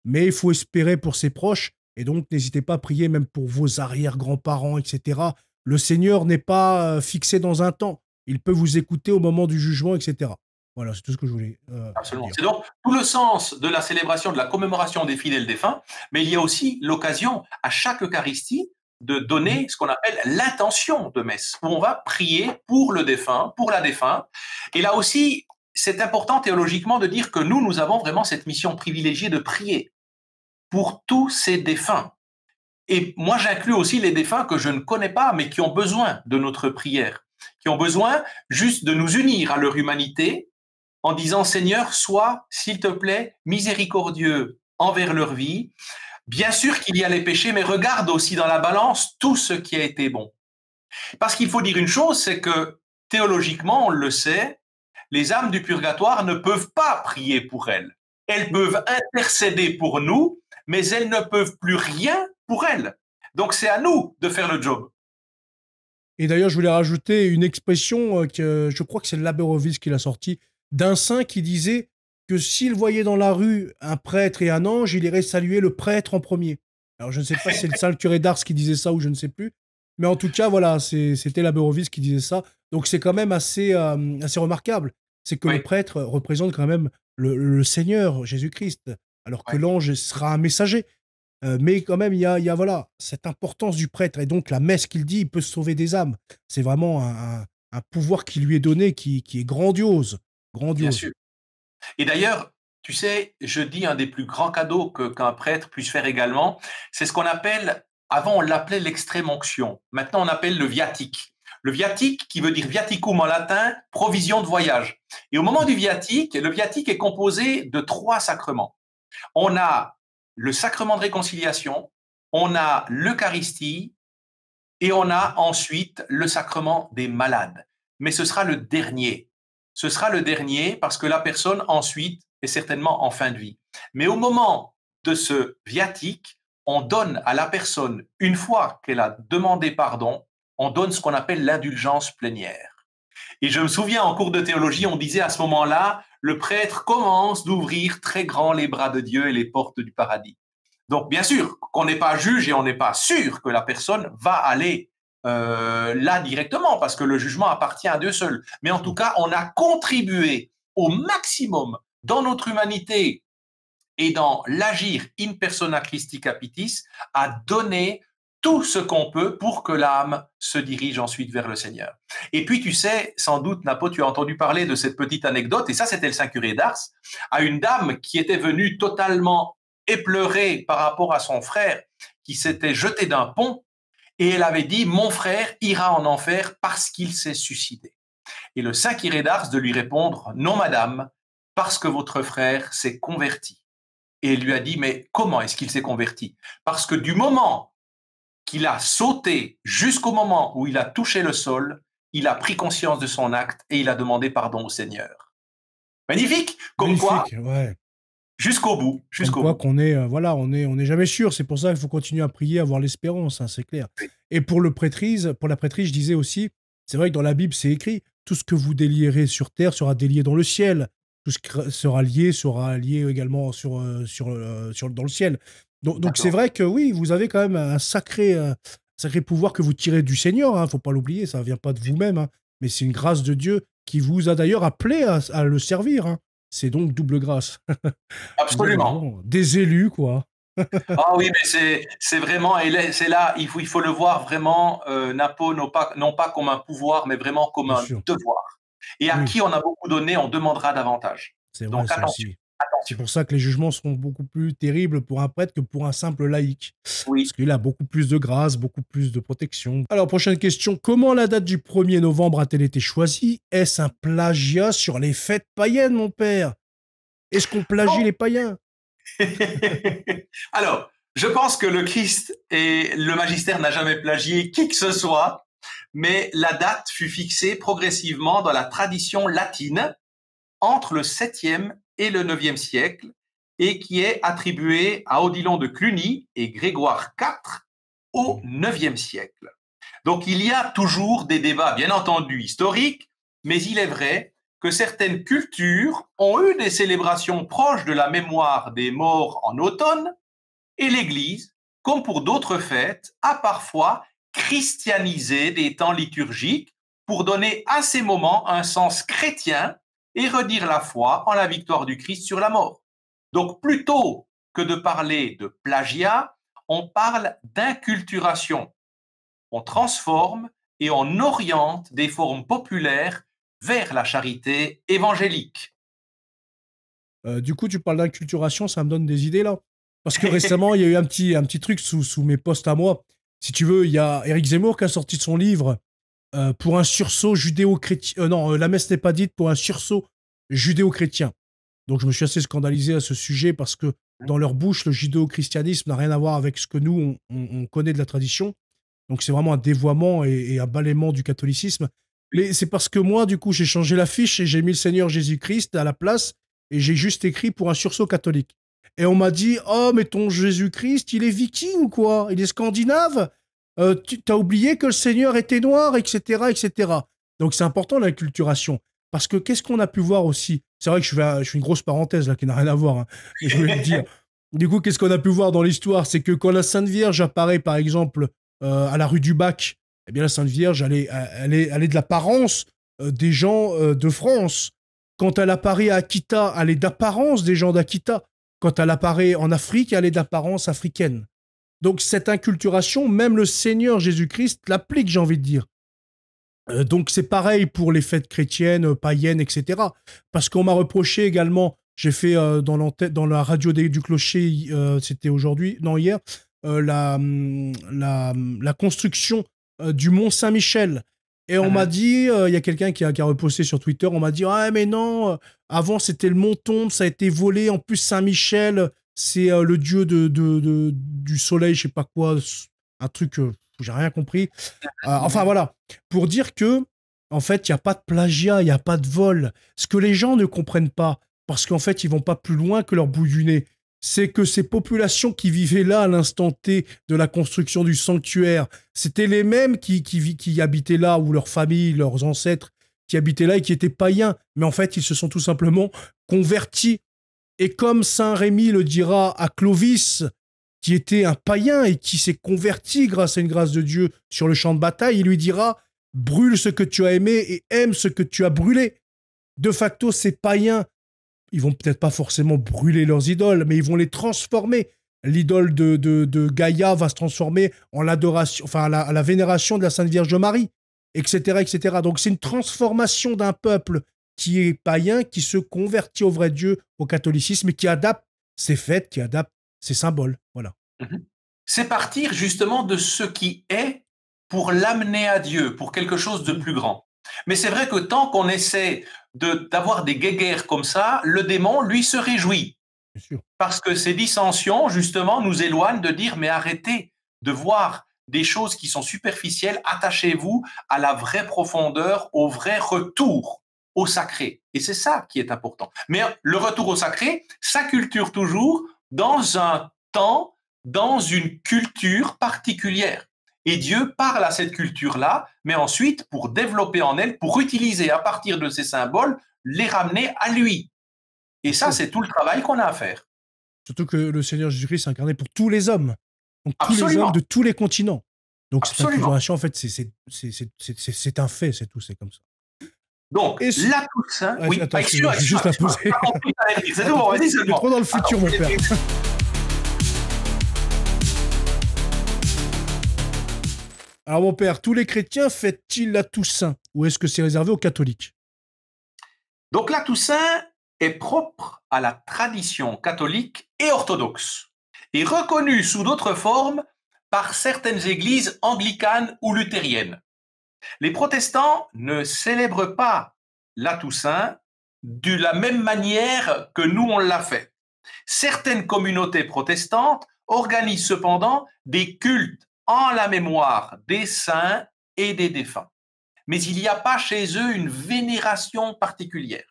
Mais il faut espérer pour ses proches, et donc n'hésitez pas à prier même pour vos arrière-grands-parents, etc. Le Seigneur n'est pas fixé dans un temps. Il peut vous écouter au moment du jugement, etc. Voilà, c'est tout ce que je voulais Absolument. dire. C'est donc tout le sens de la célébration, de la commémoration des fidèles défunts, mais il y a aussi l'occasion à chaque Eucharistie de Mhm. donner ce qu'on appelle l'intention de messe, où on va prier pour le défunt, pour la défunte. Et là aussi, c'est important théologiquement de dire que nous avons vraiment cette mission privilégiée de prier pour tous ces défunts. Et moi, j'inclus aussi les défunts que je ne connais pas, mais qui ont besoin de notre prière, qui ont besoin juste de nous unir à leur humanité en disant Seigneur, sois, s'il te plaît, miséricordieux envers leur vie. Bien sûr qu'il y a les péchés, mais regarde aussi dans la balance tout ce qui a été bon. Parce qu'il faut dire une chose, c'est que théologiquement, on le sait, les âmes du purgatoire ne peuvent pas prier pour elles. Elles peuvent intercéder pour nous, mais elles ne peuvent plus rien pour elles. Donc c'est à nous de faire le job. Et d'ailleurs, je voulais rajouter une expression que je crois que c'est l'abbé Rovis qui l'a sortie, d'un saint qui disait que s'il voyait dans la rue un prêtre et un ange, il irait saluer le prêtre en premier. Alors, je ne sais pas si c'est le saint curé d'Ars qui disait ça ou je ne sais plus. Mais en tout cas, voilà, c'était l'abbé Rovis qui disait ça. Donc, c'est quand même assez remarquable. C'est que le Oui, prêtre représente quand même le Seigneur, Jésus-Christ, alors que oui, l'ange sera un messager. Mais quand même, il y a voilà, cette importance du prêtre. Et donc, la messe qu'il dit, il peut sauver des âmes. C'est vraiment un pouvoir qui lui est donné qui est grandiose. bien Grandiose. sûr. Et d'ailleurs, tu sais, je dis un des plus grands cadeaux qu'un prêtre puisse faire également, c'est ce qu'on appelle, avant on l'appelait l'extrême onction, maintenant on appelle le viatique. Le viatique, qui veut dire viaticum en latin, provision de voyage. Et au moment du viatique, le viatique est composé de 3 sacrements. On a le sacrement de réconciliation, on a l'Eucharistie et on a ensuite le sacrement des malades. Mais ce sera le dernier. Ce sera le dernier parce que la personne ensuite est certainement en fin de vie. Mais au moment de ce viatique, on donne à la personne, une fois qu'elle a demandé pardon, on donne ce qu'on appelle l'indulgence plénière. Et je me souviens en cours de théologie, on disait à ce moment-là, le prêtre commence d'ouvrir très grand les bras de Dieu et les portes du paradis. Donc, bien sûr, qu'on n'est pas juge et on n'est pas sûr que la personne va aller là directement, parce que le jugement appartient à Dieu seul. Mais en tout cas, on a contribué au maximum dans notre humanité et dans l'agir in persona Christi capitis à donner tout ce qu'on peut pour que l'âme se dirige ensuite vers le Seigneur. Et puis, tu sais, sans doute, Napo, tu as entendu parler de cette petite anecdote, et ça, c'était le Saint curé d'Ars, à une dame qui était venue totalement éplorée par rapport à son frère qui s'était jeté d'un pont, et elle avait dit, mon frère ira en enfer parce qu'il s'est suicidé. Et le Saint curé d'Ars de lui répondre, non, madame, parce que votre frère s'est converti. Et elle lui a dit, mais comment est-ce qu'il s'est converti? Parce que du moment qu'il a sauté jusqu'au moment où il a touché le sol, il a pris conscience de son acte et il a demandé pardon au Seigneur. Magnifique. Comme quoi, Magnifique, ouais. jusqu'au bout, Comme jusqu'au quoi bout. qu'on est, voilà, on n'est jamais sûr. C'est pour ça qu'il faut continuer à prier, avoir l'espérance, hein, c'est clair. Et pour la prêtrise, je disais aussi, c'est vrai que dans la Bible, c'est écrit, tout ce que vous délierez sur terre sera délié dans le ciel. Tout ce qui sera lié également dans le ciel. Donc c'est D'accord. vrai que oui, vous avez quand même un sacré pouvoir que vous tirez du Seigneur. Hein, faut pas l'oublier, ça vient pas de vous-même, hein, mais c'est une grâce de Dieu qui vous a d'ailleurs appelé à le servir. Hein. C'est donc double grâce. Vous êtes Absolument. vraiment des élus, quoi. Ah oui, mais c'est vraiment, et c'est là, il faut le voir vraiment, Napo, non pas comme un pouvoir, mais vraiment comme Bien un sûr. devoir. Et à Oui, qui on a beaucoup donné, on demandera davantage. c'est vrai, Donc ça attention, aussi. C'est attention. pour ça que les jugements seront beaucoup plus terribles pour un prêtre que pour un simple laïc. Parce Oui. qu'il a beaucoup plus de grâce, beaucoup plus de protection. Alors, prochaine question. Comment la date du 1er novembre a-t-elle été choisie? Est-ce un plagiat sur les fêtes païennes, mon père? Est-ce qu'on plagie Non. les païens? Alors, je pense que le Christ et le magistère n'a jamais plagié qui que ce soit, mais la date fut fixée progressivement dans la tradition latine entre le 7e et le 9e siècle et qui est attribuée à Odilon de Cluny et Grégoire IV au 9e siècle. Donc il y a toujours des débats, bien entendu, historiques, mais il est vrai que certaines cultures ont eu des célébrations proches de la mémoire des morts en automne, et l'Église, comme pour d'autres fêtes, a parfois christianisé des temps liturgiques pour donner à ces moments un sens chrétien et redire la foi en la victoire du Christ sur la mort. Donc plutôt que de parler de plagiat, on parle d'inculturation. On transforme et on oriente des formes populaires vers la charité évangélique. Du coup, tu parles d'inculturation, ça me donne des idées là. Parce que récemment, il y a eu un petit truc sous mes posts à moi. Si tu veux, il y a Éric Zemmour qui a sorti son livre pour un sursaut judéo-chrétien. Non, la messe n'est pas dite pour un sursaut judéo-chrétien. Donc je me suis assez scandalisé à ce sujet parce que dans leur bouche, le judéo-christianisme n'a rien à voir avec ce que nous, on connaît de la tradition. Donc c'est vraiment un dévoiement et un balayement du catholicisme. Mais c'est parce que moi, du coup, j'ai changé la fiche et j'ai mis le Seigneur Jésus-Christ à la place et j'ai juste écrit pour un sursaut catholique. Et on m'a dit, oh, mais ton Jésus-Christ, il est viking ou quoi? Il est scandinave? Tu as oublié que le Seigneur était noir, etc., etc. Donc c'est important l'inculturation. Parce que qu'est-ce qu'on a pu voir aussi? C'est vrai que je fais une grosse parenthèse là qui n'a rien à voir, hein, mais je voulais le dire. Du coup, qu'est-ce qu'on a pu voir dans l'histoire? C'est que quand la Sainte Vierge apparaît, par exemple, à la rue du Bac, eh bien la Sainte Vierge, elle est de l'apparence des gens de France. Quand elle apparaît à Akita, elle est d'apparence des gens d'Akita. Quand elle apparaît en Afrique, elle est d'apparence africaine. Donc cette inculturation, même le Seigneur Jésus-Christ l'applique, j'ai envie de dire. Donc c'est pareil pour les fêtes chrétiennes, païennes, etc. Parce qu'on m'a reproché également, j'ai fait dans la radio du clocher, c'était aujourd'hui, non hier, la construction du Mont Saint-Michel. Et on m'a dit, il y a quelqu'un qui a reposté sur Twitter, on m'a dit, ah mais non, avant c'était le Mont Tombe, ça a été volé, en plus Saint-Michel, c'est le dieu du soleil, je sais pas quoi, un truc, j'ai rien compris. Enfin voilà, pour dire que, en fait, il n'y a pas de plagiat, il n'y a pas de vol. Ce que les gens ne comprennent pas, parce qu'en fait, ils vont pas plus loin que leur bout du nez, c'est que ces populations qui vivaient là à l'instant T de la construction du sanctuaire, c'était les mêmes qui habitaient là, ou leurs familles, leurs ancêtres, qui habitaient là et qui étaient païens. Mais en fait, ils se sont tout simplement convertis. Et comme Saint Rémy le dira à Clovis, qui était un païen et qui s'est converti grâce à une grâce de Dieu sur le champ de bataille, il lui dira « Brûle ce que tu as aimé et aime ce que tu as brûlé ». De facto, ces païens, ils vont peut-être pas forcément brûler leurs idoles, mais ils vont les transformer. L'idole de Gaïa va se transformer en l'adoration, enfin à la vénération de la Sainte Vierge Marie, etc., etc. Donc c'est une transformation d'un peuple qui est païen, qui se convertit au vrai Dieu, au catholicisme, et qui adapte ses fêtes, qui adapte ses symboles. Voilà. C'est partir justement de ce qui est pour l'amener à Dieu, pour quelque chose de plus grand. Mais c'est vrai que tant qu'on essaie d'avoir des guéguerres comme ça, le démon, lui, se réjouit. Bien sûr. Parce que ces dissensions, justement, nous éloignent de dire, mais arrêtez de voir des choses qui sont superficielles, attachez-vous à la vraie profondeur, au vrai retour au sacré. Et c'est ça qui est important. Mais le retour au sacré s'acculture toujours dans un temps, dans une culture particulière. Et Dieu parle à cette culture-là, mais ensuite, pour développer en elle, pour utiliser à partir de ces symboles, les ramener à lui. Et ça, c'est tout le travail qu'on a à faire. Surtout que le Seigneur Jésus-Christ est incarné pour tous les hommes. Donc tous les Absolument. hommes de tous les continents. Donc cette Absolument. incarnation, en fait, c'est un fait, c'est tout, c'est comme ça. Donc, Et la Toussaint... Ouais, oui, attends, je vais juste la poser. C'est tout, on va dire C'est seulement. trop dans le futur, mon père. Alors, mon père, tous les chrétiens fêtent-ils la Toussaint ou est-ce que c'est réservé aux catholiques? Donc, la Toussaint est propre à la tradition catholique et orthodoxe et reconnue sous d'autres formes par certaines églises anglicanes ou luthériennes. Les protestants ne célèbrent pas la Toussaint de la même manière que nous on l'a fait. Certaines communautés protestantes organisent cependant des cultes en la mémoire des saints et des défunts. Mais il n'y a pas chez eux une vénération particulière.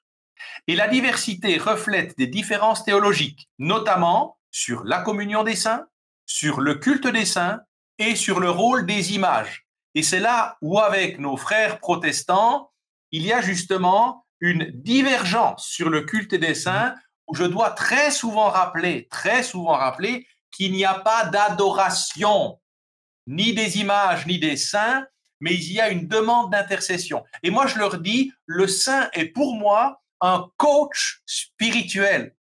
Et la diversité reflète des différences théologiques, notamment sur la communion des saints, sur le culte des saints et sur le rôle des images. Et c'est là où, avec nos frères protestants, il y a justement une divergence sur le culte des saints, où je dois très souvent rappeler qu'il n'y a pas d'adoration, ni des images, ni des saints, mais il y a une demande d'intercession. Et moi, je leur dis, le saint est pour moi un coach spirituel.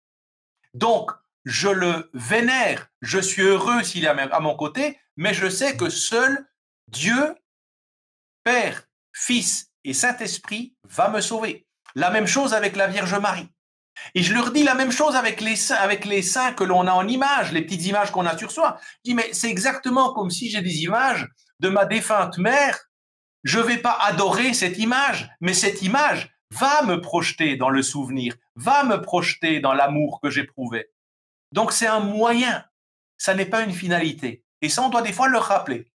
Donc, je le vénère, je suis heureux s'il est à mon côté, mais je sais que seul Dieu, Père, Fils et Saint-Esprit va me sauver. La même chose avec la Vierge Marie. Et je leur dis la même chose avec les saints que l'on a en images, les petites images qu'on a sur soi. Je dis, mais c'est exactement comme si j'ai des images de ma défunte mère. Je ne vais pas adorer cette image, mais cette image va me projeter dans le souvenir, va me projeter dans l'amour que j'éprouvais. Donc c'est un moyen, ça n'est pas une finalité. Et ça, on doit des fois le rappeler.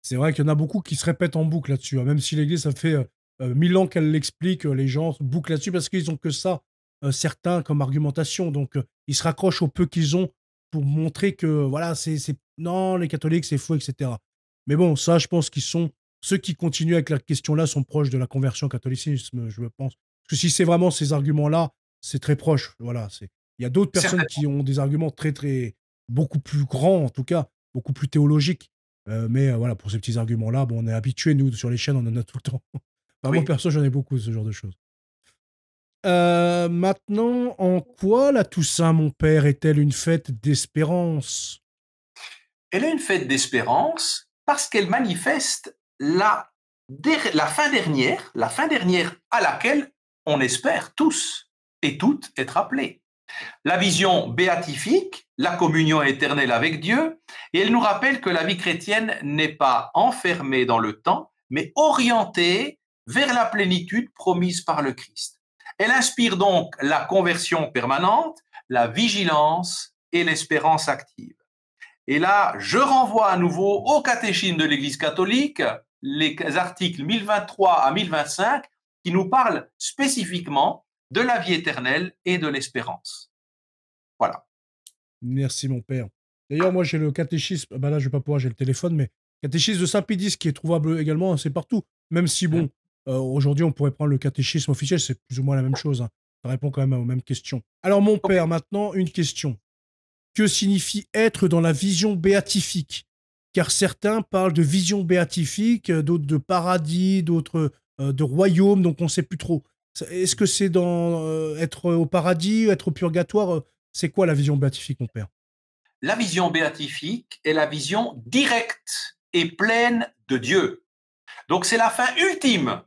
C'est vrai qu'il y en a beaucoup qui se répètent en boucle là-dessus, hein. Même si l'Église, ça fait 1000 ans qu'elle l'explique, les gens bouclent là-dessus parce qu'ils ont que ça, certains, comme argumentation. Donc, ils se raccrochent au peu qu'ils ont pour montrer que, voilà, non, les catholiques, c'est faux, etc. Mais bon, ça, je pense qu'ils sont... Ceux qui continuent avec la question-là sont proches de la conversion au catholicisme, je pense. Parce que si c'est vraiment ces arguments-là, c'est très proche. Voilà, il y a d'autres personnes qui ont des arguments beaucoup plus grands, en tout cas, beaucoup plus théologiques. Mais voilà, pour ces petits arguments-là, bon, on est habitués, nous, sur les chaînes, on en a tout le temps. Enfin, Oui. moi, perso, j'en ai beaucoup, ce genre de choses. Maintenant, en quoi la Toussaint, mon père, est-elle une fête d'espérance? Elle est une fête d'espérance parce qu'elle manifeste la fin dernière à laquelle on espère tous et toutes être appelés. La vision béatifique, la communion éternelle avec Dieu, et elle nous rappelle que la vie chrétienne n'est pas enfermée dans le temps, mais orientée vers la plénitude promise par le Christ. Elle inspire donc la conversion permanente, la vigilance et l'espérance active. Et là, je renvoie à nouveau au catéchisme de l'Église catholique, les articles 1023 à 1025, qui nous parlent spécifiquement de la vie éternelle et de l'espérance. Voilà. Merci, mon père. D'ailleurs, moi, j'ai le catéchisme. Bah là, je vais pas pouvoir, j'ai le téléphone, mais catéchisme de Saint-Pédis qui est trouvable également, c'est partout. Même si, bon, aujourd'hui, on pourrait prendre le catéchisme officiel, c'est plus ou moins la même chose, hein. Ça répond quand même aux mêmes questions. Alors, mon père, maintenant, une question. Que signifie être dans la vision béatifique? Car certains parlent de vision béatifique, d'autres de paradis, d'autres de royaume, donc on ne sait plus trop. Est-ce que c'est dans être au paradis, être au purgatoire? C'est quoi la vision béatifique, mon père? La vision béatifique est la vision directe et pleine de Dieu. Donc c'est la fin ultime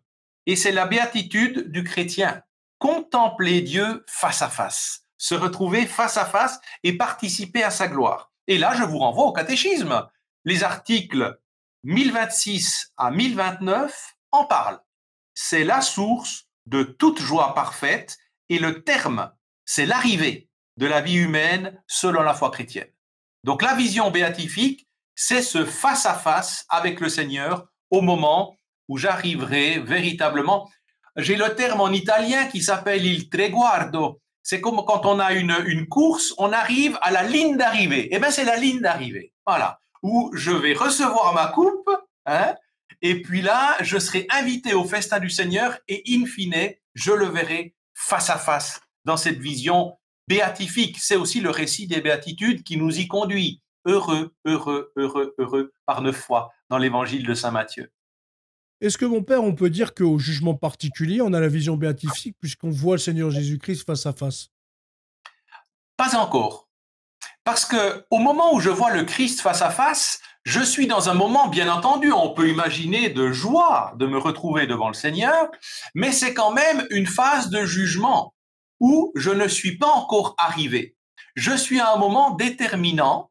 et c'est la béatitude du chrétien. Contempler Dieu face à face, se retrouver face à face et participer à sa gloire. Et là, je vous renvoie au catéchisme. Les articles 1026 à 1029 en parlent. C'est la source de toute joie parfaite et le terme, c'est l'arrivée de la vie humaine selon la foi chrétienne. Donc la vision béatifique, c'est ce face-à-face avec le Seigneur au moment où j'arriverai véritablement. j'ai le terme en italien qui s'appelle il traguardo. C'est comme quand on a une course, on arrive à la ligne d'arrivée. Eh bien, c'est la ligne d'arrivée. Voilà. Où je vais recevoir ma coupe, hein, et puis là, je serai invité au festin du Seigneur et in fine, je le verrai face à face dans cette vision béatifique. C'est aussi le récit des béatitudes qui nous y conduit. Heureux, heureux, heureux, heureux, par 9 fois dans l'évangile de Saint Matthieu. Est-ce que mon père, on peut dire qu'au jugement particulier, on a la vision béatifique puisqu'on voit le Seigneur Jésus-Christ face à face? Pas encore. Parce que au moment où je vois le Christ face à face, je suis dans un moment, bien entendu, on peut imaginer de joie de me retrouver devant le Seigneur, mais c'est quand même une phase de jugement où je ne suis pas encore arrivé. Je suis à un moment déterminant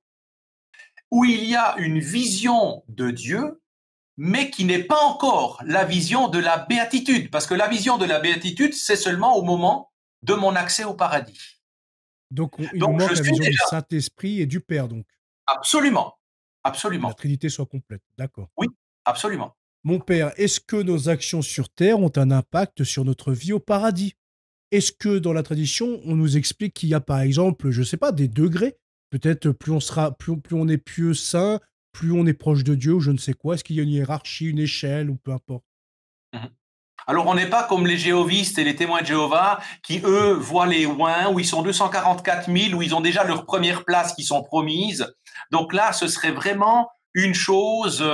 où il y a une vision de Dieu, mais qui n'est pas encore la vision de la béatitude, parce que la vision de la béatitude, c'est seulement au moment de mon accès au paradis. Donc, il nous manque la vision du Saint-Esprit et du Père, donc. Absolument, absolument. La Trinité soit complète, d'accord. Oui, absolument. Mon père, est-ce que nos actions sur Terre ont un impact sur notre vie au paradis? Est-ce que dans la tradition, on nous explique qu'il y a par exemple, je ne sais pas, des degrés? Peut-être plus on sera, plus on est pieux, saint, plus on est proche de Dieu ou je ne sais quoi. Est-ce qu'il y a une hiérarchie, une échelle ou peu importe? Mhm. Alors, on n'est pas comme les jéhovistes et les témoins de Jéhovah qui, eux, voient les oins où ils sont 244 000, où ils ont déjà leur première place qui sont promises. Donc là, ce serait vraiment une chose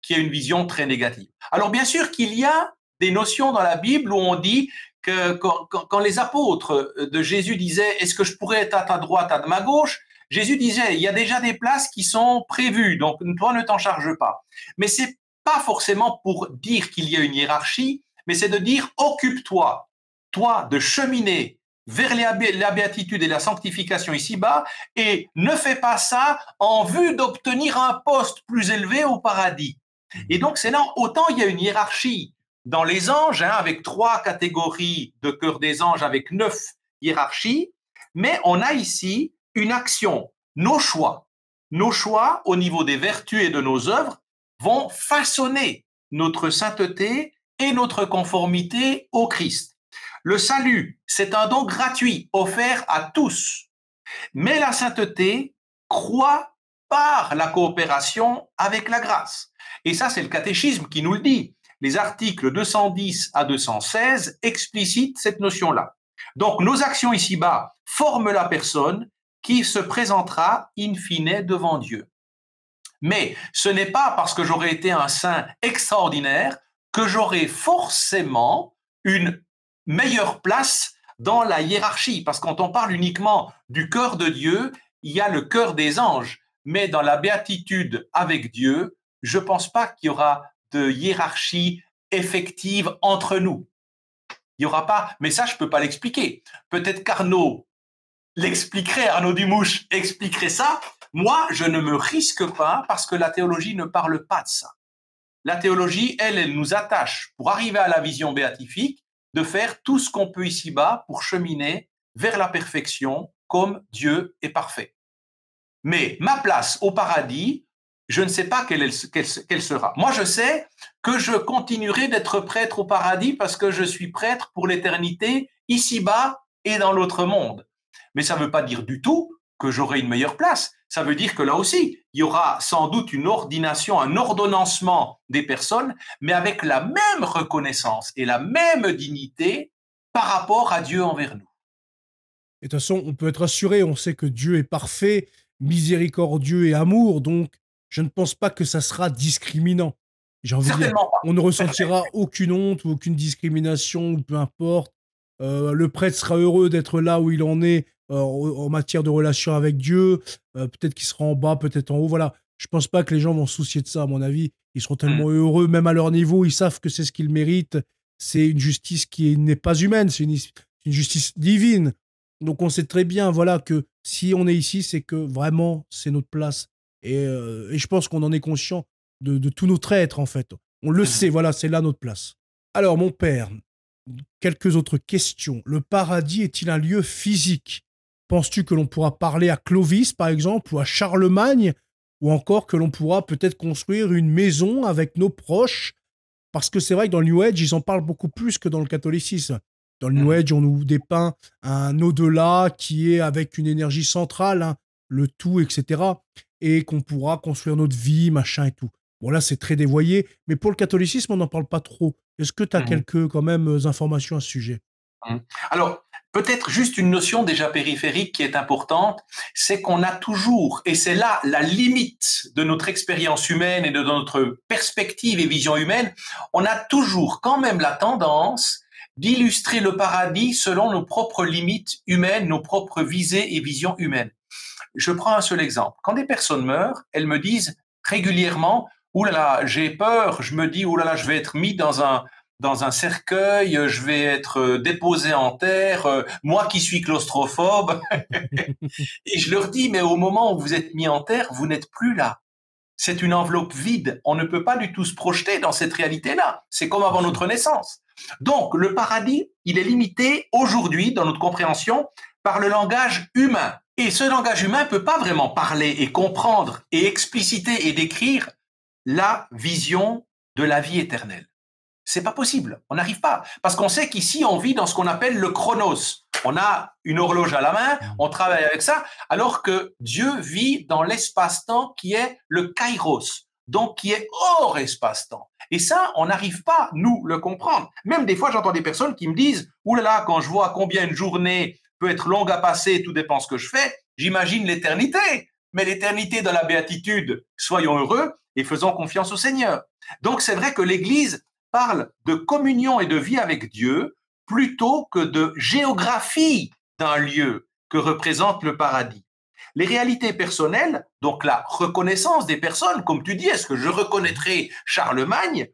qui a une vision très négative. Alors, bien sûr qu'il y a des notions dans la Bible où on dit que quand les apôtres de Jésus disaient « Est-ce que je pourrais être à ta droite, à ma gauche ?» Jésus disait « Il y a déjà des places qui sont prévues, donc toi ne t'en charge pas. » Mais c'est pas forcément pour dire qu'il y a une hiérarchie, mais c'est de dire occupe-toi, toi, de cheminer vers la béatitude et la sanctification ici-bas, et ne fais pas ça en vue d'obtenir un poste plus élevé au paradis. Et donc, c'est là, autant il y a une hiérarchie dans les anges, hein, avec 3 catégories de cœur des anges, avec 9 hiérarchies, mais on a ici une action, nos choix au niveau des vertus et de nos œuvres vont façonner notre sainteté et notre conformité au Christ. Le salut, c'est un don gratuit offert à tous, mais la sainteté croît par la coopération avec la grâce. Et ça, c'est le catéchisme qui nous le dit. Les articles 210 à 216 explicitent cette notion-là. Donc, nos actions ici-bas forment la personne qui se présentera in fine devant Dieu. Mais ce n'est pas parce que j'aurais été un saint extraordinaire que j'aurai forcément une meilleure place dans la hiérarchie. Parce que quand on parle uniquement du cœur de Dieu, il y a le cœur des anges. Mais dans la béatitude avec Dieu, je ne pense pas qu'il y aura de hiérarchie effective entre nous. Il n'y aura pas, mais ça, je ne peux pas l'expliquer. Peut-être qu'Arnaud l'expliquerait, Arnaud Dumouche expliquerait ça. Moi, je ne me risque pas parce que la théologie ne parle pas de ça. La théologie, elle nous attache, pour arriver à la vision béatifique, de faire tout ce qu'on peut ici-bas pour cheminer vers la perfection comme Dieu est parfait. Mais ma place au paradis, je ne sais pas quelle sera. Moi, je sais que je continuerai d'être prêtre au paradis parce que je suis prêtre pour l'éternité, ici-bas et dans l'autre monde. Mais ça ne veut pas dire du tout que j'aurai une meilleure place. Ça veut dire que là aussi, il y aura sans doute une ordination, un ordonnancement des personnes, mais avec la même reconnaissance et la même dignité par rapport à Dieu envers nous. Et de toute façon, on peut être assuré, on sait que Dieu est parfait, miséricordieux et amour, donc je ne pense pas que ça sera discriminant. J'ai envie de dire, on ne ressentira aucune honte ou aucune discrimination, ou peu importe. Le prêtre sera heureux d'être là où il en est en matière de relation avec Dieu. Peut-être qu'il sera en bas, peut-être en haut. Voilà. Je pense pas que les gens vont se soucier de ça, à mon avis. Ils seront tellement heureux, même à leur niveau. Ils savent que c'est ce qu'ils méritent. C'est une justice qui n'est pas humaine. C'est une justice divine. Donc on sait très bien, voilà, que si on est ici, c'est que vraiment c'est notre place. Et je pense qu'on en est conscient de tout notre être, en fait. On le sait, voilà, c'est là notre place. Alors, mon père, quelques autres questions. Le paradis est-il un lieu physique? Penses-tu que l'on pourra parler à Clovis, par exemple, ou à Charlemagne, ou encore que l'on pourra peut-être construire une maison avec nos proches parce que c'est vrai que dans le New Age, ils en parlent beaucoup plus que dans le catholicisme. Dans le New Age, on nous dépeint un au-delà qui est avec une énergie centrale, hein, le tout, etc. Et qu'on pourra construire notre vie, machin et tout. Bon, là, c'est très dévoyé, mais pour le catholicisme, on n'en parle pas trop. Est-ce que tu as Mhm. quelques, quand même, informations à ce sujet? Mhm. Alors, peut-être juste une notion déjà périphérique qui est importante, c'est qu'on a toujours, et c'est là la limite de notre expérience humaine et de notre perspective et vision humaine, on a toujours quand même la tendance d'illustrer le paradis selon nos propres limites humaines, nos propres visées et visions humaines. Je prends un seul exemple. Quand des personnes meurent, elles me disent régulièrement, ouh là là, j'ai peur, je me dis, ouh là là, je vais être mis dans un cercueil, je vais être déposé en terre, moi qui suis claustrophobe. Et je leur dis, mais au moment où vous êtes mis en terre, vous n'êtes plus là. C'est une enveloppe vide. On ne peut pas du tout se projeter dans cette réalité-là. C'est comme avant notre naissance. Donc, le paradis, il est limité aujourd'hui, dans notre compréhension, par le langage humain. Et ce langage humain ne peut pas vraiment parler et comprendre et expliciter et décrire la vision de la vie éternelle. C'est pas possible. On n'arrive pas. Parce qu'on sait qu'ici, on vit dans ce qu'on appelle le chronos. On a une horloge à la main, on travaille avec ça, alors que Dieu vit dans l'espace-temps qui est le kairos, donc qui est hors espace-temps. Et ça, on n'arrive pas, nous, le comprendre. Même des fois, j'entends des personnes qui me disent, ouh là là, quand je vois combien une journée peut être longue à passer, tout dépend ce que je fais, j'imagine l'éternité. Mais l'éternité dans la béatitude, soyons heureux et faisons confiance au Seigneur. Donc, c'est vrai que l'Église parle de communion et de vie avec Dieu plutôt que de géographie d'un lieu que représente le paradis. Les réalités personnelles, donc la reconnaissance des personnes, comme tu dis, est-ce que je reconnaîtrai Charlemagne?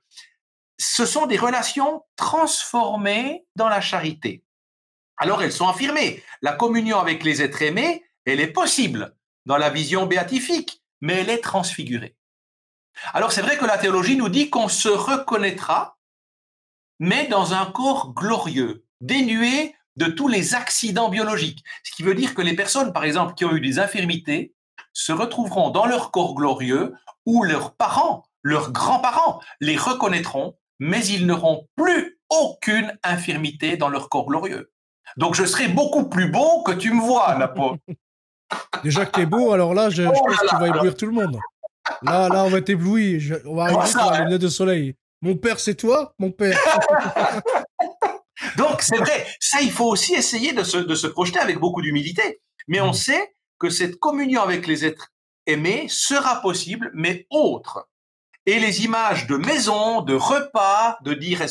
Ce sont des relations transformées dans la charité. Alors elles sont affirmées. La communion avec les êtres aimés, elle est possible dans la vision béatifique, mais elle est transfigurée. Alors c'est vrai que la théologie nous dit qu'on se reconnaîtra, mais dans un corps glorieux, dénué de tous les accidents biologiques. Ce qui veut dire que les personnes, par exemple, qui ont eu des infirmités, se retrouveront dans leur corps glorieux où leurs parents, leurs grands-parents les reconnaîtront, mais ils n'auront plus aucune infirmité dans leur corps glorieux. Donc je serai beaucoup plus beau que tu me vois, Napo. Déjà que t'es beau, alors là, je Oh pense là que tu vas là, éblouir tout le monde. Là, on va être ébloui. On va alors arriver, tu ça, auras les hein. lunettes de soleil. Mon père, c'est toi? Mon père. Donc c'est vrai, ça il faut aussi essayer de se projeter avec beaucoup d'humilité. Mais on sait que cette communion avec les êtres aimés sera possible, mais autre. Et les images de maison, de repas, de dire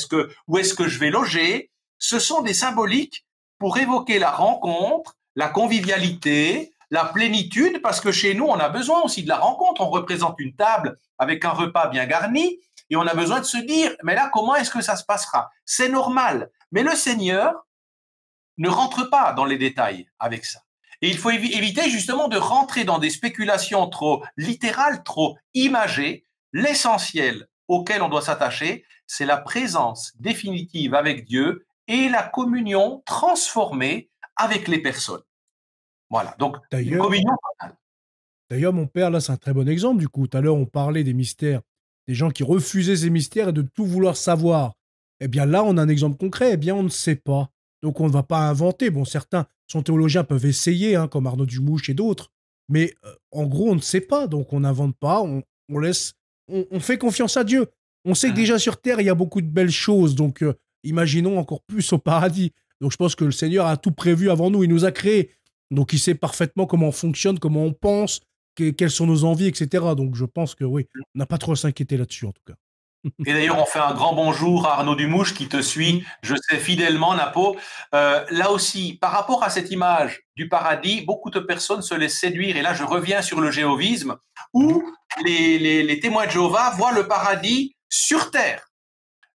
où est-ce que je vais loger, ce sont des symboliques pour évoquer la rencontre, la convivialité, la plénitude, parce que chez nous, on a besoin aussi de la rencontre. On représente une table avec un repas bien garni, et on a besoin de se dire, mais là, comment est-ce que ça se passera? C'est normal. Mais le Seigneur ne rentre pas dans les détails avec ça. Et il faut éviter justement de rentrer dans des spéculations trop littérales, trop imagées. L'essentiel auquel on doit s'attacher, c'est la présence définitive avec Dieu et la communion transformée avec les personnes. Voilà, donc une D'ailleurs, communion totale. D'ailleurs, mon père, là, c'est un très bon exemple. Du coup, tout à l'heure, on parlait des mystères, des gens qui refusaient ces mystères et de tout vouloir savoir. Eh bien, là, on a un exemple concret. Eh bien, on ne sait pas. Donc, on ne va pas inventer. Bon, certains sont théologiens, peuvent essayer, hein, comme Arnaud Dumouche et d'autres. Mais en gros, on ne sait pas. Donc, on n'invente pas. On laisse. On fait confiance à Dieu. On sait que Mhm. déjà sur Terre, il y a beaucoup de belles choses. Donc, imaginons encore plus au paradis. Donc, je pense que le Seigneur a tout prévu avant nous. Il nous a créés. Donc, il sait parfaitement comment on fonctionne, comment on pense, quelles sont nos envies, etc. Donc je pense que oui, on n'a pas trop à s'inquiéter là-dessus en tout cas. Et d'ailleurs, on fait un grand bonjour à Arnaud Dumouche qui te suit, Mm. je sais fidèlement, Napo. Là aussi, par rapport à cette image du paradis, beaucoup de personnes se laissent séduire. Et là, je reviens sur le jéhovisme, où les témoins de Jéhovah voient le paradis sur terre.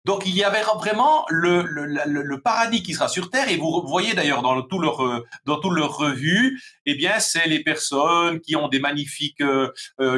Donc il y avait vraiment le paradis qui sera sur terre, et vous voyez d'ailleurs dans tout leur revue, eh bien c'est les personnes qui ont des magnifiques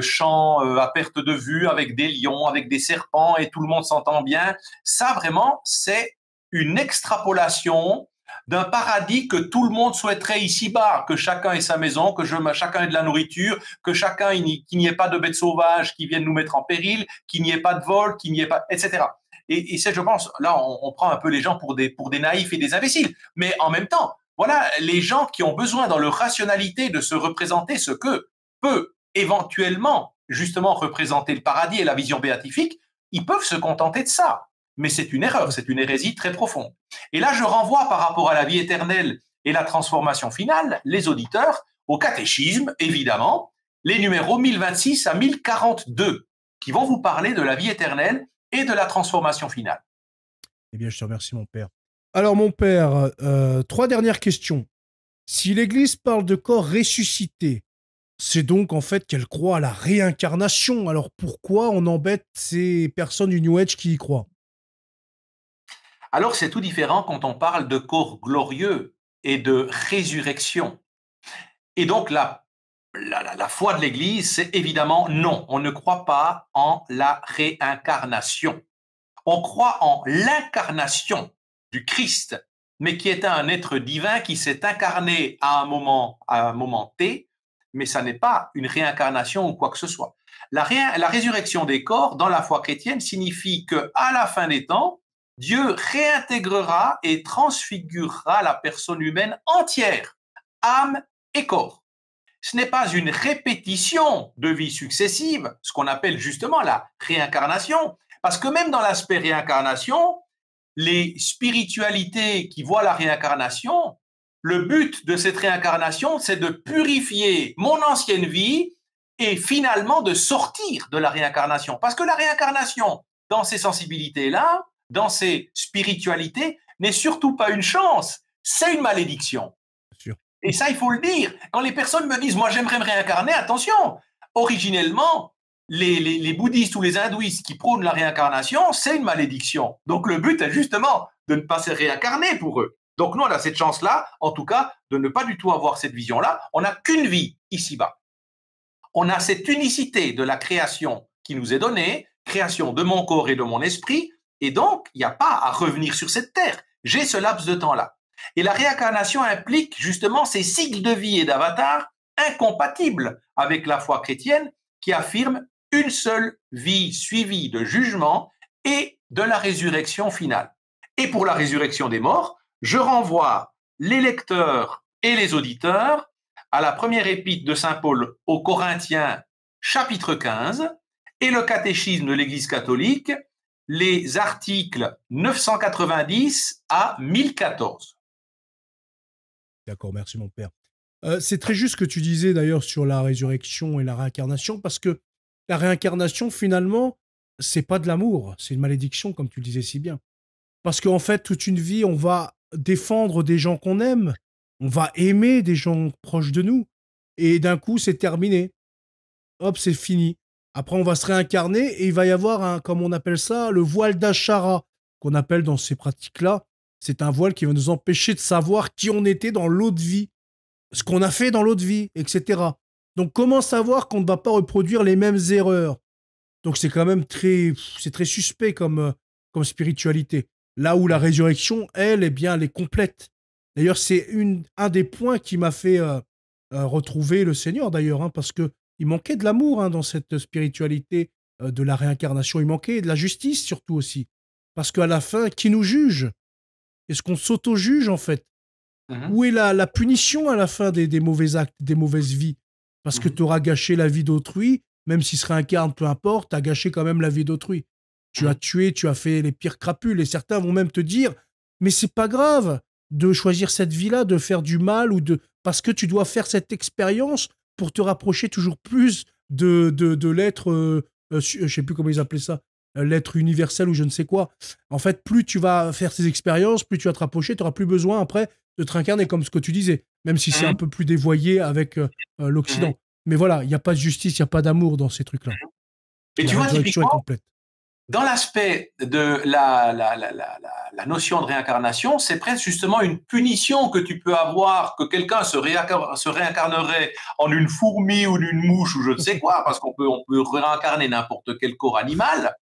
champs à perte de vue avec des lions, avec des serpents, et tout le monde s'entend bien. Ça vraiment c'est une extrapolation d'un paradis que tout le monde souhaiterait ici-bas, que chacun ait sa maison, chacun ait de la nourriture, que qu'il n'y ait pas de bêtes sauvages qui viennent nous mettre en péril, qu'il n'y ait pas de vol, qu'il n'y ait pas, etc. Et c'est, je pense, là, on prend un peu les gens pour des naïfs et des imbéciles. Mais en même temps, voilà, les gens qui ont besoin dans leur rationalité de se représenter ce que peut éventuellement justement représenter le paradis et la vision béatifique, ils peuvent se contenter de ça. Mais c'est une erreur, c'est une hérésie très profonde. Et là, je renvoie par rapport à la vie éternelle et la transformation finale, les auditeurs, au catéchisme, évidemment, les numéros 1026 à 1042, qui vont vous parler de la vie éternelle et de la transformation finale. Eh bien, je te remercie, mon père. Alors, mon père, 3 dernières questions. Si l'Église parle de corps ressuscités, c'est donc en fait qu'elle croit à la réincarnation. Alors, pourquoi on embête ces personnes du New Age qui y croient? Alors, c'est tout différent quand on parle de corps glorieux et de résurrection. Et donc, la foi de l'Église, c'est évidemment non, on ne croit pas en la réincarnation. On croit en l'incarnation du Christ, mais qui est un être divin qui s'est incarné à un moment T, mais ça n'est pas une réincarnation ou quoi que ce soit. La résurrection des corps dans la foi chrétienne signifie que à la fin des temps, Dieu réintégrera et transfigurera la personne humaine entière, âme et corps. Ce n'est pas une répétition de vies successives, ce qu'on appelle justement la réincarnation, parce que même dans l'aspect réincarnation, les spiritualités qui voient la réincarnation, le but de cette réincarnation, c'est de purifier mon ancienne vie et finalement de sortir de la réincarnation. Parce que la réincarnation, dans ces sensibilités-là, dans ces spiritualités, n'est surtout pas une chance, c'est une malédiction. Et ça, il faut le dire. Quand les personnes me disent, moi, j'aimerais me réincarner, attention, originellement, les bouddhistes ou les hindouistes qui prônent la réincarnation, c'est une malédiction. Donc, le but est justement de ne pas se réincarner pour eux. Donc, nous, on a cette chance-là, en tout cas, de ne pas du tout avoir cette vision-là. On n'a qu'une vie ici-bas. On a cette unicité de la création qui nous est donnée, création de mon corps et de mon esprit, et donc, il n'y a pas à revenir sur cette terre. J'ai ce laps de temps-là. Et la réincarnation implique justement ces cycles de vie et d'avatar incompatibles avec la foi chrétienne qui affirme une seule vie suivie de jugement et de la résurrection finale. Et pour la résurrection des morts, je renvoie les lecteurs et les auditeurs à la première épître de saint Paul aux Corinthiens, chapitre 15, et le catéchisme de l'Église catholique, les articles 990 à 1014. D'accord, merci mon père. C'est très juste ce que tu disais d'ailleurs sur la résurrection et la réincarnation, parce que la réincarnation, finalement, c'est pas de l'amour, c'est une malédiction, comme tu le disais si bien. Parce qu'en fait, toute une vie, on va défendre des gens qu'on aime, on va aimer des gens proches de nous, et d'un coup, c'est terminé. Hop, c'est fini. Après, on va se réincarner et il va y avoir, comme on appelle ça, le voile d'Achara, qu'on appelle dans ces pratiques-là. C'est un voile qui va nous empêcher de savoir qui on était dans l'autre vie, ce qu'on a fait dans l'autre vie, etc. Donc, comment savoir qu'on ne va pas reproduire les mêmes erreurs? Donc, c'est quand même c'est très suspect comme spiritualité. Là où la résurrection, elle, eh bien, elle est complète. D'ailleurs, c'est un des points qui m'a fait retrouver le Seigneur, d'ailleurs, hein, parce que il manquait de l'amour dans cette spiritualité de la réincarnation. Il manquait de la justice, surtout aussi. Parce qu'à la fin, qui nous juge? Est-ce qu'on s'auto-juge, en fait? Où est la punition à la fin des mauvais actes, des mauvaises vies? Parce que tu auras gâché la vie d'autrui, même s'il se réincarne, peu importe, tu as gâché quand même la vie d'autrui. Tu as tué, tu as fait les pires crapules. Et certains vont même te dire, mais c'est pas grave de choisir cette vie-là, de faire du mal, parce que tu dois faire cette expérience pour te rapprocher toujours plus de l'être, je sais plus comment ils appelaient ça, l'être universel ou je ne sais quoi. En fait, plus tu vas faire ces expériences, plus tu vas te rapprocher, tu n'auras plus besoin après de te réincarner, comme ce que tu disais, même si c'est un peu plus dévoyé avec l'Occident. Mais voilà, il n'y a pas de justice, il n'y a pas d'amour dans ces trucs-là. Et la tu vois, résurrection est complète. Dans l'aspect de la notion de réincarnation, c'est presque justement une punition que tu peux avoir, que quelqu'un se réincarnerait en une fourmi ou une mouche ou je ne sais quoi, parce qu'on peut réincarner n'importe quel corps animal.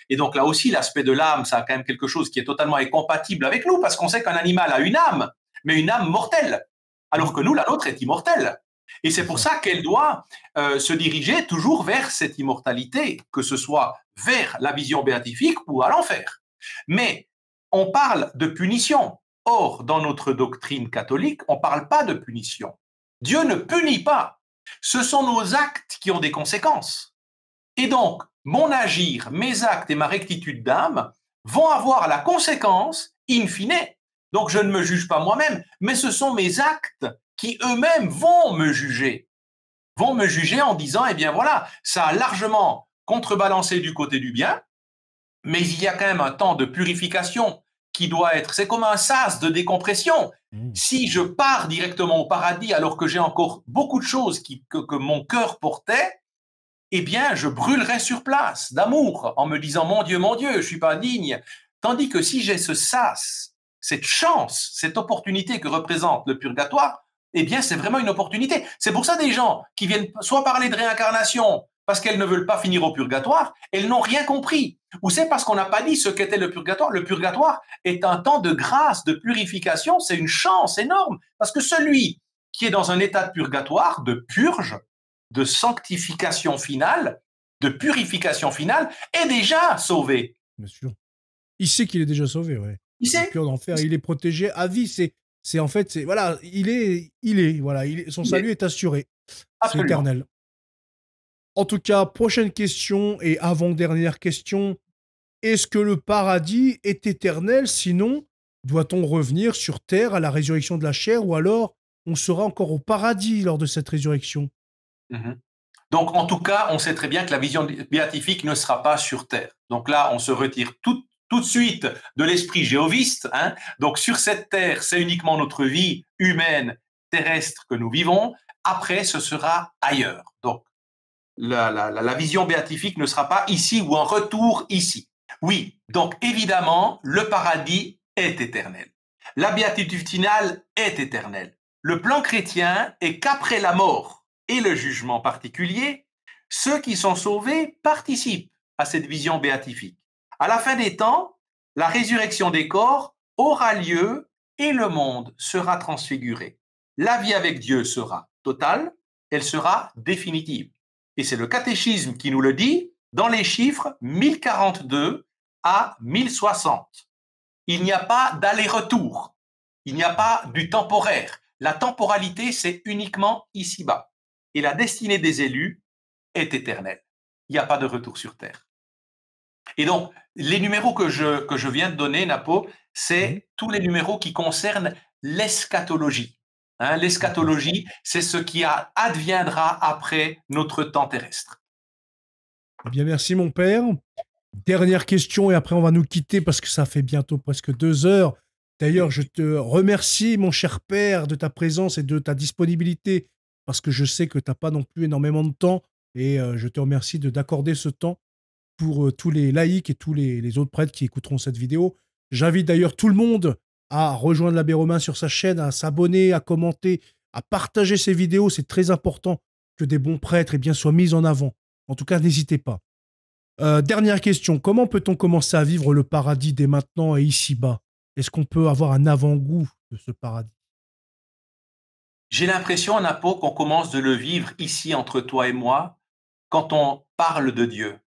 Et donc là aussi, l'aspect de l'âme, ça a quand même quelque chose qui est totalement incompatible avec nous, parce qu'on sait qu'un animal a une âme, mais une âme mortelle, alors que nous, la nôtre est immortelle. Et c'est pour ça qu'elle doit se diriger toujours vers cette immortalité, que ce soit vers la vision béatifique ou à l'enfer. Mais on parle de punition. Or, dans notre doctrine catholique, on ne parle pas de punition. Dieu ne punit pas. Ce sont nos actes qui ont des conséquences. Et donc, mon agir, mes actes et ma rectitude d'âme vont avoir la conséquence in fine. Donc, je ne me juge pas moi-même, mais ce sont mes actes qui eux-mêmes vont me juger en disant, eh bien voilà, ça a largement contrebalancé du côté du bien, mais il y a quand même un temps de purification qui doit être, c'est comme un sas de décompression. Si je pars directement au paradis alors que j'ai encore beaucoup de choses que mon cœur portait, eh bien, je brûlerai sur place d'amour en me disant, mon Dieu, je ne suis pas digne. Tandis que si j'ai ce sas, cette chance, cette opportunité que représente le purgatoire, eh bien, c'est vraiment une opportunité. C'est pour ça des gens qui viennent soit parler de réincarnation parce qu'elles ne veulent pas finir au purgatoire, elles n'ont rien compris. Ou c'est parce qu'on n'a pas dit ce qu'était le purgatoire. Le purgatoire est un temps de grâce, de purification, c'est une chance énorme. Parce que celui qui est dans un état de purgatoire, de purge, de sanctification finale, de purification finale, est déjà sauvé. Bien sûr. Il sait qu'il est déjà sauvé, ouais. Il sait. Pur d'enfer, il est protégé à vie. Voilà, son salut est assuré. C'est éternel. En tout cas, prochaine question et avant-dernière question. Est-ce que le paradis est éternel? Sinon, doit-on revenir sur terre à la résurrection de la chair ou alors on sera encore au paradis lors de cette résurrection? Donc, en tout cas, on sait très bien que la vision béatifique ne sera pas sur terre. Donc là, on se retire tout de suite de l'esprit jéhoviste. Donc, sur cette terre, c'est uniquement notre vie humaine, terrestre que nous vivons. Après, ce sera ailleurs. Donc, la vision béatifique ne sera pas ici ou un retour ici. Oui, donc évidemment, le paradis est éternel. La béatitude finale est éternelle. Le plan chrétien est qu'après la mort et le jugement particulier, ceux qui sont sauvés participent à cette vision béatifique. À la fin des temps, la résurrection des corps aura lieu et le monde sera transfiguré. La vie avec Dieu sera totale, elle sera définitive. Et c'est le catéchisme qui nous le dit dans les chiffres 1042 à 1060. Il n'y a pas d'aller-retour, il n'y a pas du temporaire. La temporalité, c'est uniquement ici-bas. Et la destinée des élus est éternelle. Il n'y a pas de retour sur terre. Et donc, les numéros que je viens de donner, Napo, c'est tous les numéros qui concernent l'eschatologie. L'eschatologie, c'est ce qui adviendra après notre temps terrestre. Eh bien, merci mon père. Dernière question et après on va nous quitter parce que ça fait bientôt presque 2 heures. D'ailleurs, je te remercie, mon cher père, de ta présence et de ta disponibilité parce que je sais que tu n'as pas non plus énormément de temps et je te remercie d'accorder ce temps pour tous les laïcs et tous les autres prêtres qui écouteront cette vidéo. J'invite d'ailleurs tout le monde à rejoindre l'abbé Romain sur sa chaîne, à s'abonner, à commenter, à partager ses vidéos. C'est très important que des bons prêtres soient mis en avant. En tout cas, n'hésitez pas. Dernière question, comment peut-on commencer à vivre le paradis dès maintenant et ici-bas? Est-ce qu'on peut avoir un avant-goût de ce paradis? J'ai l'impression, Napo, qu'on commence de le vivre ici entre toi et moi quand on parle de Dieu.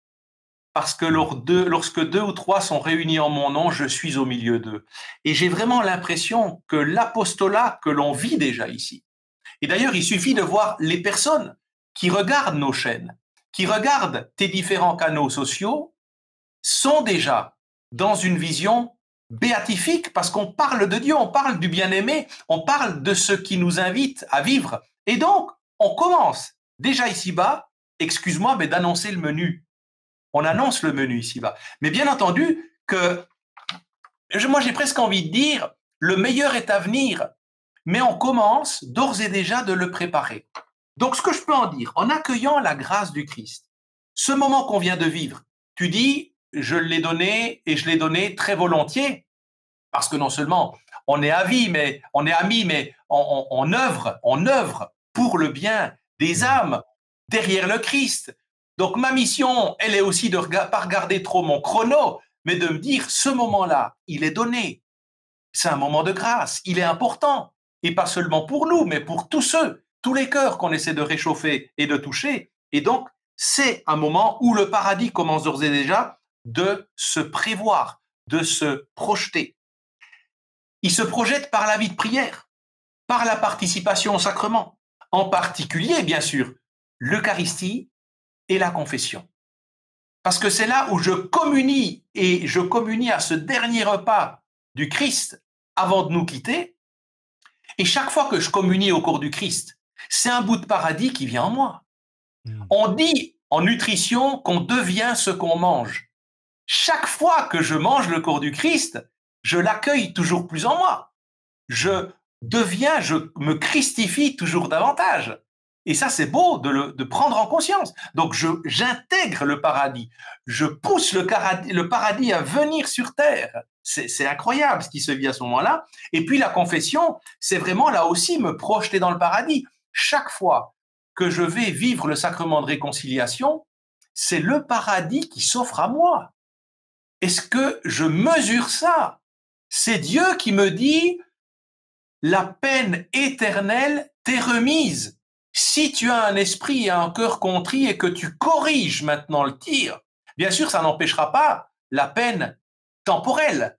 Parce que lorsque 2 ou 3 sont réunis en mon nom, je suis au milieu d'eux. Et j'ai vraiment l'impression que l'apostolat que l'on vit déjà ici, et d'ailleurs, il suffit de voir les personnes qui regardent nos chaînes, qui regardent tes différents canaux sociaux, sont déjà dans une vision béatifique parce qu'on parle de Dieu, on parle du bien-aimé, on parle de ce qui nous invite à vivre. Et donc, on commence déjà ici-bas, excuse-moi, mais d'annoncer le menu. On annonce le menu ici-bas. Mais bien entendu que, moi j'ai presque envie de dire, le meilleur est à venir, mais on commence d'ores et déjà de le préparer. Donc ce que je peux en dire, en accueillant la grâce du Christ, ce moment qu'on vient de vivre, tu dis, je l'ai donné et je l'ai donné très volontiers, parce que non seulement on est amis, mais on œuvre pour le bien des âmes derrière le Christ. Donc ma mission, elle est aussi de ne pas regarder trop mon chrono, mais de me dire, ce moment-là, il est donné. C'est un moment de grâce, il est important. Et pas seulement pour nous, mais pour tous ceux, tous les cœurs qu'on essaie de réchauffer et de toucher. Et donc, c'est un moment où le paradis commence d'ores et déjà de se prévoir, de se projeter. Il se projette par la vie de prière, par la participation au sacrement, en particulier, bien sûr, l'Eucharistie et la confession. Parce que c'est là où je communie, et je communie à ce dernier repas du Christ avant de nous quitter. Et chaque fois que je communie au corps du Christ, c'est un bout de paradis qui vient en moi. On dit en nutrition qu'on devient ce qu'on mange. Chaque fois que je mange le corps du Christ, je l'accueille toujours plus en moi. Je me christifie toujours davantage. Et ça, c'est beau de prendre en conscience. Donc, j'intègre le paradis. Je pousse le paradis à venir sur terre. C'est incroyable ce qui se vit à ce moment-là. Et puis, la confession, c'est vraiment là aussi me projeter dans le paradis. Chaque fois que je vais vivre le sacrement de réconciliation, c'est le paradis qui s'offre à moi. Est-ce que je mesure ça? C'est Dieu qui me dit, la peine éternelle t'est remise. Si tu as un esprit et un cœur contrit et que tu corriges maintenant le tir, bien sûr, ça n'empêchera pas la peine temporelle.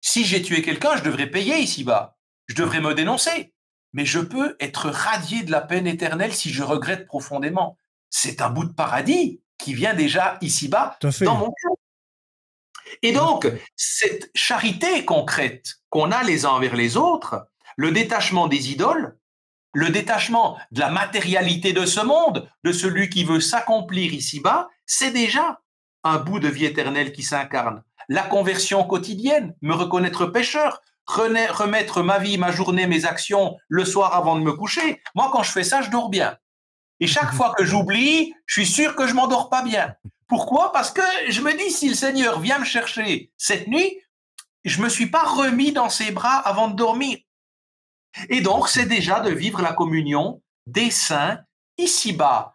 Si j'ai tué quelqu'un, je devrais payer ici-bas. Je devrais me dénoncer. Mais je peux être radié de la peine éternelle si je regrette profondément. C'est un bout de paradis qui vient déjà ici-bas dans mon cœur. Et donc, cette charité concrète qu'on a les uns envers les autres, le détachement des idoles, le détachement de la matérialité de ce monde, de celui qui veut s'accomplir ici-bas, c'est déjà un bout de vie éternelle qui s'incarne. La conversion quotidienne, me reconnaître pécheur, remettre ma vie, ma journée, mes actions le soir avant de me coucher. Moi, quand je fais ça, je dors bien. Et chaque fois que j'oublie, je suis sûr que je m'endors pas bien. Pourquoi? Parce que je me dis, si le Seigneur vient me chercher cette nuit, je me suis pas remis dans ses bras avant de dormir. Et donc, c'est déjà de vivre la communion des saints ici-bas,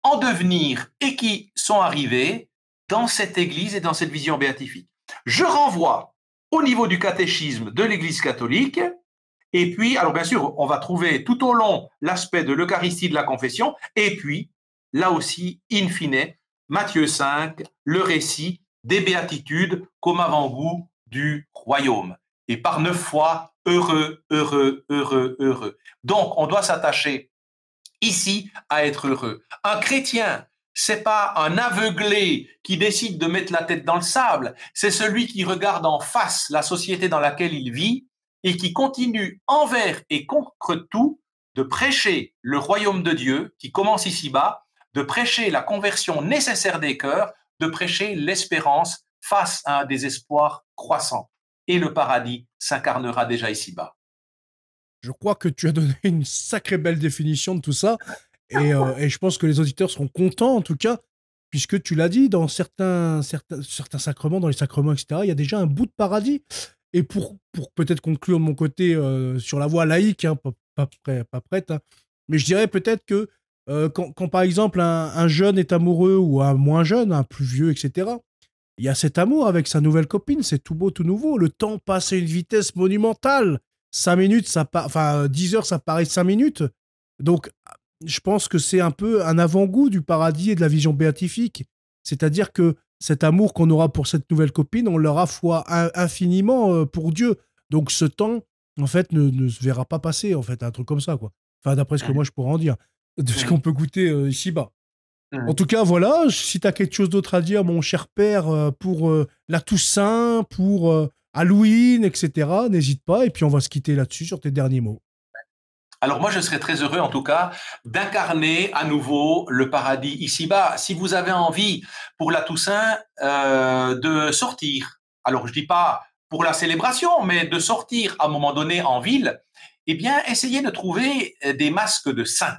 en devenir et qui sont arrivés dans cette Église et dans cette vision béatifique. Je renvoie au niveau du catéchisme de l'Église catholique. Et puis, alors bien sûr, on va trouver tout au long l'aspect de l'Eucharistie, de la confession, et puis, là aussi, in fine, Matthieu 5, le récit des béatitudes comme avant-goût du royaume. Et par 9 fois, heureux, heureux, heureux, heureux. Donc, on doit s'attacher ici à être heureux. Un chrétien, c'est pas un aveuglé qui décide de mettre la tête dans le sable, c'est celui qui regarde en face la société dans laquelle il vit et qui continue envers et contre tout de prêcher le royaume de Dieu qui commence ici-bas, de prêcher la conversion nécessaire des cœurs, de prêcher l'espérance face à un désespoir croissant. Et le paradis s'incarnera déjà ici-bas. Je crois que tu as donné une sacrée belle définition de tout ça. Et je pense que les auditeurs seront contents, en tout cas, puisque tu l'as dit, dans certains sacrements, dans les sacrements, etc., il y a déjà un bout de paradis. Et pour peut-être conclure de mon côté sur la voie laïque, hein, pas prête, hein, mais je dirais peut-être que quand, par exemple, un jeune est amoureux ou un moins jeune, un plus vieux, etc., il y a cet amour avec sa nouvelle copine, c'est tout beau, tout nouveau. Le temps passe à une vitesse monumentale. 5 minutes, 10 heures, ça paraît 5 minutes. Donc, je pense que c'est un peu un avant-goût du paradis et de la vision béatifique. C'est-à-dire que cet amour qu'on aura pour cette nouvelle copine, on l'aura fois infiniment pour Dieu. Donc, ce temps, en fait, ne se verra pas passer, en fait, un truc comme ça, quoi. Enfin, d'après ce que moi, je pourrais en dire, de ce qu'on peut goûter ici-bas. En tout cas, voilà, si tu as quelque chose d'autre à dire, mon cher père, pour la Toussaint, pour Halloween, etc., n'hésite pas. Et puis, on va se quitter là-dessus sur tes derniers mots. Alors moi, je serais très heureux, en tout cas, d'incarner à nouveau le paradis ici-bas. Si vous avez envie, pour la Toussaint, de sortir, alors je dis pas pour la célébration, mais de sortir à un moment donné en ville, eh bien, essayez de trouver des masques de saints.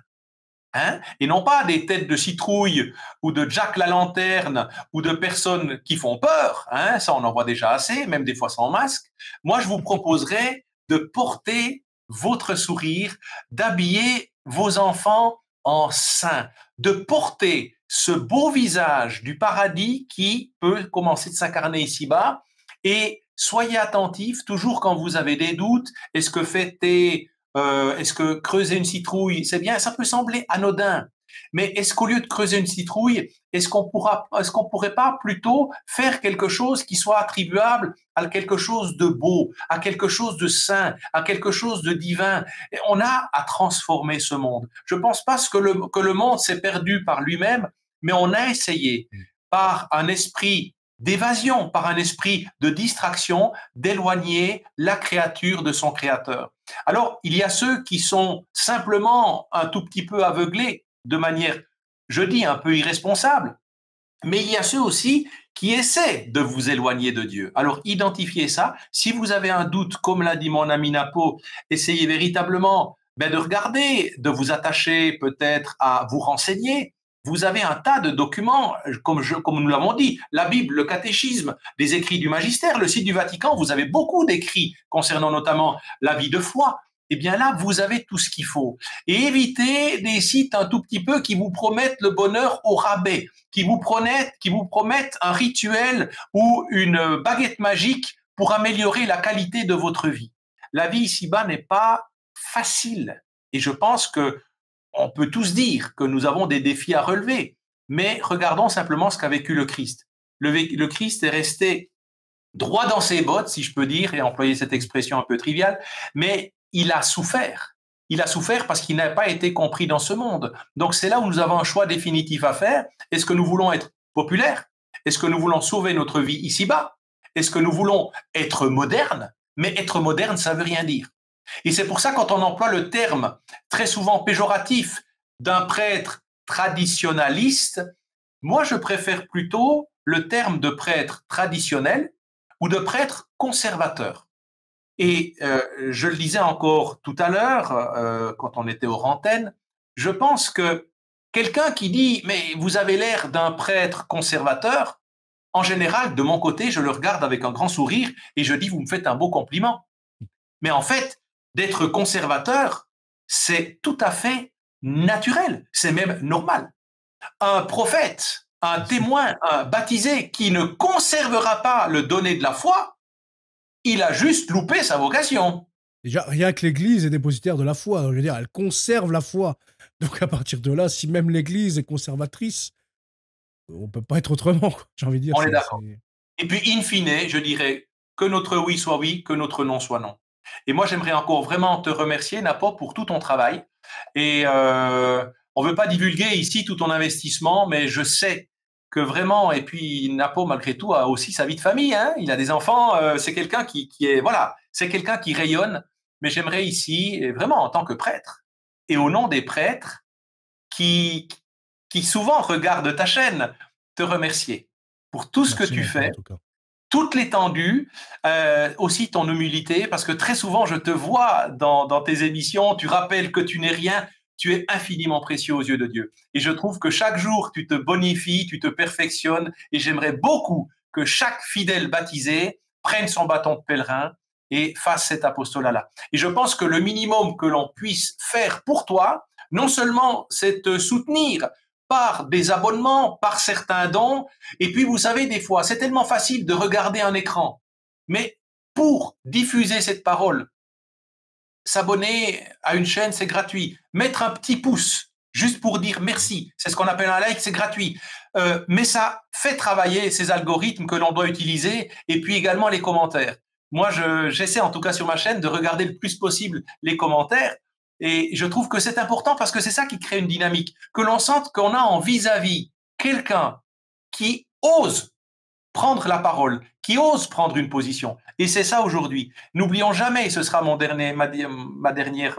Hein, et non pas des têtes de citrouille ou de Jack la lanterne ou de personnes qui font peur, hein, ça on en voit déjà assez, même des fois sans masque. Moi, je vous proposerais de porter votre sourire, d'habiller vos enfants en saints, de porter ce beau visage du paradis qui peut commencer de s'incarner ici-bas. Et soyez attentifs, toujours quand vous avez des doutes, est-ce que creuser une citrouille, c'est bien, ça peut sembler anodin, Mais est-ce qu'au lieu de creuser une citrouille, est-ce qu'on pourrait pas plutôt faire quelque chose qui soit attribuable à quelque chose de beau, à quelque chose de saint, à quelque chose de divin? Et on a à transformer ce monde. Je ne pense pas que le monde s'est perdu par lui-même, mais on a essayé par un esprit d'évasion, par un esprit de distraction, d'éloigner la créature de son créateur. Alors, il y a ceux qui sont simplement un tout petit peu aveuglés de manière, je dis, un peu irresponsable, mais il y a ceux aussi qui essaient de vous éloigner de Dieu. Alors, identifiez ça. Si vous avez un doute, comme l'a dit mon ami Napo, essayez véritablement de regarder, de vous attacher peut-être à vous renseigner. Vous avez un tas de documents, comme nous l'avons dit, la Bible, le catéchisme, les écrits du magistère, le site du Vatican, vous avez beaucoup d'écrits concernant notamment la vie de foi. Eh bien là, vous avez tout ce qu'il faut. Et évitez des sites un tout petit peu qui vous promettent le bonheur au rabais, qui vous promettent un rituel ou une baguette magique pour améliorer la qualité de votre vie. La vie ici-bas n'est pas facile. Et je pense que on peut tous dire que nous avons des défis à relever, mais regardons simplement ce qu'a vécu le Christ. Le Christ est resté droit dans ses bottes, si je peux dire, et employer cette expression un peu triviale, mais il a souffert. Il a souffert parce qu'il n'a pas été compris dans ce monde. Donc c'est là où nous avons un choix définitif à faire. Est-ce que nous voulons être populaires? Est-ce que nous voulons sauver notre vie ici-bas? Est-ce que nous voulons être modernes? Mais être moderne, ça veut rien dire. Et c'est pour ça, quand on emploie le terme très souvent péjoratif d'un prêtre traditionnaliste, moi je préfère plutôt le terme de prêtre traditionnel ou de prêtre conservateur. Et je le disais encore tout à l'heure, quand on était aux antennes, je pense que quelqu'un qui dit « mais vous avez l'air d'un prêtre conservateur », en général, de mon côté, je le regarde avec un grand sourire et je dis « vous me faites un beau compliment ». Mais en fait, d'être conservateur, c'est tout à fait naturel, c'est même normal. Un prophète, un témoin, un baptisé qui ne conservera pas le donné de la foi, il a juste loupé sa vocation. Déjà, rien que l'Église est dépositaire de la foi. Je veux dire, elle conserve la foi. Donc à partir de là, si même l'Église est conservatrice, on peut pas être autrement, j'ai envie de dire. On est d'accord. Et puis, in fine, je dirais que notre oui soit oui, que notre non soit non. Et moi, j'aimerais encore vraiment te remercier, Napo, pour tout ton travail. Et on ne veut pas divulguer ici tout ton investissement, mais je sais que vraiment, et puis Napo, malgré tout, a aussi sa vie de famille. Hein, il a des enfants. C'est quelqu'un qui est, voilà, c'est quelqu'un qui rayonne. Mais j'aimerais ici, et vraiment en tant que prêtre, et au nom des prêtres qui souvent regardent ta chaîne, te remercier pour tout ce que tu fais. Toute l'étendue, aussi ton humilité, parce que très souvent, je te vois dans tes émissions, tu rappelles que tu n'es rien, tu es infiniment précieux aux yeux de Dieu. Et je trouve que chaque jour, tu te bonifies, tu te perfectionnes, et j'aimerais beaucoup que chaque fidèle baptisé prenne son bâton de pèlerin et fasse cet apostolat-là. Et je pense que le minimum que l'on puisse faire pour toi, non seulement c'est te soutenir par des abonnements, par certains dons. Et puis, vous savez, des fois, c'est tellement facile de regarder un écran. Mais pour diffuser cette parole, s'abonner à une chaîne, c'est gratuit. Mettre un petit pouce, juste pour dire merci, c'est ce qu'on appelle un like, c'est gratuit. Mais ça fait travailler ces algorithmes que l'on doit utiliser, et puis également les commentaires. Moi, j'essaie en tout cas sur ma chaîne de regarder le plus possible les commentaires. Et je trouve que c'est important parce que c'est ça qui crée une dynamique, que l'on sente qu'on a en vis-à-vis quelqu'un qui ose prendre la parole, qui ose prendre une position. Et c'est ça aujourd'hui. N'oublions jamais, et ce sera ma dernière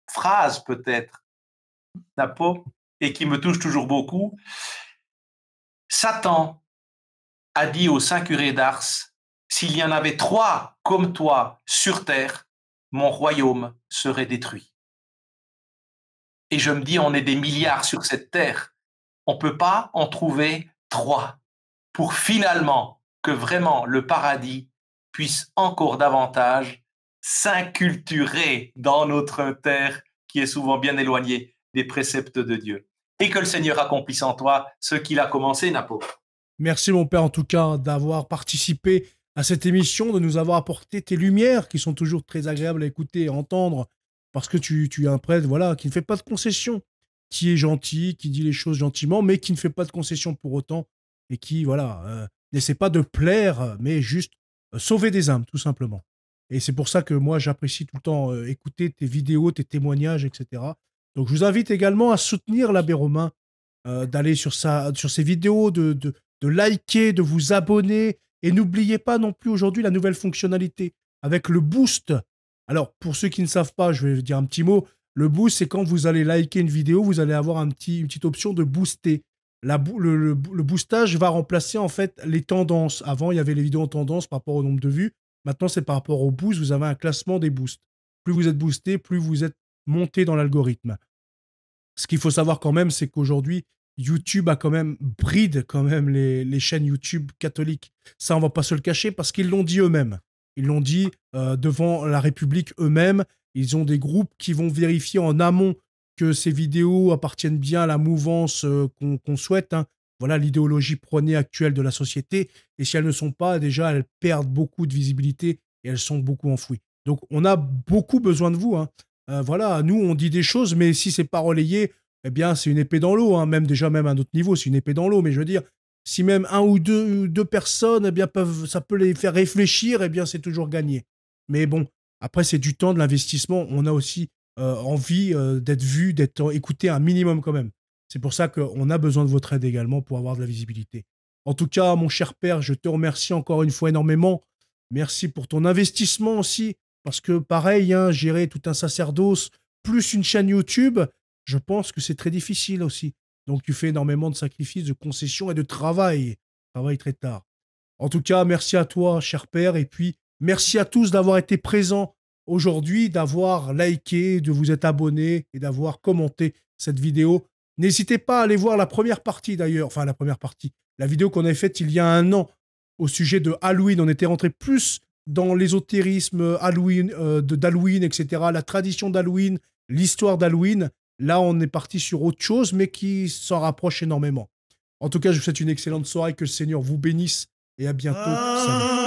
phrase peut-être, Napo, et qui me touche toujours beaucoup. Satan a dit au saint curé d'Ars, s'il y en avait 3 comme toi sur terre, mon royaume serait détruit. Et je me dis, on est des milliards sur cette terre. On ne peut pas en trouver 3 pour finalement que vraiment le paradis puisse encore davantage s'inculturer dans notre terre qui est souvent bien éloignée des préceptes de Dieu. Et que le Seigneur accomplisse en toi ce qu'il a commencé, Napo. Merci mon père en tout cas d'avoir participé à cette émission, de nous avoir apporté tes lumières qui sont toujours très agréables à écouter et à entendre parce que tu es un prêtre voilà, qui ne fait pas de concessions. qui est gentil, qui dit les choses gentiment, mais qui ne fait pas de concessions pour autant et qui, voilà, n'essaie pas de plaire, mais juste sauver des âmes, tout simplement. Et c'est pour ça que moi, j'apprécie tout le temps écouter tes vidéos, tes témoignages, etc. Donc, je vous invite également à soutenir l'abbé Romain, d'aller sur ses vidéos, de liker, de vous abonner. Et n'oubliez pas non plus aujourd'hui la nouvelle fonctionnalité avec le boost. Alors, pour ceux qui ne savent pas, je vais dire un petit mot. Le boost, c'est quand vous allez liker une vidéo, vous allez avoir une petite option de booster. Le boostage va remplacer en fait les tendances. Avant, il y avait les vidéos en tendance par rapport au nombre de vues. Maintenant, c'est par rapport au boost. Vous avez un classement des boosts. Plus vous êtes boosté, plus vous êtes monté dans l'algorithme. Ce qu'il faut savoir quand même, c'est qu'aujourd'hui, YouTube a quand même bride quand même les chaînes YouTube catholiques. Ça, on va pas se le cacher parce qu'ils l'ont dit eux-mêmes. Ils l'ont dit devant la République eux-mêmes. Ils ont des groupes qui vont vérifier en amont que ces vidéos appartiennent bien à la mouvance qu'on souhaite. Hein. Voilà l'idéologie prônée actuelle de la société. Et si elles ne sont pas, déjà, elles perdent beaucoup de visibilité et elles sont beaucoup enfouies. Donc, on a beaucoup besoin de vous. Hein. Voilà, nous, on dit des choses, mais si c'est pas relayé, eh bien, c'est une épée dans l'eau. Hein. Même déjà, même à notre niveau, c'est une épée dans l'eau. Mais je veux dire, si même un ou deux personnes, eh bien, ça peut les faire réfléchir, eh bien, c'est toujours gagné. Mais bon, après, c'est du temps, de l'investissement. On a aussi envie d'être vu, d'être écouté un minimum quand même. C'est pour ça qu'on a besoin de votre aide également pour avoir de la visibilité. En tout cas, mon cher père, je te remercie encore une fois énormément. Merci pour ton investissement aussi. Parce que pareil, hein, gérer tout un sacerdoce, plus une chaîne YouTube, je pense que c'est très difficile aussi. Donc tu fais énormément de sacrifices, de concessions et de travail. Travail très tard. En tout cas, merci à toi, cher père. Et puis, merci à tous d'avoir été présents aujourd'hui, d'avoir liké, de vous être abonnés et d'avoir commenté cette vidéo. N'hésitez pas à aller voir la première partie d'ailleurs. Enfin, la première partie. La vidéo qu'on avait faite il y a un an au sujet de Halloween. On était rentré plus dans l'ésotérisme Halloween, d'Halloween, etc., la tradition d'Halloween, l'histoire d'Halloween. Là, on est parti sur autre chose, mais qui s'en rapproche énormément. En tout cas, je vous souhaite une excellente soirée, que le Seigneur vous bénisse et à bientôt. Salut.